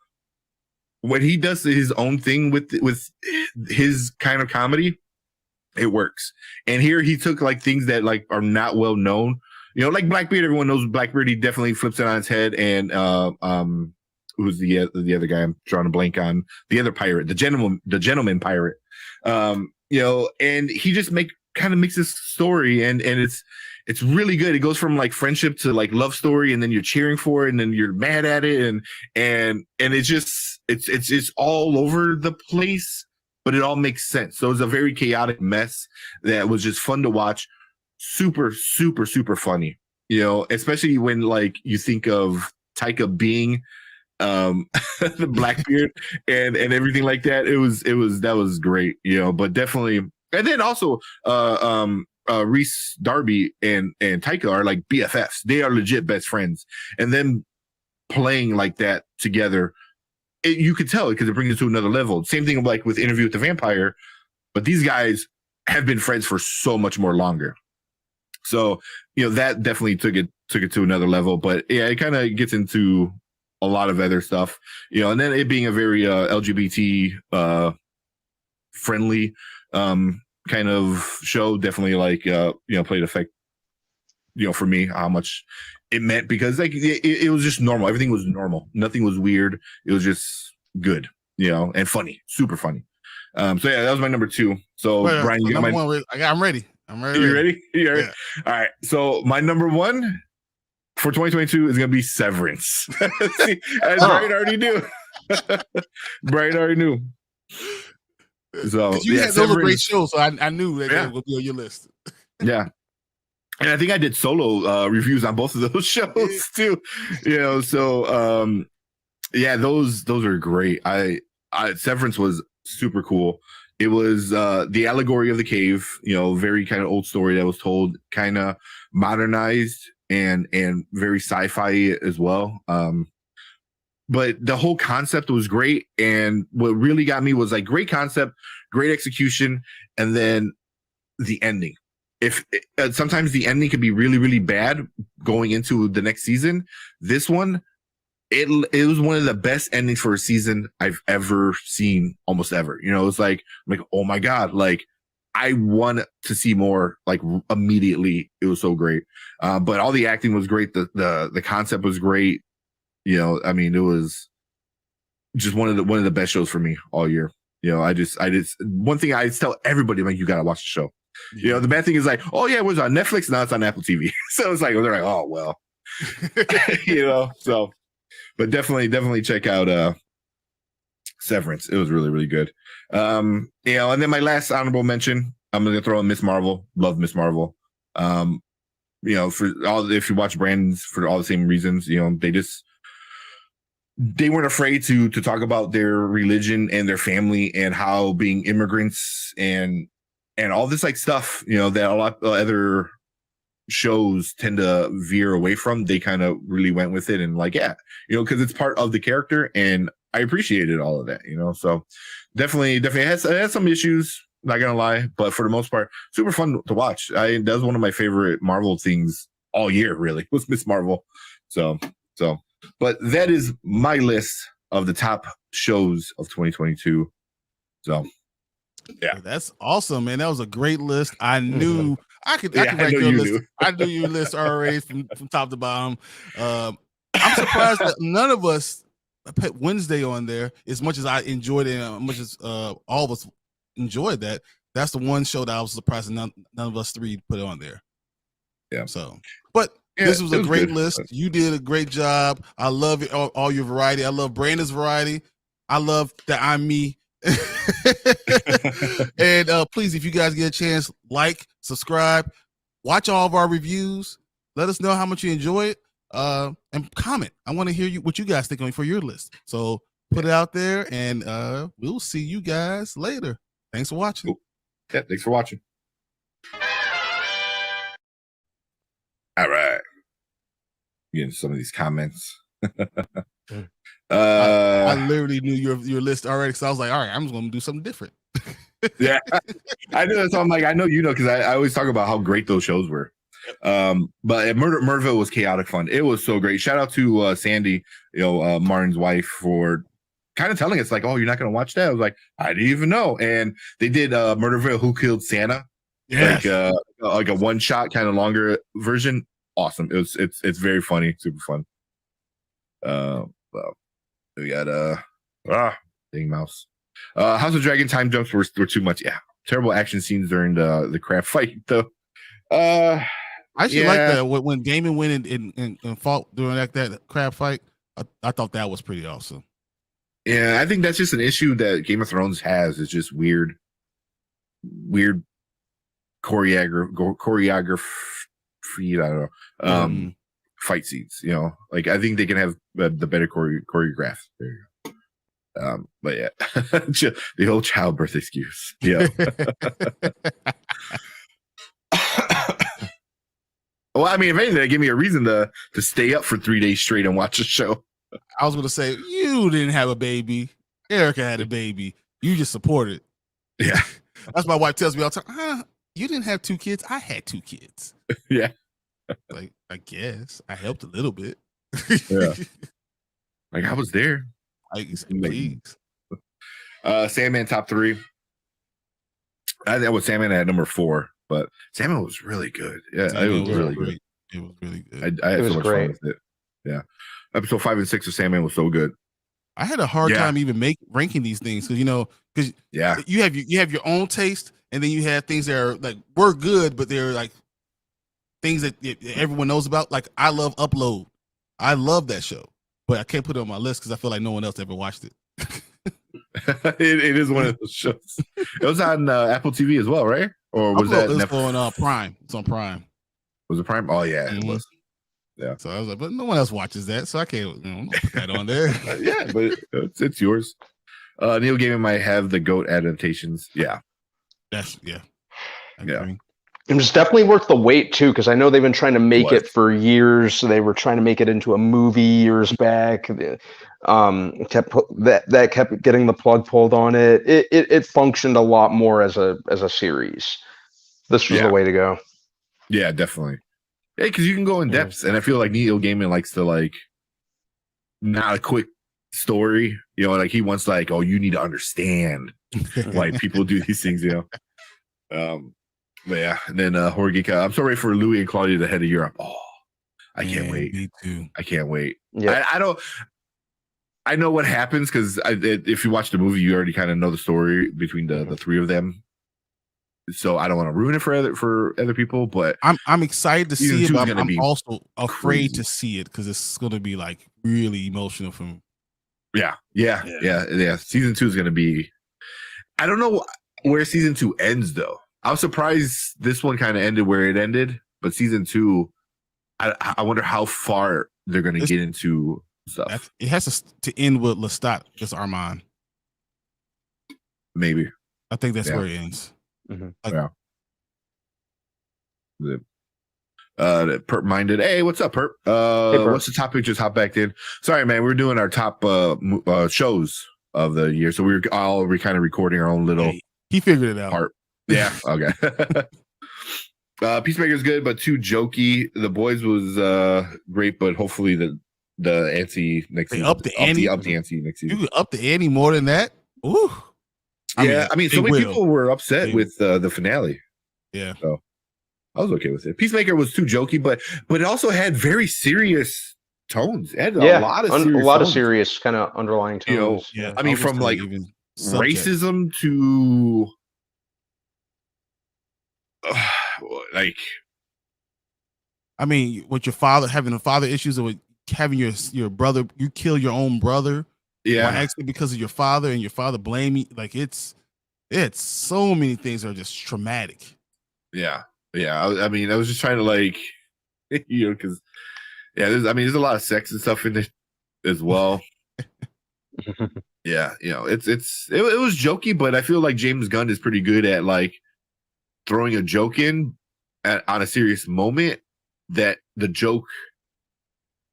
when he does his own thing with his kind of comedy, it works. And here he took like things that like are not well known, you know, like Blackbeard. Everyone knows Blackbeard. He definitely flips it on its head. And who's the other guy? I'm drawing a blank on the other pirate, the gentleman pirate. You know, and he just kind of makes this story, and it's really good. It goes from like friendship to like love story, and then you're cheering for it, and then you're mad at it, and it's just it's all over the place, but it all makes sense. So it's a very chaotic mess that was just fun to watch. Super, super, super funny. You know, especially when like you think of Taika being the Blackbeard and everything like that. That was great, you know. But definitely, and then also Reese Darby and Taika are like BFFs. They are legit best friends, and them playing like that together, you could tell it because it brings it to another level. Same thing like with Interview with the Vampire, but these guys have been friends for so much more longer. So, you know, that definitely took it to another level. But yeah, it kind of gets into a lot of other stuff, you know, and then it being a very LGBT friendly kind of show, definitely like you know, played effect, you know, for me, how much it meant, because like it was just normal. Everything was normal. Nothing was weird. It was just good, you know, and funny, super funny. So yeah, that was my number 2. So Brian, you got my one. I'm ready. You ready? You ready? Yeah. All right. So my number 1 for 2022 is gonna be Severance. See, as Brian already knew. Brian already knew. So you had those Severance. great shows, so I knew that they would be on your list. Yeah. And I think I did solo reviews on both of those shows too. You know, so yeah, those are great. I Severance was super cool. It was the allegory of the cave, you know, very kind of old story that was told, kind of modernized and very sci-fi as well. But the whole concept was great. And what really got me was like great concept, great execution, and then the ending. Sometimes the ending could be really, really bad going into the next season. This one, it was one of the best endings for a season I've ever seen, almost ever. You know, it's like, I'm like, oh my God, like I want to see more, like immediately. It was so great. But all the acting was great. The concept was great. You know, I mean, it was just one of the best shows for me all year. You know, I just one thing I tell everybody, like, you got to watch the show. Yeah. You know, the bad thing is like, oh yeah, it was on Netflix. Now it's on Apple TV. So it's like, they're like, oh, well, you know, so, but definitely check out Severance. It was really, really good. You know, and then my last honorable mention, I'm going to throw in Miss Marvel. Love Miss Marvel. You know, if you watch Brandon's, for all the same reasons, you know, they weren't afraid to talk about their religion and their family and how being immigrants and all this like stuff, you know, that a lot of other shows tend to veer away from. They kind of really went with it, and like, yeah, you know, because it's part of the character, and I appreciated all of that, you know. So definitely it has some issues, not gonna lie, but for the most part, super fun to watch. That was one of my favorite Marvel things all year, really, was Miss Marvel. So but that is my list of the top shows of 2022. So yeah, that's awesome, man. That was a great list. I knew I could rank your list. I knew your list already from top to bottom. I'm surprised that none of us put Wednesday on there. As much as I enjoyed it, as much as all of us enjoyed that, that's the one show that I was surprised none of us three put it on there. Yeah. So, but this was a great list. You did a great job. I love it, all your variety. I love Brandon's variety. I love that I'm me. And please, if you guys get a chance, like, subscribe, watch all of our reviews. Let us know how much you enjoy it, and comment. I want to hear what you guys think for your list. So put it out there, and we'll see you guys later. Thanks for watching. Cool. Yeah, thanks for watching. All right. Getting some of these comments. I literally knew your list already, so I was like, all right, I'm just going to do something different. Yeah, I know. So I'm like, I know, you know, because I always talk about how great those shows were. But Murderville was chaotic fun. It was so great. Shout out to Sandy, you know, Martin's wife, for kind of telling us like, oh, you're not gonna watch that. I was like, I didn't even know. And they did Murderville Who Killed Santa, like a one shot kind of longer version. Awesome. It's very funny, super fun. Well, we got dang mouse. House of Dragon time jumps were too much. Yeah, terrible action scenes during the crab fight though. I actually like that when Damon went and fought during that crab fight. I thought that was pretty awesome. Yeah, I think that's just an issue that Game of Thrones has. Is just weird choreography. I don't know. Fight scenes. You know, like I think they can have the better choreographed. There you go. But yeah, the old childbirth excuse. Yeah. Well, I mean, if anything, they give me a reason to stay up for 3 days straight and watch a show. I was going to say, you didn't have a baby. Erica had a baby. You just supported. Yeah. That's my wife tells me all the time. You didn't have 2 kids. I had 2 kids. Yeah. Like, I guess I helped a little bit. Yeah. Like I was there. Please. Sandman top 3. I think Sandman at number 4, but Sandman was really good. Yeah, it was really good. It was really good. I had so much fun with it. Yeah. Episode 5 and 6 of Sandman was so good. I had a hard time even ranking these things because you have your own taste, and then you have things that are like were good, but they're like things that everyone knows about. Like I love Upload. I love that show, but I can't put it on my list because I feel like no one else ever watched it. It is one of those shows. It was on Apple TV as well, right? Or was that on Prime? It's on Prime. Was it Prime? Oh yeah, it was. Yeah. So I was like, but no one else watches that, so I can't put that on there. Yeah, but it's yours. Neil Gaiman might have the GOAT adaptations. Yeah. Yeah. It was definitely worth the wait too, because I know they've been trying to make it for years. So they were trying to make it into a movie years back. Kept getting the plug pulled on it. It functioned a lot more as a series. This was the way to go. Yeah, definitely. Yeah, because you can go in depth, and I feel like Neil Gaiman likes to like not a quick story. You know, like he wants like, oh, you need to understand why people do these things. You know. But yeah, and then Horror Geek. I'm so ready for Louis and Claudia to head to Europe. Oh, I can't wait. Me too. I can't wait. Yeah, I don't. I know what happens because if you watch the movie, you already kind of know the story between the three of them. So I don't want to ruin it for other people, but I'm excited to see it. But I'm also afraid crazy to see it because it's going to be like really emotional for me. Yeah. Season 2 is going to be. I don't know where season 2 ends though. I was surprised this one kind of ended where it ended, but season 2, I wonder how far they're going to get into stuff. It has to end with Lestat as Armand. Maybe. I think that's where it ends. Mm-hmm. Perp minded. Hey, what's up, Perp? Perp. What's the topic? Just hop back in. Sorry, man. We're doing our top shows of the year, so we're kind of recording our own little. He figured it out. Part. Yeah. Okay. Peacemaker's good, but too jokey. The Boys was great, but hopefully the ante next season. Up the ante next season. You could up the ante more than that. Ooh. I mean, so many people were upset with the finale. Yeah. So I was okay with it. Peacemaker was too jokey, but it also had very serious tones. It had a lot of serious kind of underlying tones. You know, I mean, from like racism to like, I mean, with your father having father issues, or with having your brother, you kill your own brother. Yeah, actually because of your father, and your father blame you. Like it's so many things that are just traumatic. Yeah. I mean, I was just trying to like, you know, because there's a lot of sex and stuff in it as well. Yeah, you know, it was jokey, but I feel like James Gunn is pretty good at like throwing a joke in on a serious moment that the joke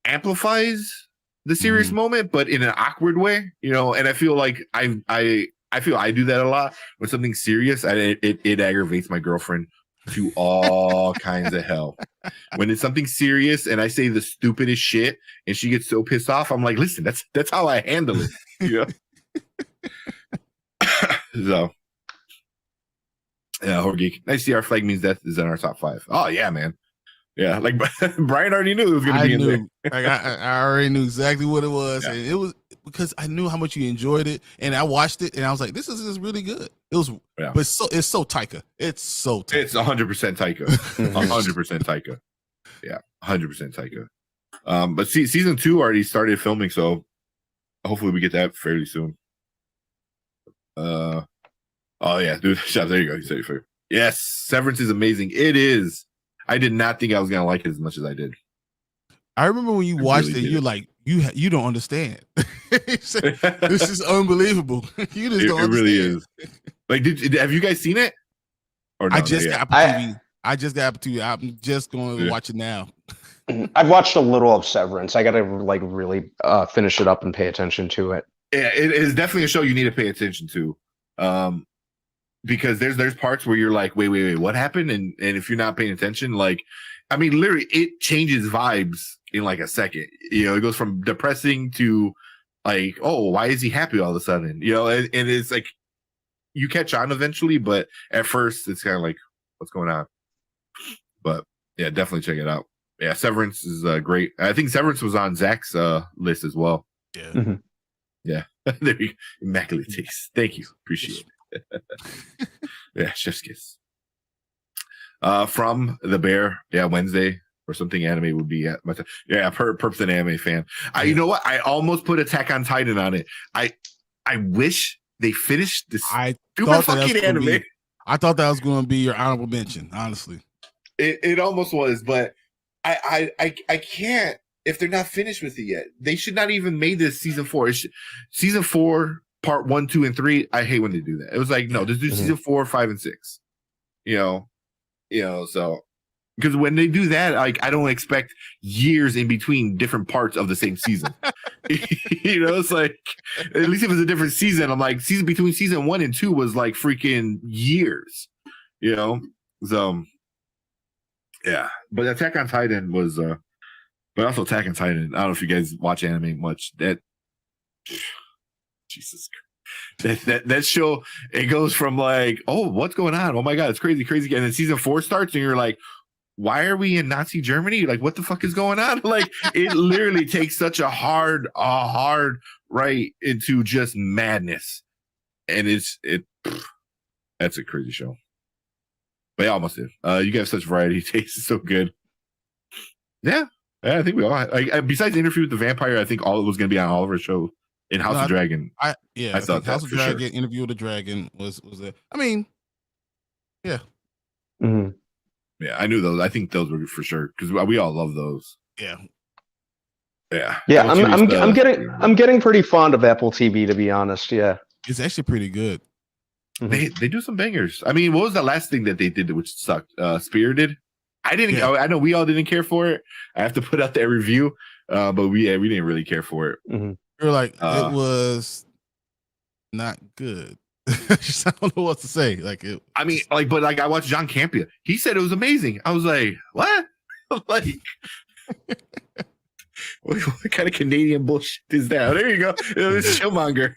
amplifies the serious moment, but in an awkward way, you know. And I feel like I feel I do that a lot when something's serious. It aggravates my girlfriend to all kinds of hell. When it's something serious and I say the stupidest shit and she gets so pissed off, I'm like, listen, that's how I handle it. You know? So, yeah, Horror Geek. Nice to see our flag means death is in our top 5. Oh yeah, man. Yeah, like Brian already knew it was going to be in there. Like I already knew exactly what it was, and it was because I knew how much you enjoyed it, and I watched it, and I was like, "This is really good." It was, but it's so Taika. It's so Taika. It's 100% Taika. 100% Taika. Yeah, 100% Taika. But season 2 already started filming, so hopefully we get that fairly soon. Oh yeah, dude. There you go. You said it fair. Yes, Severance is amazing. It is. I did not think I was gonna like it as much as I did. I remember when you watched it, you're like, you don't understand. This is unbelievable. You just don't understand. It really is. Like, have you guys seen it? Or no, I just got Apple TV. I just got Apple TV. I'm just going to watch it now. I've watched a little of Severance. I got to like really finish it up and pay attention to it. Yeah, it is definitely a show you need to pay attention to. Because there's parts where you're like, wait, what happened? And if you're not paying attention, like, I mean, literally, it changes vibes in like a second. You know, it goes from depressing to like, oh, why is he happy all of a sudden? You know, and it's like you catch on eventually, but at first it's kind of like, what's going on? But yeah, definitely check it out. Yeah, Severance is great. I think Severance was on Zach's list as well. Yeah, yeah. There you go. Immaculate taste. Thank you, appreciate it. Yeah, chef's kiss. From the Bear, yeah, Wednesday or something anime would be at my time. Yeah, Perp's an anime fan. You know what? I almost put Attack on Titan on it. I wish they finished this stupid fucking anime. I thought that was going to be your honorable mention, honestly. It almost was, but I can't. If they're not finished with it yet, they should not even made this season 4. Season 4. Part 1, 2, and 3. I hate when they do that. It was like, no, just do season 4, 5, and 6. You know. So because when they do that, like, I don't expect years in between different parts of the same season. You know, it's like at least if it's a different season, I'm like between season 1 and 2 was like freaking years. You know, so yeah. But Attack on Titan was, but also Attack on Titan. I don't know if you guys watch anime much. That. Jesus Christ. That show, it goes from like, oh, what's going on? Oh my God, it's crazy. And then season 4 starts and you're like, why are we in Nazi Germany? Like, what the fuck is going on? Like, it literally takes such a hard right into just madness. And that's a crazy show. But yeah, almost did. You guys have such variety. It tastes so good. Yeah, I think we all, besides the Interview with the Vampire, I think all it was going to be on Oliver's show. In House of Dragon, I thought House of Dragon, sure. Interview with the Dragon was there. I mean, yeah, yeah, I knew those. I think those were for sure because we all love those. Yeah. I'm getting pretty fond of Apple TV, to be honest. Yeah, it's actually pretty good. They do some bangers. I mean, what was the last thing that they did which sucked? Spirited. I didn't. Yeah. I know we all didn't care for it. I have to put out that review, but we didn't really care for it. You're like, it was not good. I don't know what to say. Like, I mean, like, but like, I watched John Campea. He said it was amazing. I was like, what? Like, what kind of Canadian bullshit is that? There you go. It's Chillmonger.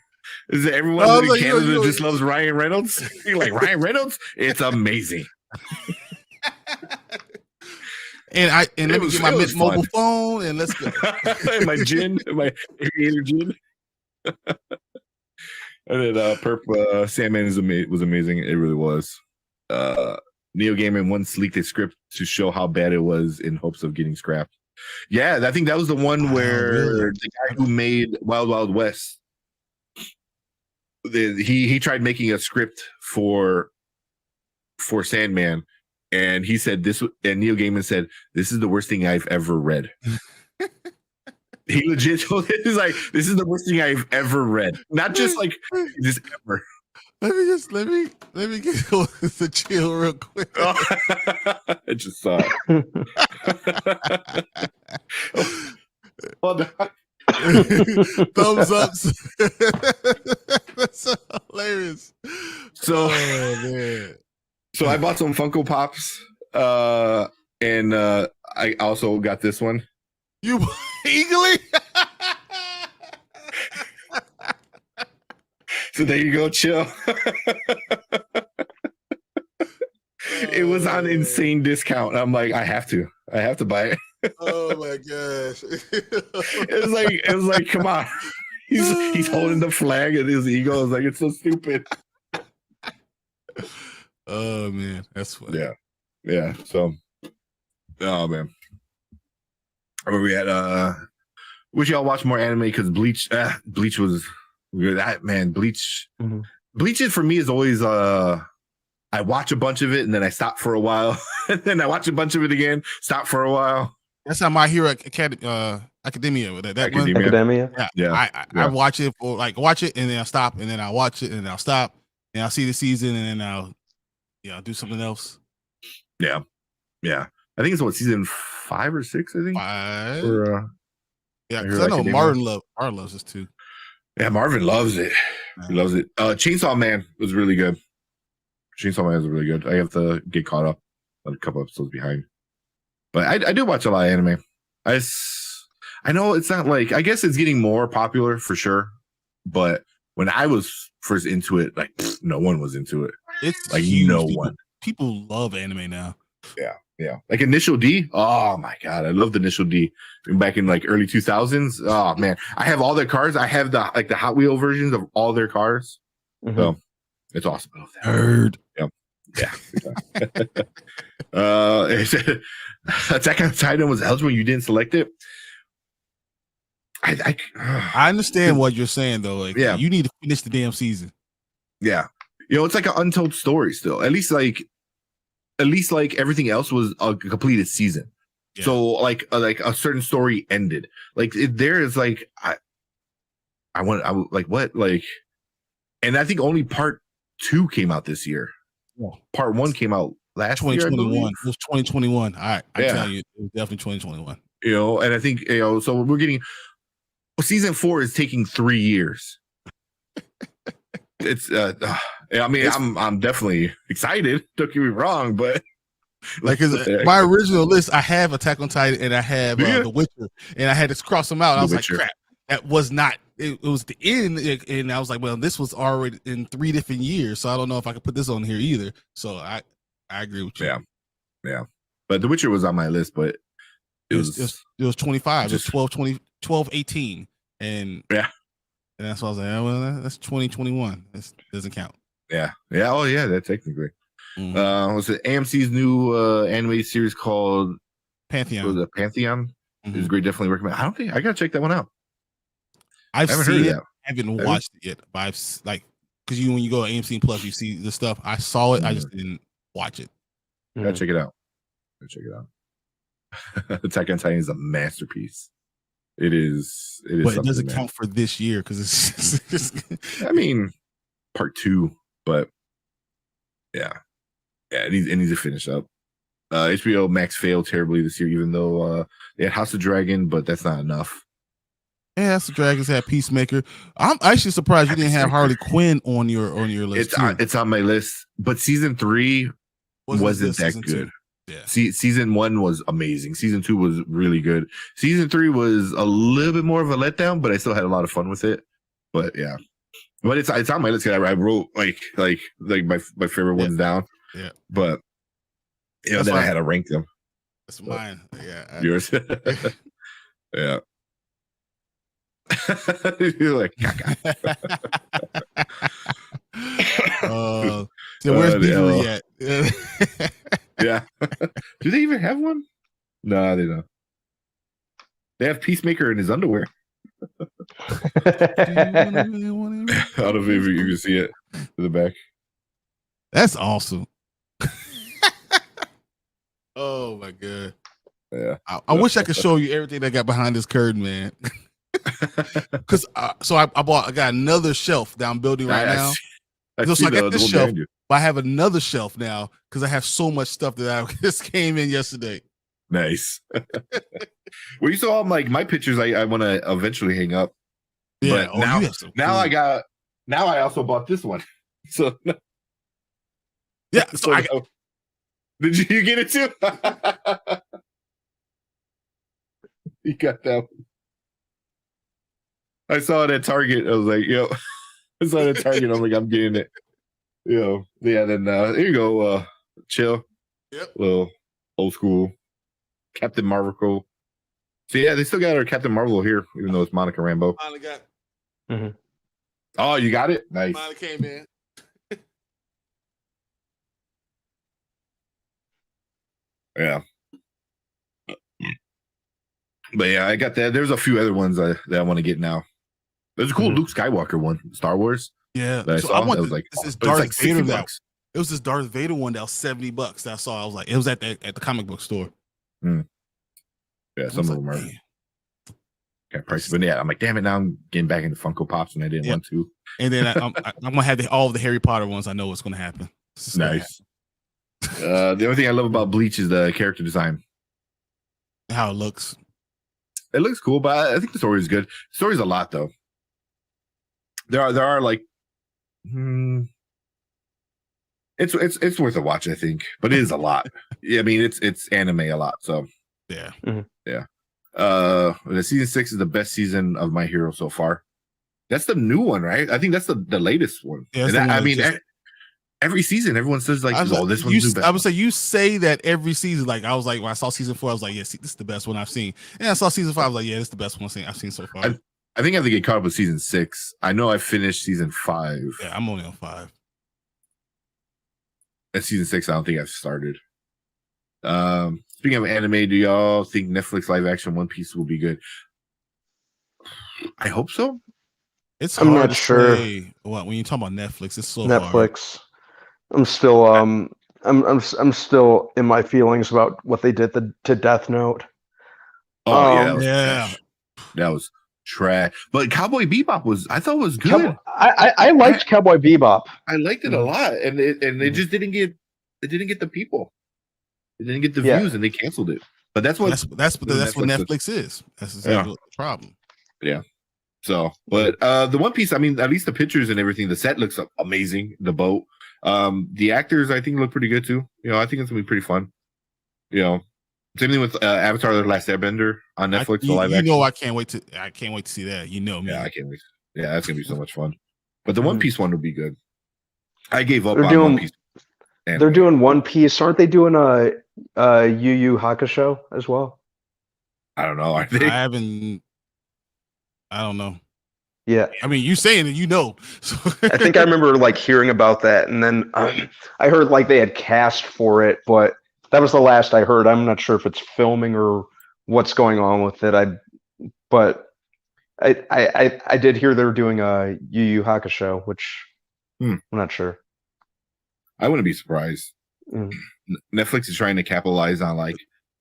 Is it everyone in Canada just loves Ryan Reynolds? You're like, Ryan Reynolds? It's amazing. And let me get my mobile phone and let's go. my aviator gin. And then Perp Sandman was amazing. It really was. Neil Gaiman once leaked a script to show how bad it was in hopes of getting scrapped. Yeah, I think that was the one where the guy who made Wild Wild West, he tried making a script for Sandman. And he said this, and Neil Gaiman said, "This is the worst thing I've ever read." He legit told it. He's like, "This is the worst thing I've ever read." Not just like just ever. Let me get the chill real quick. I just saw it. Thumbs up. That's so hilarious. So, man. So I bought some Funko Pops, and I also got this one. You eagerly? So there you go, chill. It was on insane discount. I'm like, I have to buy it. Oh my gosh. It was like, come on. He's holding the flag and his ego is like, it's so stupid. Oh man, that's funny. Yeah. So, oh man. Where we at? Wish y'all watch more anime because Bleach was good. That man, Bleach. Mhm. Bleach is for me is always I watch a bunch of it and then I stop for a while, and then I watch a bunch of it again, stop for a while. That's how My Hero Academia with that one. Academia. Academia. Yeah, Yeah. I watch it for watch it and then I'll stop and then I'll watch it and then I'll stop and I'll see the season and then I'll do something else. Yeah. I think it's what season 5 or 6. I think. Five. Or, Yeah, I because heard I know Academia. Martin loves this too. yeah, Marvin loves it. He loves it. Chainsaw Man was really good. Chainsaw Man is really good. I have to get caught up. I'm a couple episodes behind, but I do watch a lot of anime. I know it's not like, I guess it's getting more popular for sure, but when I was first into it, like no one was into it. It's Like huge. no one. People love anime now. Yeah, like Initial D. Oh my god, I loved Initial D back in like early 2000s. Oh man, I have all their cars. I have the Hot Wheel versions of all their cars. Mhm. So it's awesome. I love that. Heard. Yeah. Attack on Titan was eligible. You didn't select it. I understand what you're saying though. Like, Yeah. you need to finish the damn season. Yeah, it's like an untold story still. At least like everything else was a completed season. Yeah. So like a certain story ended. Like there is like I like what like, and I think only part 2 came out this year. Yeah. Part 1 came out last year. I 2021. believe. It was 2021. I Yeah. tell you, it was definitely 2021. And I think so we're getting season 4 is taking 3 years. It's I mean, I'm definitely excited. Don't get me wrong, but Like, cause my original list, I have Attack on Titan and I have The Witcher, and I had to cross them out. I was Witcher. like, crap, that was not. It was the end, and I was like, well, this was already in 3 different years, so I don't know if I could put this on here either. So I agree with you. Yeah. But The Witcher was on my list, but It was 25. It was just- 12, 18, and Yeah. and that's why I was like, oh, well, that's 2021. This doesn't count. Yeah. Oh yeah, that technically. Mhm. Was it AMC's new animated series called Pantheon. Pantheon? Mhm. It's great. Definitely recommend. I don't think I gotta check that one out. I've I haven't seen heard it. of that. Haven't you? watched it yet, but because when you go to AMC Plus, you see the stuff. I saw it. I just didn't watch it. Gotta check it out. Attack on Titan is a masterpiece. It is. But it something, doesn't man. count for this year because it's I mean, part 2, but yeah, it needs to finish up. HBO Max failed terribly this year, even though they had House of Dragon, but that's not enough. yeah, that's the Dragons had Peacemaker. I'm actually surprised you didn't have Peacemaker. Harley Quinn on your list. It's on my list, but season 3 wasn't that season good. 2? Yeah. Season 1 was amazing. Season 2 was really good. Season 3 was a little bit more of a letdown, but I still had a lot of fun with it. But yeah, but it's on my list. I wrote like my favorite ones down. Yeah, but That's then I fine. had to rank them. that's mine. Yeah, Yours, yeah. You're like, so where's the Beavery hell. at? yeah. Do they even have one? No, they don't. They have Peacemaker in his underwear. I don't know if you can see it to the back. That's awesome. Oh my god. Yeah. I wish I could show you everything that got behind this curtain, man. Because I got another shelf that I'm building right now. Just like at this one shelf. behind you. But I have another shelf now because I have so much stuff that I just came in yesterday. Nice. Well, you saw like my pictures. I want to eventually hang up. Yeah. But now- you have some Now cool- Now I also bought this one. So yeah. So I did you get it too? You got that one. I saw it at Target. I was like, yo. It's on a Target. I'm like, I'm getting it. Yeah. Then here you go. Chill. Yep. Little old school Captain Marvel. So yeah, they still got our Captain Marvel here, even though it's Monica Rambeau. Finally got. Oh, you got it. Nice. Finally came in. Yeah. But yeah, I got that. There's a few other ones that I want to get now. There's a cool Luke Skywalker one, Star Wars. Yeah. That I So saw. I want That was like, this is but it's Darth like Vader $60. that. It was this Darth Vader one that was $70 that I saw. I was like, it was at the comic book store. Yeah, I some was of them like, are "Man." kind of pricey. But yeah, I'm like, damn it, now I'm getting back into Funko Pops and I didn't want to. And then I'm gonna have all of the Harry Potter ones. I know what's gonna happen. It's just gonna Nice. The only thing I love about Bleach is the character design. happen. How it looks. It looks cool, but I think the story is good. The story's a lot though. There are like, it's worth a watch, I think, but it is a lot. Yeah, I mean it's anime a lot, so Yeah. The season 6 is the best season of My Hero so far. That's the new one, right? I think that's the latest one. Yeah, And that's the I one mean, that every season, everyone says like, I "Oh, this one's the best." I would say you say that every season. Like I was like when I saw season 4, I was like, yeah, see, this is the best one I've seen. And I saw season 5, I was like, yeah, this is the best one I've seen so far. I think I have to get caught up with season 6. I know I finished season 5. Yeah, I'm only on 5. And season 6, I don't think I've started. Speaking of anime, do y'all think Netflix live action One Piece will be good? I hope so. It's I'm hard not to sure. say when you talk about Netflix, it's so hard. Netflix. I'm still I'm still in my feelings about what they did to Death Note. Oh yeah, Yeah. that was trash. But Cowboy Bebop I thought was good. I liked Cowboy Bebop. I liked it a lot, and it just didn't get the people. It didn't get the Yeah. views, and they canceled it. But that's what That's what Netflix is. That's exactly the problem. So, but the One Piece, I mean, at least the pictures and everything, the set looks amazing. The boat, the actors, I think look pretty good too. I think it's gonna be pretty fun. Same thing with Avatar: The Last Airbender on Netflix. I can't wait to see that. You know me. Yeah, I can't wait. Yeah, that's gonna be so much fun. But the One Piece one would be good. I gave up They're on doing- One Piece. They're doing One Piece, aren't they? Doing a Yu Yu Hakusho as well. I don't know. Are they? I don't know. Yeah, I mean, you saying it, you know. So I think I remember like hearing about that, and then I heard like they had cast for it, but that was the last I heard. I'm not sure if it's filming or what's going on with it. But I did hear they're doing a Yu Yu Hakusho, which I'm not sure. I wouldn't be surprised. Netflix is trying to capitalize on like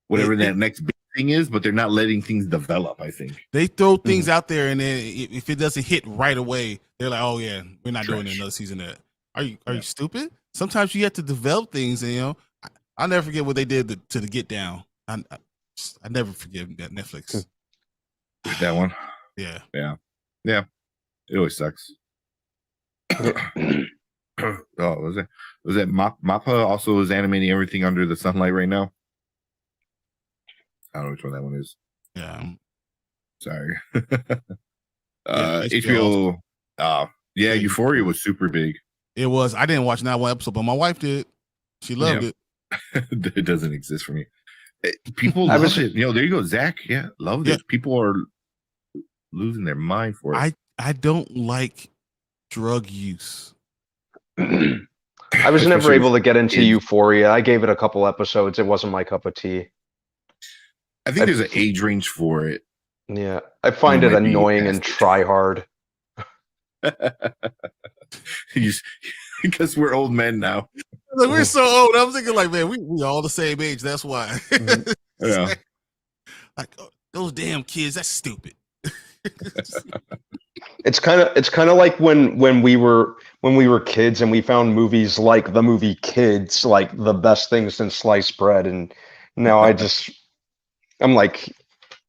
whatever that next big thing is, but they're not letting things develop. I think they throw things out there, and then if it doesn't hit right away, they're like, "Oh yeah, we're not doing another season of that." Are you stupid? Sometimes you have to develop things, and I'll never forget what they did to the Get Down. I never forgive that Netflix. that one. Yeah. It always sucks. Was it Mappa also is animating everything under the sunlight right now? I don't know which one that one is. Yeah. Sorry. HBO. HBO. Euphoria was super big. It was. I didn't watch that one episode, but my wife did. She loved it. It doesn't exist for me. People love it. There you go, Zach. Yeah, loved it. People are losing their mind for it. I don't like drug use. I was never able to get into Euphoria. I gave it a couple episodes. It wasn't my cup of tea. I think there's an age range for it. Yeah, I find it annoying and try hard. Because we're old men now. Like, we're so old. I'm thinking like, man, we all the same age. That's why. Yeah. Like those damn kids. That's stupid. It's kind of like when we were kids and we found movies like the movie Kids like the best thing since sliced bread, and now I'm like,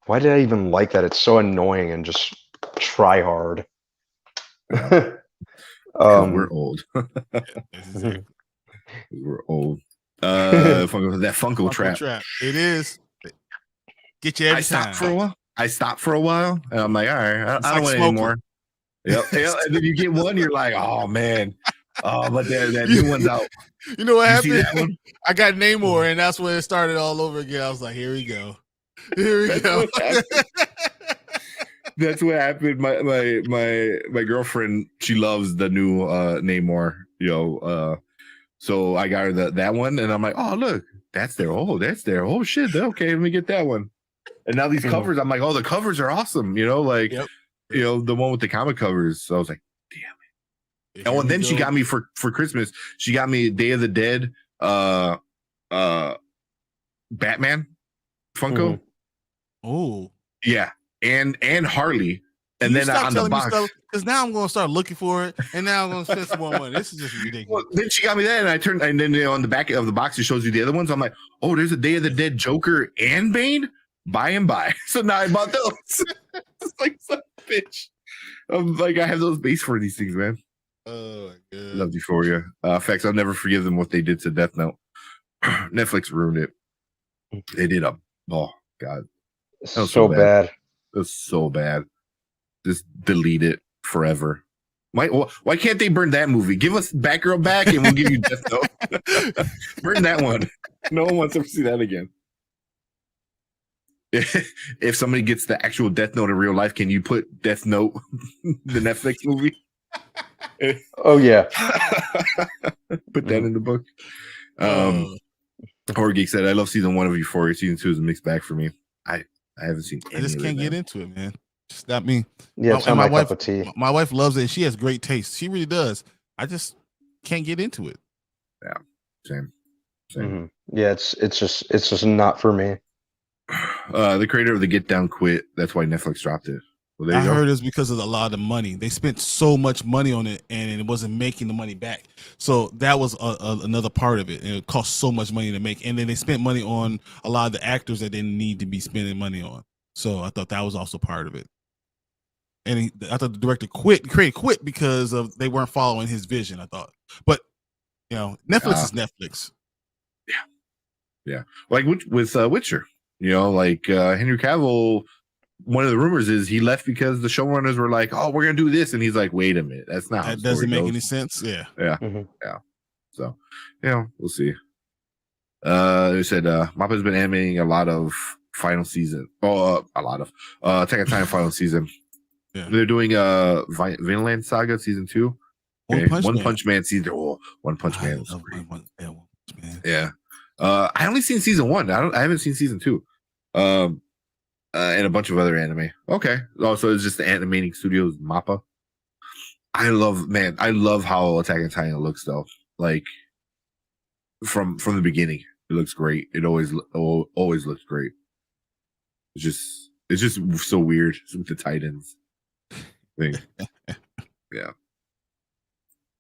why did I even like that? It's so annoying and just try hard. We're old. We're old. That Funko Trap. It is. Get you every time. I stopped for a while, and I'm like, all right, I don't want it anymore. Yep. And then you get one, you're like, oh man. Oh, but that new one's out. You know what You see happened? that one? I got Namor, and that's when it started all over again. I was like, here we go. Here we That's go. what happened. That's what happened. My girlfriend, she loves the new Namor, so I got her that one, and I'm like, oh look, that's there. Oh shit, okay, let me get that one. And now these covers, I'm like, oh, the covers are awesome, like Yep. the one with the comic covers. So I was like, damn it. And then she got me for Christmas, she got me Day of the Dead Batman Funko. Oh. Yeah. And Harley. And then on the box, because now I'm going to start looking for it, and now I'm going to spend some more money. This is just ridiculous. well, then she got me that, and then on the back of the box it shows you the other ones. I'm like, oh, there's a Day of the Dead Joker and Bane, buy and buy. So now I bought those. It's like son of a bitch. I'm like, I have those base for these things, man. Oh my god. Love Euphoria. Facts, I'll never forgive them what they did to Death Note. Netflix ruined it. They did oh god, that was so bad. it was so bad. Just delete it forever. Why can't they burn that movie? Give us Batgirl back and we'll give you Death Note. Burn that one. No one wants to see that again. If somebody gets the actual Death Note in real life, can you put Death Note, the Netflix movie? Oh yeah. Put that in the book. Horror Geek said, I love season 1 of Euphoria. Season 2 is a mixed bag for me. I haven't seen I just can't get into it, man. Just not me. Yeah, it's not my cup of tea. My wife loves it, and she has great taste. She really does. I just can't get into it. Yeah, same. Yeah, it's just not for me. The creator of the Get Down quit. That's why Netflix dropped it. Well, there I you go. heard it's because of a lot of money. They spent so much money on it, and it wasn't making the money back. So that was another part of it. And it cost so much money to make, and then they spent money on a lot of the actors that they didn't need to be spending money on. So I thought that was also part of it. And I thought the director quit because of they weren't following his vision. I thought, but Netflix is Netflix. Yeah. Like with Witcher, Henry Cavill. One of the rumors is he left because the showrunners were like, "Oh, we're gonna do this," and he's like, "Wait a minute, that's not." That doesn't make any sense. Yeah. Yeah. So, we'll see. They said Mappa's been animating a lot of final season. Oh, a lot of Attack on Titan final season. Yeah. They're doing Vinland Saga season 2. Okay. One Punch Man season. Oh, One Punch Man. Was great. One Punch Man. Yeah. I only seen season 1. I haven't seen season 2. And a bunch of other anime. Okay. Also, it's just the animating studios, Mappa. I love how Attack on Titan looks though. Like from the beginning, it looks great. It always looks great. It's just so weird with the Titans thing. Yeah.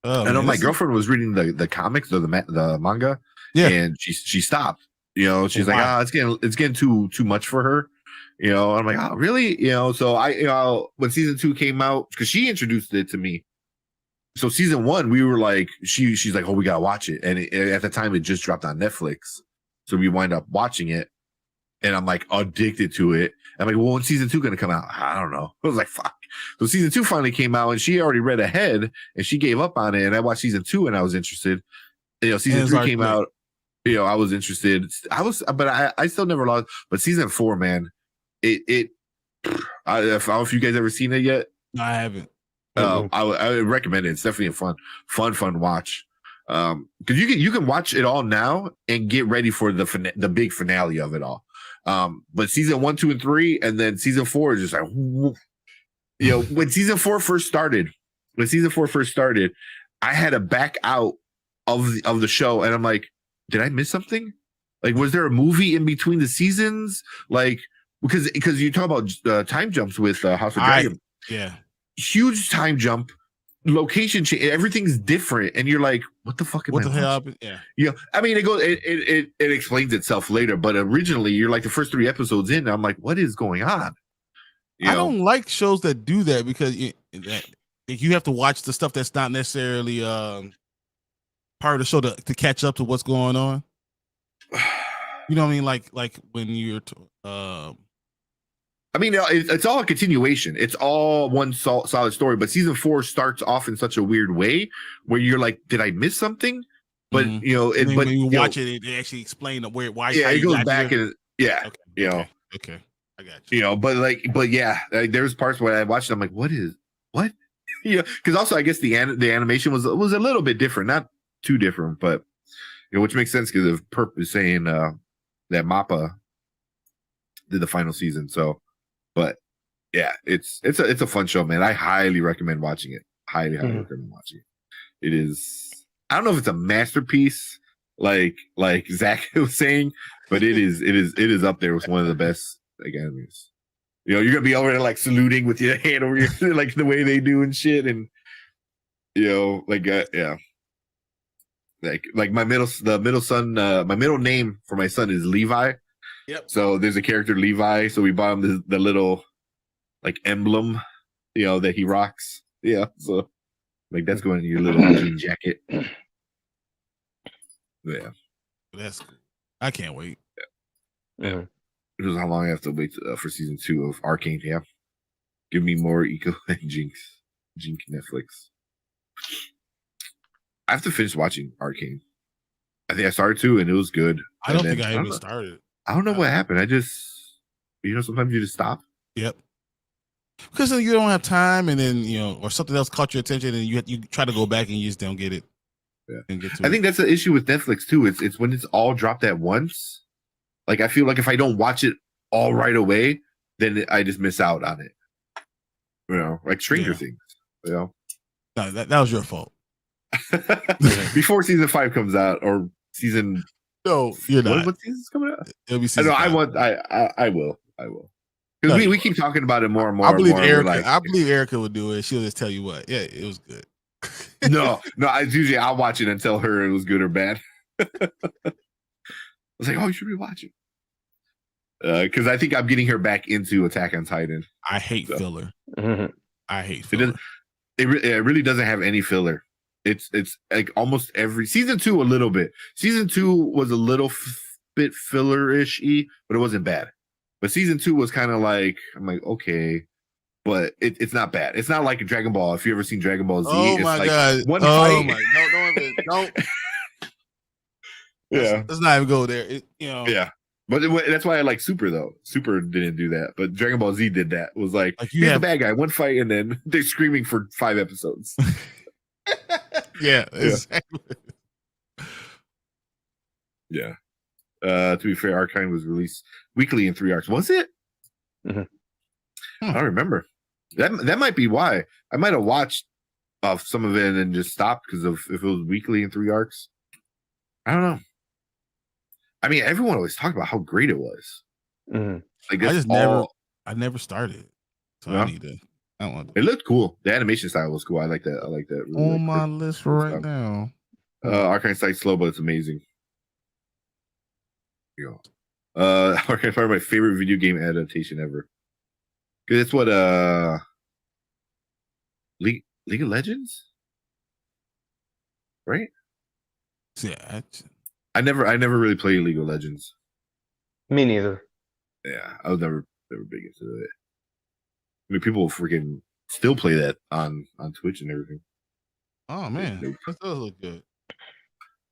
I know my girlfriend was reading the comics or the manga. Yeah. And she stopped. She's like, it's getting too much for her. I'm like, oh, really? So I, when season 2 came out, because she introduced it to me. So season 1, we were like, she's like, oh, we gotta watch it. And at the time, it just dropped on Netflix. So we wind up watching it. And I'm like addicted to it. I'm like, well, when's season 2 gonna come out? I don't know. I was like, fuck. So season 2 finally came out, and she already read ahead, and she gave up on it. And I watched season 2, and I was interested. Season 3 came out. I was interested. But I still never lost. But season 4, man. I don't know if you guys ever seen it yet. No, I haven't. I would recommend it. It's definitely a fun watch. Because you can watch it all now and get ready for the big finale of it all. But season 1, 2, and 3, and then season 4 is just like, when season 4 first started, I had to back out of the show, and I'm like, did I miss something? Like, was there a movie in between the seasons? Like, because you talk about time jumps with House of Dragon. Yeah. Huge time jump, location change, everything's different, and you're like, what the fuck? What the hell happened? Yeah. I mean, it explains itself later, but originally you're like the first 3 episodes in, and I'm like, what is going on? I don't like shows that do that because you have to watch the stuff that's not necessarily part of the show to catch up to what's going on. You know what I mean? Like when you're I mean, it's all a continuation. It's all one solid story. But season 4 starts off in such a weird way where you're like, "Did I miss something?" But Mhm. you know, And then but when you you watch know, it, they actually explain why. yeah, how it you goes got back here. and yeah, Okay, you know, okay, I got you. you know, but yeah, like, there's parts where I watched it, I'm like, what? You know, because also I guess the animation was a little bit different, not too different, but you know, which makes sense because of purpose saying that Mappa did the final season. So, but yeah, it's a fun show, man. I highly recommend watching it. Highly recommend watching it. It is. I don't know if it's a masterpiece, like Zach was saying, but it is up there with one of the best like animes. You know, you're gonna be over there like saluting with your hand over your like the way they do and shit, and you know, like yeah, like my middle son, my middle name for my son is Levi. Yep. So there's a character Levi, so we bought him the little like emblem, you know, that he rocks. Yeah, so like that's going in your little jean jacket. Yeah, That's cool. I can't wait. Yeah. this is how long I have to wait for season 2 of Arcane. Yeah, give me more Eco and Jinx Netflix. I have to finish watching Arcane. I think I started to, and it was good. I don't And think then- I even know. started. I don't know what happened. I just, you know, sometimes you just stop. Yep. Because you don't have time, and then or something else caught your attention, and you try to go back and you just don't get it. Yeah. And get to I think that's the issue with Netflix too. It's when it's all dropped at once. Like I feel like if I don't watch it all right away, then I just miss out on it. You know, like Stranger Things. You know, no, that was your fault. before season 5 comes out or season. No, you're not. What season's coming out? It'll be I season know. I 5. want. I will. Because No, we keep talking about it more and more. I believe and more, and we're Erica. I believe Erica would do it. She'll just tell you what. Yeah, it was good. no. Usually I'll watch it and tell her it was good or bad. I was like, oh, you should be watching. Because I think I'm getting her back into Attack on Titan. I hate filler. Mhm. I hate It filler. doesn't. It really doesn't have any filler. It's like almost every season 2 a little bit. Season 2 was a little bit filler-ish-y, but it wasn't bad. But season 2 was kind of like, I'm like, okay, but it's not bad. It's not like Dragon Ball. If you ever seen Dragon Ball Z, Oh it's my like god! one Oh fight. my! Don't. Yeah, Let's not even go there. yeah. But that's why I like Super though. Super didn't do that, but Dragon Ball Z did that. It was like Like, you here's have- the bad guy, one fight, and then they're screaming for 5 episodes. Yeah, exactly. Yeah. To be fair, Arcane was released weekly in 3 arcs. Was it? Mhm. I don't remember. That might be why. I might have watched some of it and then just stopped because of if it was weekly in 3 arcs. I don't know. I mean, everyone always talked about how great it was. Mhm. Like I that's just I never started, so No? I need to. I don't want to. It looked cool. The animation style was cool. I like that. I like that. Really On like my that. list right stuff. now. Arcane Sight's slow, but it's amazing. Yeah. Arcane's probably my favorite video game adaptation ever. Because it's what League of Legends? Right? Yeah, I never really played League of Legends. Me neither. Yeah, I was never big into it. I mean, people freaking still play that on Twitch and everything. oh man, that does look good.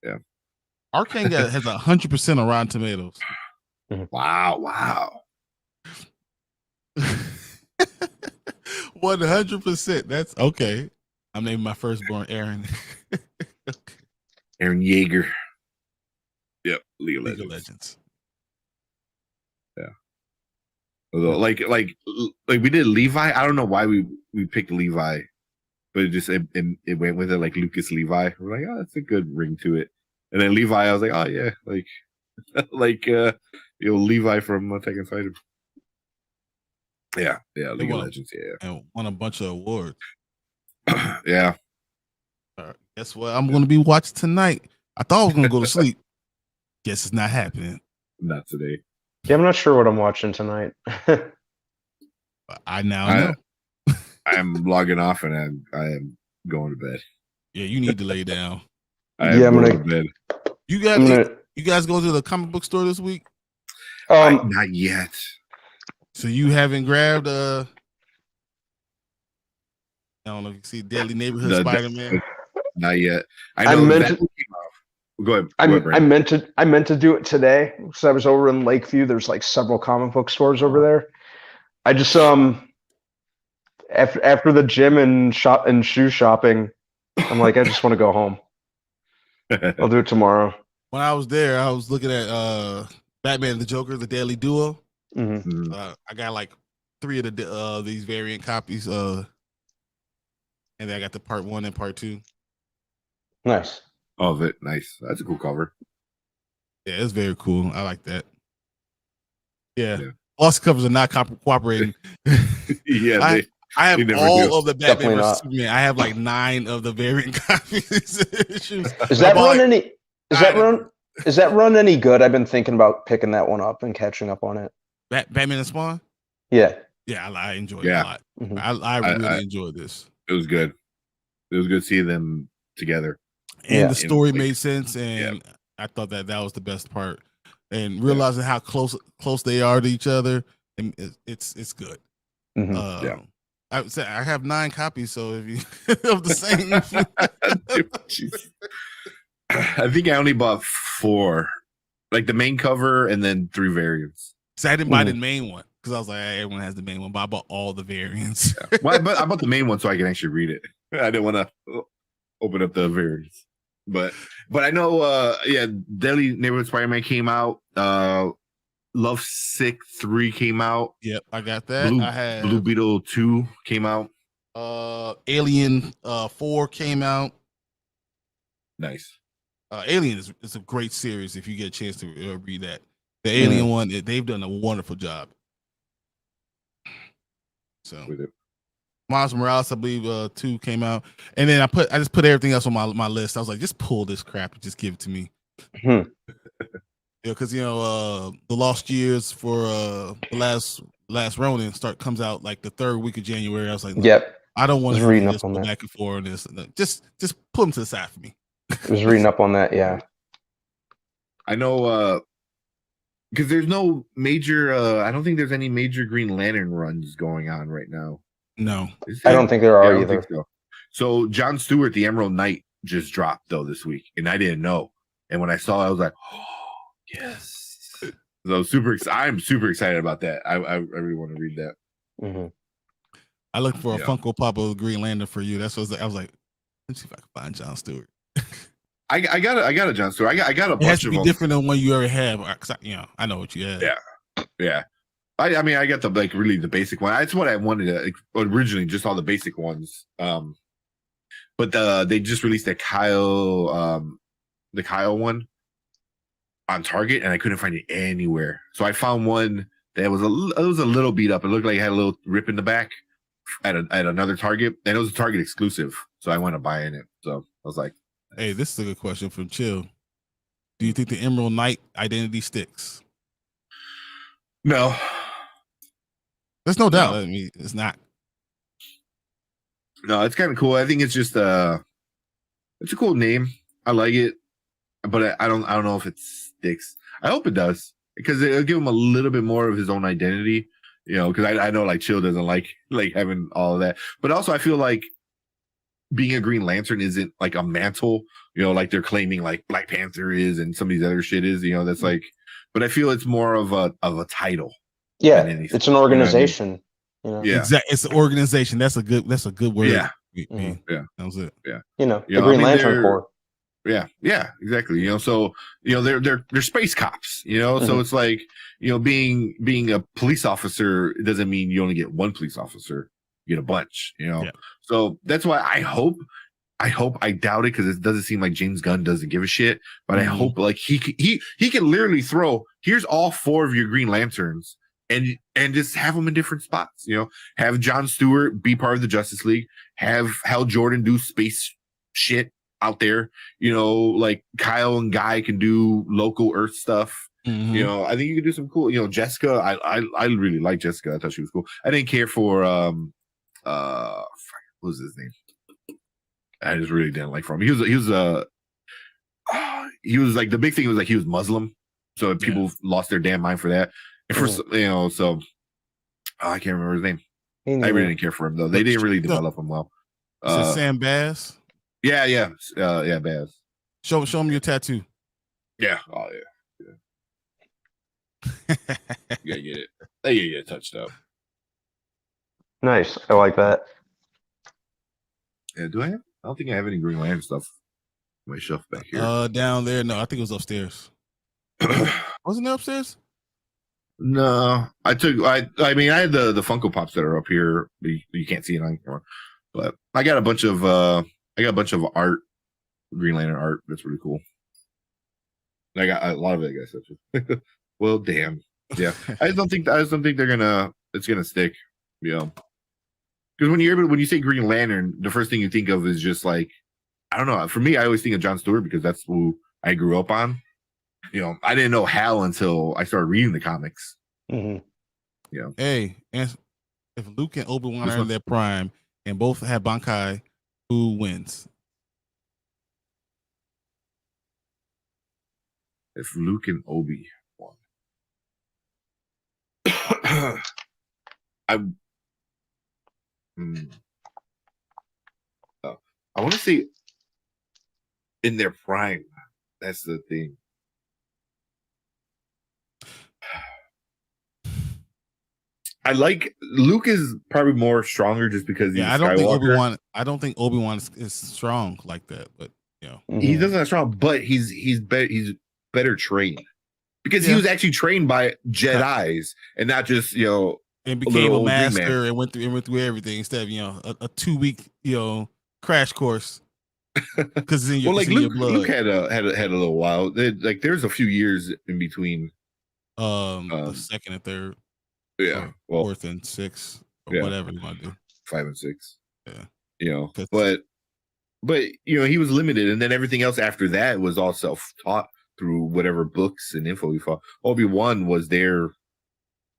Yeah. Arcane has 100% on Rotten Tomatoes. Wow. 100%. That's okay. I'm naming my firstborn Aaron. Aaron Yeager. Yep, League of League of Legends. Legends. Although, like we did Levi. I don't know why we picked Levi, but it went with it like Lucas Levi. We're like, oh, that's a good ring to it. And then Levi, I was like, oh yeah, like Levi from Attack on Titan. Yeah, League of won. Legends. And won a bunch of awards. Yeah, yeah. All right. Guess what? I'm going to be watching tonight. I thought I was going to go to sleep. Guess it's not happening. Not today. Yeah, I'm not sure what I'm watching tonight. But I now know. I am logging off and I am going to bed. Yeah, you need to lay down. I Yeah, am I'm going gonna- to bed. You guys, I'm gonna, you guys go to the comic book store this week? Not yet. So you haven't grabbed I don't know if you see Deadly Neighborhood The- Spider-Man. Not yet. I I know meant that to- came out. Go ahead. I Brandon. meant to do it today because I was over in Lakeview. There's like several comic book stores over there. I just after the gym and shoe shopping, I'm like, I just want to go home. I'll do it tomorrow. When I was there, I was looking at Batman and the Joker, the Deadly Duo. Hmm. I got like 3 of the these variant copies. And then I got the part 1 and part 2. Nice. Of it. Nice. That's a cool cover. Yeah, it's very cool. I like that. Yeah. Yeah. Lost covers are not cooperating. Yeah. I have they never all do. of the Batman Definitely vs not. Superman. I have like 9 of the variant copies. Is that run any? I- Is that run any good? I've been thinking about picking that one up and catching up on it. Batman and Spawn? Yeah. Yeah, I enjoyed it Yeah. a lot. Mhm. I really I- enjoyed this. It was good. It was good seeing them together. And Yeah. the story Like, made sense, and I thought that was the best part. And realizing how close they are to each other, and it's good. Mhm. Yeah. I would say I have 9 copies, so if you of the same. Jeez. I think I only bought 4, like the main cover and then 3 variants. So I didn't buy the main one because I was like, hey, everyone has the main one, but I bought all the variants. Well, I bought the main one so I can actually read it. I didn't want to open up the variants, but I know, Deadly Neighborhood Spider-Man came out. Love Sick 3 came out. Yep, I got that. Blue, I had Blue Beetle 2 came out. Alien 4 came out. Nice. Alien is a great series if you get a chance to read that. The Alien one, they've done a wonderful job. So With it. Miles Morales, I believe 2 came out, and then I just put everything else on my list. I was like, just pull this crap and just give it to me. Hmm. Yeah, because the Lost Years for the last Ronin comes out like the 3rd week of January. I was like, Yep. I don't want Was to reading up just on go that. back and forth on this. Just put them to the side for me. I was reading up on that. Yeah. I know, because there's no major. I don't think there's any major Green Lantern runs going on right now. No, Is I there? don't think there Yeah, I are don't either. think so. So John Stewart, the Emerald Knight, just dropped though this week, and I didn't know. And when I saw it, I was like, "Oh, yes!" So I'm super excited about that. I really want to read that. Mhm. I looked for a Yeah. Funko Pop of Green Lantern for you. That's what I was like. Let's see if I can find John Stewart. I got a John Stewart. I got a It has bunch to of be them. different than one you already have. Cause I know what you have. Yeah. Yeah. I mean, I got the really the basic one. That's what I wanted to originally, just all the basic ones. But they just released the Kyle one on Target, and I couldn't find it anywhere. So I found one that was a little beat up. It looked like it had a little rip in the back at another Target, and it was a Target exclusive. So I went to buying it. So I was like, Hey, this is a good question from Chill. Do you think the Emerald Knight identity sticks? no. There's no doubt. No. I mean, it's not. No, it's kind of cool. I think it's just it's a cool name. I like it, but I don't know if it sticks. I hope it does because it'll give him a little bit more of his own identity. You know, because I know like Chill doesn't like having all of that, but also I feel like being a Green Lantern isn't like a mantle. You know, like they're claiming like Black Panther is and some of these other shit is. You know, that's like, but I feel it's more of a title. Yeah. than anything. It's an organization. You know. Yeah. It's an organization. That's a good word. Yeah. Mhm. Yeah. That was it. You know, Yeah, the I Green mean, Lantern they're- Corps. Yeah, exactly. You know, so you know they're space cops. You know, so Mhm. it's like being a police officer doesn't mean you only get one police officer. You get a bunch. You know, Yeah. so that's why I doubt it because it doesn't seem like James Gunn doesn't give a shit. But I Mhm. hope like he can literally throw here's all 4 of your Green Lanterns and just have them in different spots. You know, have John Stewart be part of the Justice League. Have Hal Jordan do space shit out there. You know, like Kyle and Guy can do local Earth stuff. Mhm. You know, I think you could do some cool. You know, Jessica, I really like Jessica. I thought she was cool. I didn't care for what was his name? I just really didn't like from him. He was like the big thing was like he was Muslim, so people lost their damn mind for that. And for you know, so I can't remember his name. Me I neither. really didn't care for him though. They didn't really develop him well. Is it Sam Bass? Yeah, Baz. Show him your tattoo. Yeah. Oh yeah. You gotta get it. They gotta get it touched up. Nice. I like that. Yeah, do I have? I don't think I have any Green Lantern stuff on my shelf back here. Down there. No, I think it was upstairs. Wasn't it upstairs? No, I mean, I had the Funko Pops that are up here. You can't see it on camera, but I got a bunch of art, Green Lantern art. That's really cool. I got a lot of it, I guess. Well, damn. Yeah, I just don't think it's gonna stick. You know, because when you say Green Lantern, the first thing you think of is just like, I don't know. For me, I always think of John Stewart because that's who I grew up on. You know, I didn't know Hal until I started reading the comics. Mm-hmm. You know, Hey, and if Luke and Obi-Wan This are in one- their prime and both have Bankai, who wins? if Luke and Obi won, I want to say in their prime. That's the thing. I like Luke is probably more stronger just because he's Yeah, a Skywalker. I don't think Obi-Wan is strong like that, but you know. Mm-hmm. He doesn't have strong, but he's better trained because he Yeah. was actually trained by Jedis and not just And little became a old green man. master and went through everything instead of a 2-week crash course because in your, well, like it's in your Luke, blood. Luke had a little while. Like there's a few years in between. The second and third, Yeah, well, fourth and sixth, or Yeah. whatever you want to do. 5 and 6. Yeah. But he was limited, and then everything else after that was all self-taught through whatever books and info he fought. Obi-Wan was there,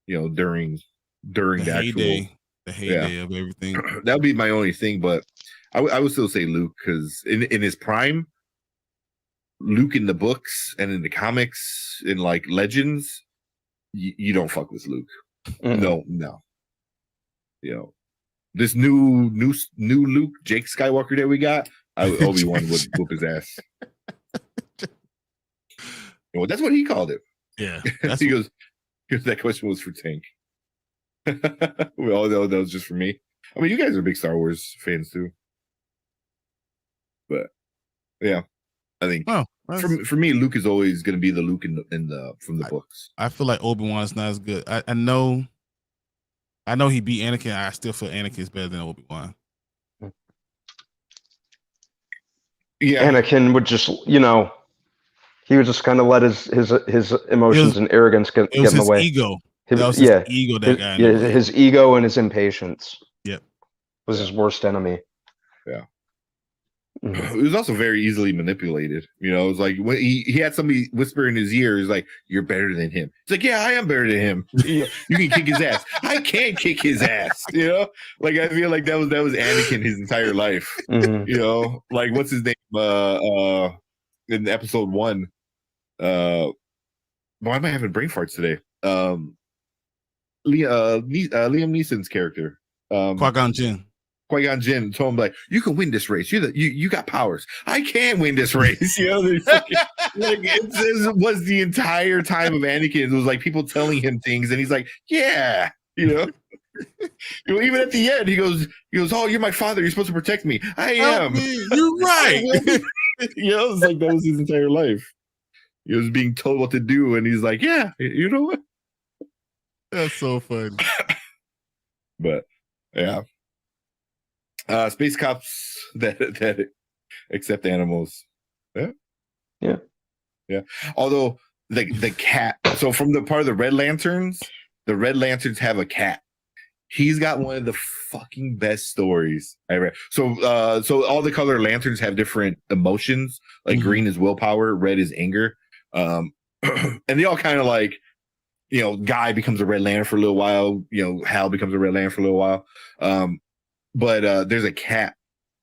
during the actual. The heyday of everything. That would be my only thing, but I would still say Luke because in his prime, Luke in the books and in the comics, in like Legends, you don't fuck with Luke. Mm-hmm. No. This new Luke, Jake Skywalker that we got, Obi-Wan would whoop his ass. Well, that's what he called it. Yeah. He goes, that question was for Tank. Well, that was just for me. I mean, you guys are big Star Wars fans too. But yeah, I think for me, Luke is always going to be the Luke from the books. I feel like Obi-Wan's not as good. I know he beat Anakin. I still feel Anakin is better than Obi-Wan. Yeah, Anakin would just, he would just kind of let his emotions and arrogance get in the way. Ego. His ego. That guy. His ego and his impatience. Yep. Was his worst enemy. Yeah. Mm-hmm. It was also very easily manipulated. It was like when he had somebody whisper in his ear, he's like, "You're better than him." It's like, yeah, I am better than him. You can kick his ass. I can't kick his ass. Like I feel like that was Anakin his entire life. Mm-hmm. Like what's his name? In episode 1. Why am I having brain farts today? Liam Neeson's character, Qui-Gon Jinn told him like, you can win this race. You got powers. I can't win this race. Like it was the entire time of Anakin. It was like people telling him things, and he's like, yeah, even at the end, he goes, oh, you're my father. You're supposed to protect me. I am. You're right. It's like that was his entire life. He was being told what to do, and he's like, yeah, you know what? That's so funny. But yeah. Space cops that accept animals. Yeah. Although the cat. So from the part of the Red Lanterns have a cat. He's got one of the fucking best stories I read. So all the color lanterns have different emotions. Like green is willpower, red is anger. And they all kind of like, Guy becomes a Red Lantern for a little while. Hal becomes a Red Lantern for a little while. But there's a cat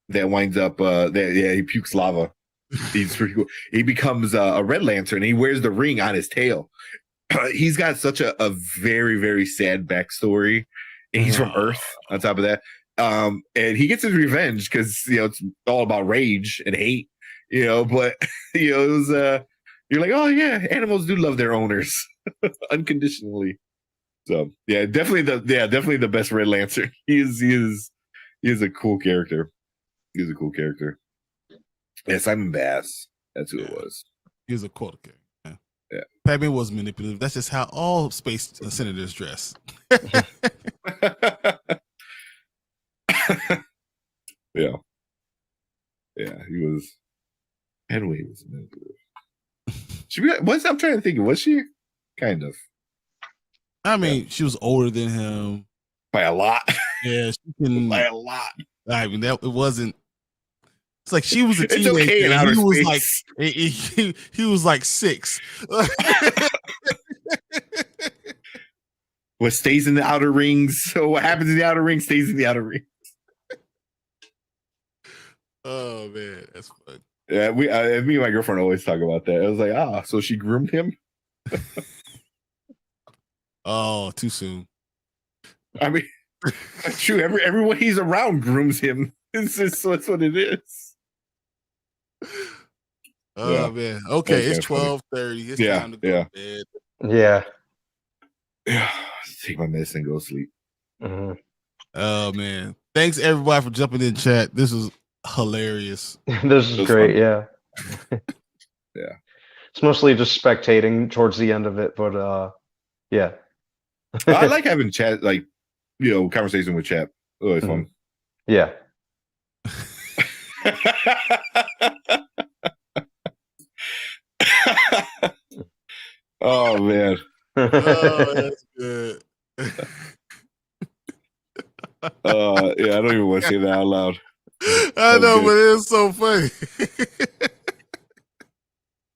that winds up he pukes lava. He's pretty cool. He becomes a Red Lantern and he wears the ring on his tail. He's got such a very, very sad backstory. and he's from Earth. On top of that, and he gets his revenge because it's all about rage and hate. But it was you're like, oh yeah, animals do love their owners unconditionally. So yeah, definitely the best Red Lancer. He is a cool character. He's a cool character. Yeah, Simon Bass. That's who it was. He was a cool character. Yeah. Padme was manipulative. That's just how all space senators dress. Yeah. Yeah, he was. Henry was manipulative. I'm trying to think. Was she? Kind of. I mean, she was older than him. By a lot. Yeah, she can. By a lot. I mean, it wasn't. It's like she was a It's teenager. okay in and outer he was space. like, he was like 6. What stays in the outer rings? So what happens in the outer ring stays in the outer ring. Oh man, that's fun. Yeah, me and my girlfriend always talk about that. I was like, so she groomed him. Oh, too soon. I mean, true. Everyone he's around grooms him. That's what it is. Oh Yeah. man. Okay, That's it's kinda funny. 12:30. It's Yeah, time to go yeah. to bed. Yeah. Yeah, take my medicine and go sleep. Mhm. Oh man. Thanks everybody for jumping in chat. This is hilarious. This is It was great. fun. Yeah. Yeah. It's mostly just spectating towards the end of it, but yeah. I like having chat, like conversation with chat. Always fun. Yeah. Oh man. Oh, that's good. Yeah, I don't even want to say that out loud. I know, good. but it's so funny.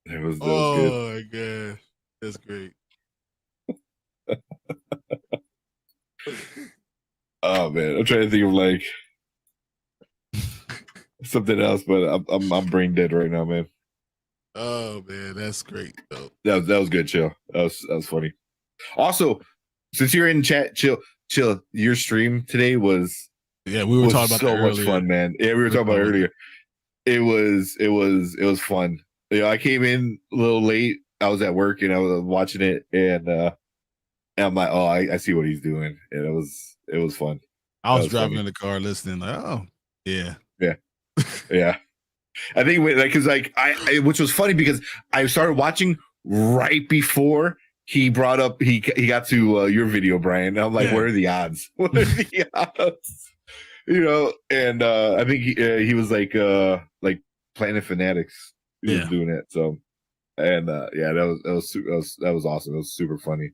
That was good. Oh my god. That's great. Oh man, I'm trying to think of like something else, but I'm brain dead right now, man. Oh man, that's great though. That was good, chill. That was funny. Also, since you're in chat, chill. Your stream today was Yeah, we were talking about so that much earlier. fun, man. Yeah, we were talking about it earlier. It was fun. I came in a little late. I was at work and I was watching it, and I'm like, oh, I see what he's doing, and it was fun. I was That was driving funny. in the car listening, like, oh yeah. Yeah, I think because which was funny because I started watching right before he brought up he got to your video, Brian. And I'm like, Yeah. what are the odds? What are the odds? And I think he was like Planet Fanatics. He Yeah. was doing it. So, and yeah, that was awesome. It was super funny.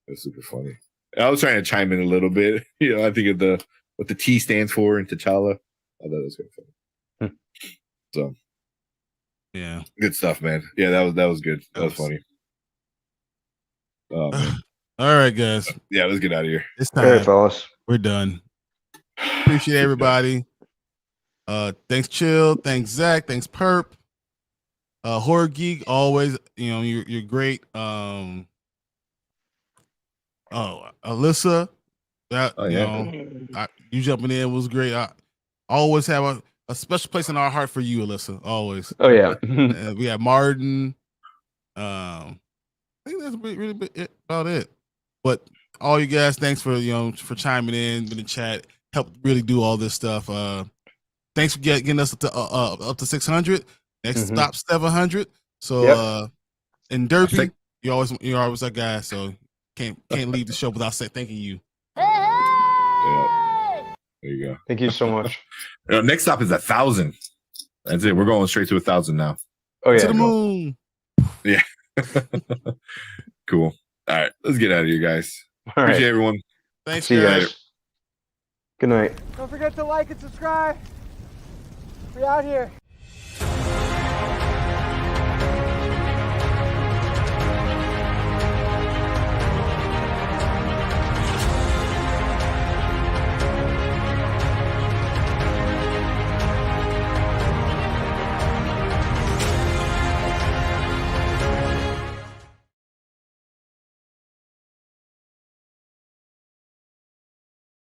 It was super funny. I was trying to chime in a little bit. I think of what the T stands for in T'Challa. I thought it was kind of funny. So Yeah. good stuff, man. Yeah, that was good. That was funny. Oh, man. All right, guys. Yeah, let's get out of here. It's All right, time. fellas. We're done. Appreciate everybody. Thanks, Chill. Thanks, Zach. Thanks, Perp. Horror Geek, always, you're great. Alyssa, that you jumping in was great. I always have a special place in our heart for you, Alyssa. Always. Oh yeah. We have Martin. I think that's really about it. But all you guys, thanks for for chiming in the chat. Help really do all this stuff. Thanks for getting us up to 600. Next stop 700. So and Derpy, you're always that guy. So can't leave the show without thanking you. Yeah. There you go. Thank you so much. Next stop is 1,000. That's it. We're going straight to 1,000 now. Oh yeah. To the moon. Yeah. Cool. All right, let's get out of here, guys. All right. Appreciate everyone. Thanks, See you guys. guys. Good night. Don't forget to like and subscribe. We out here.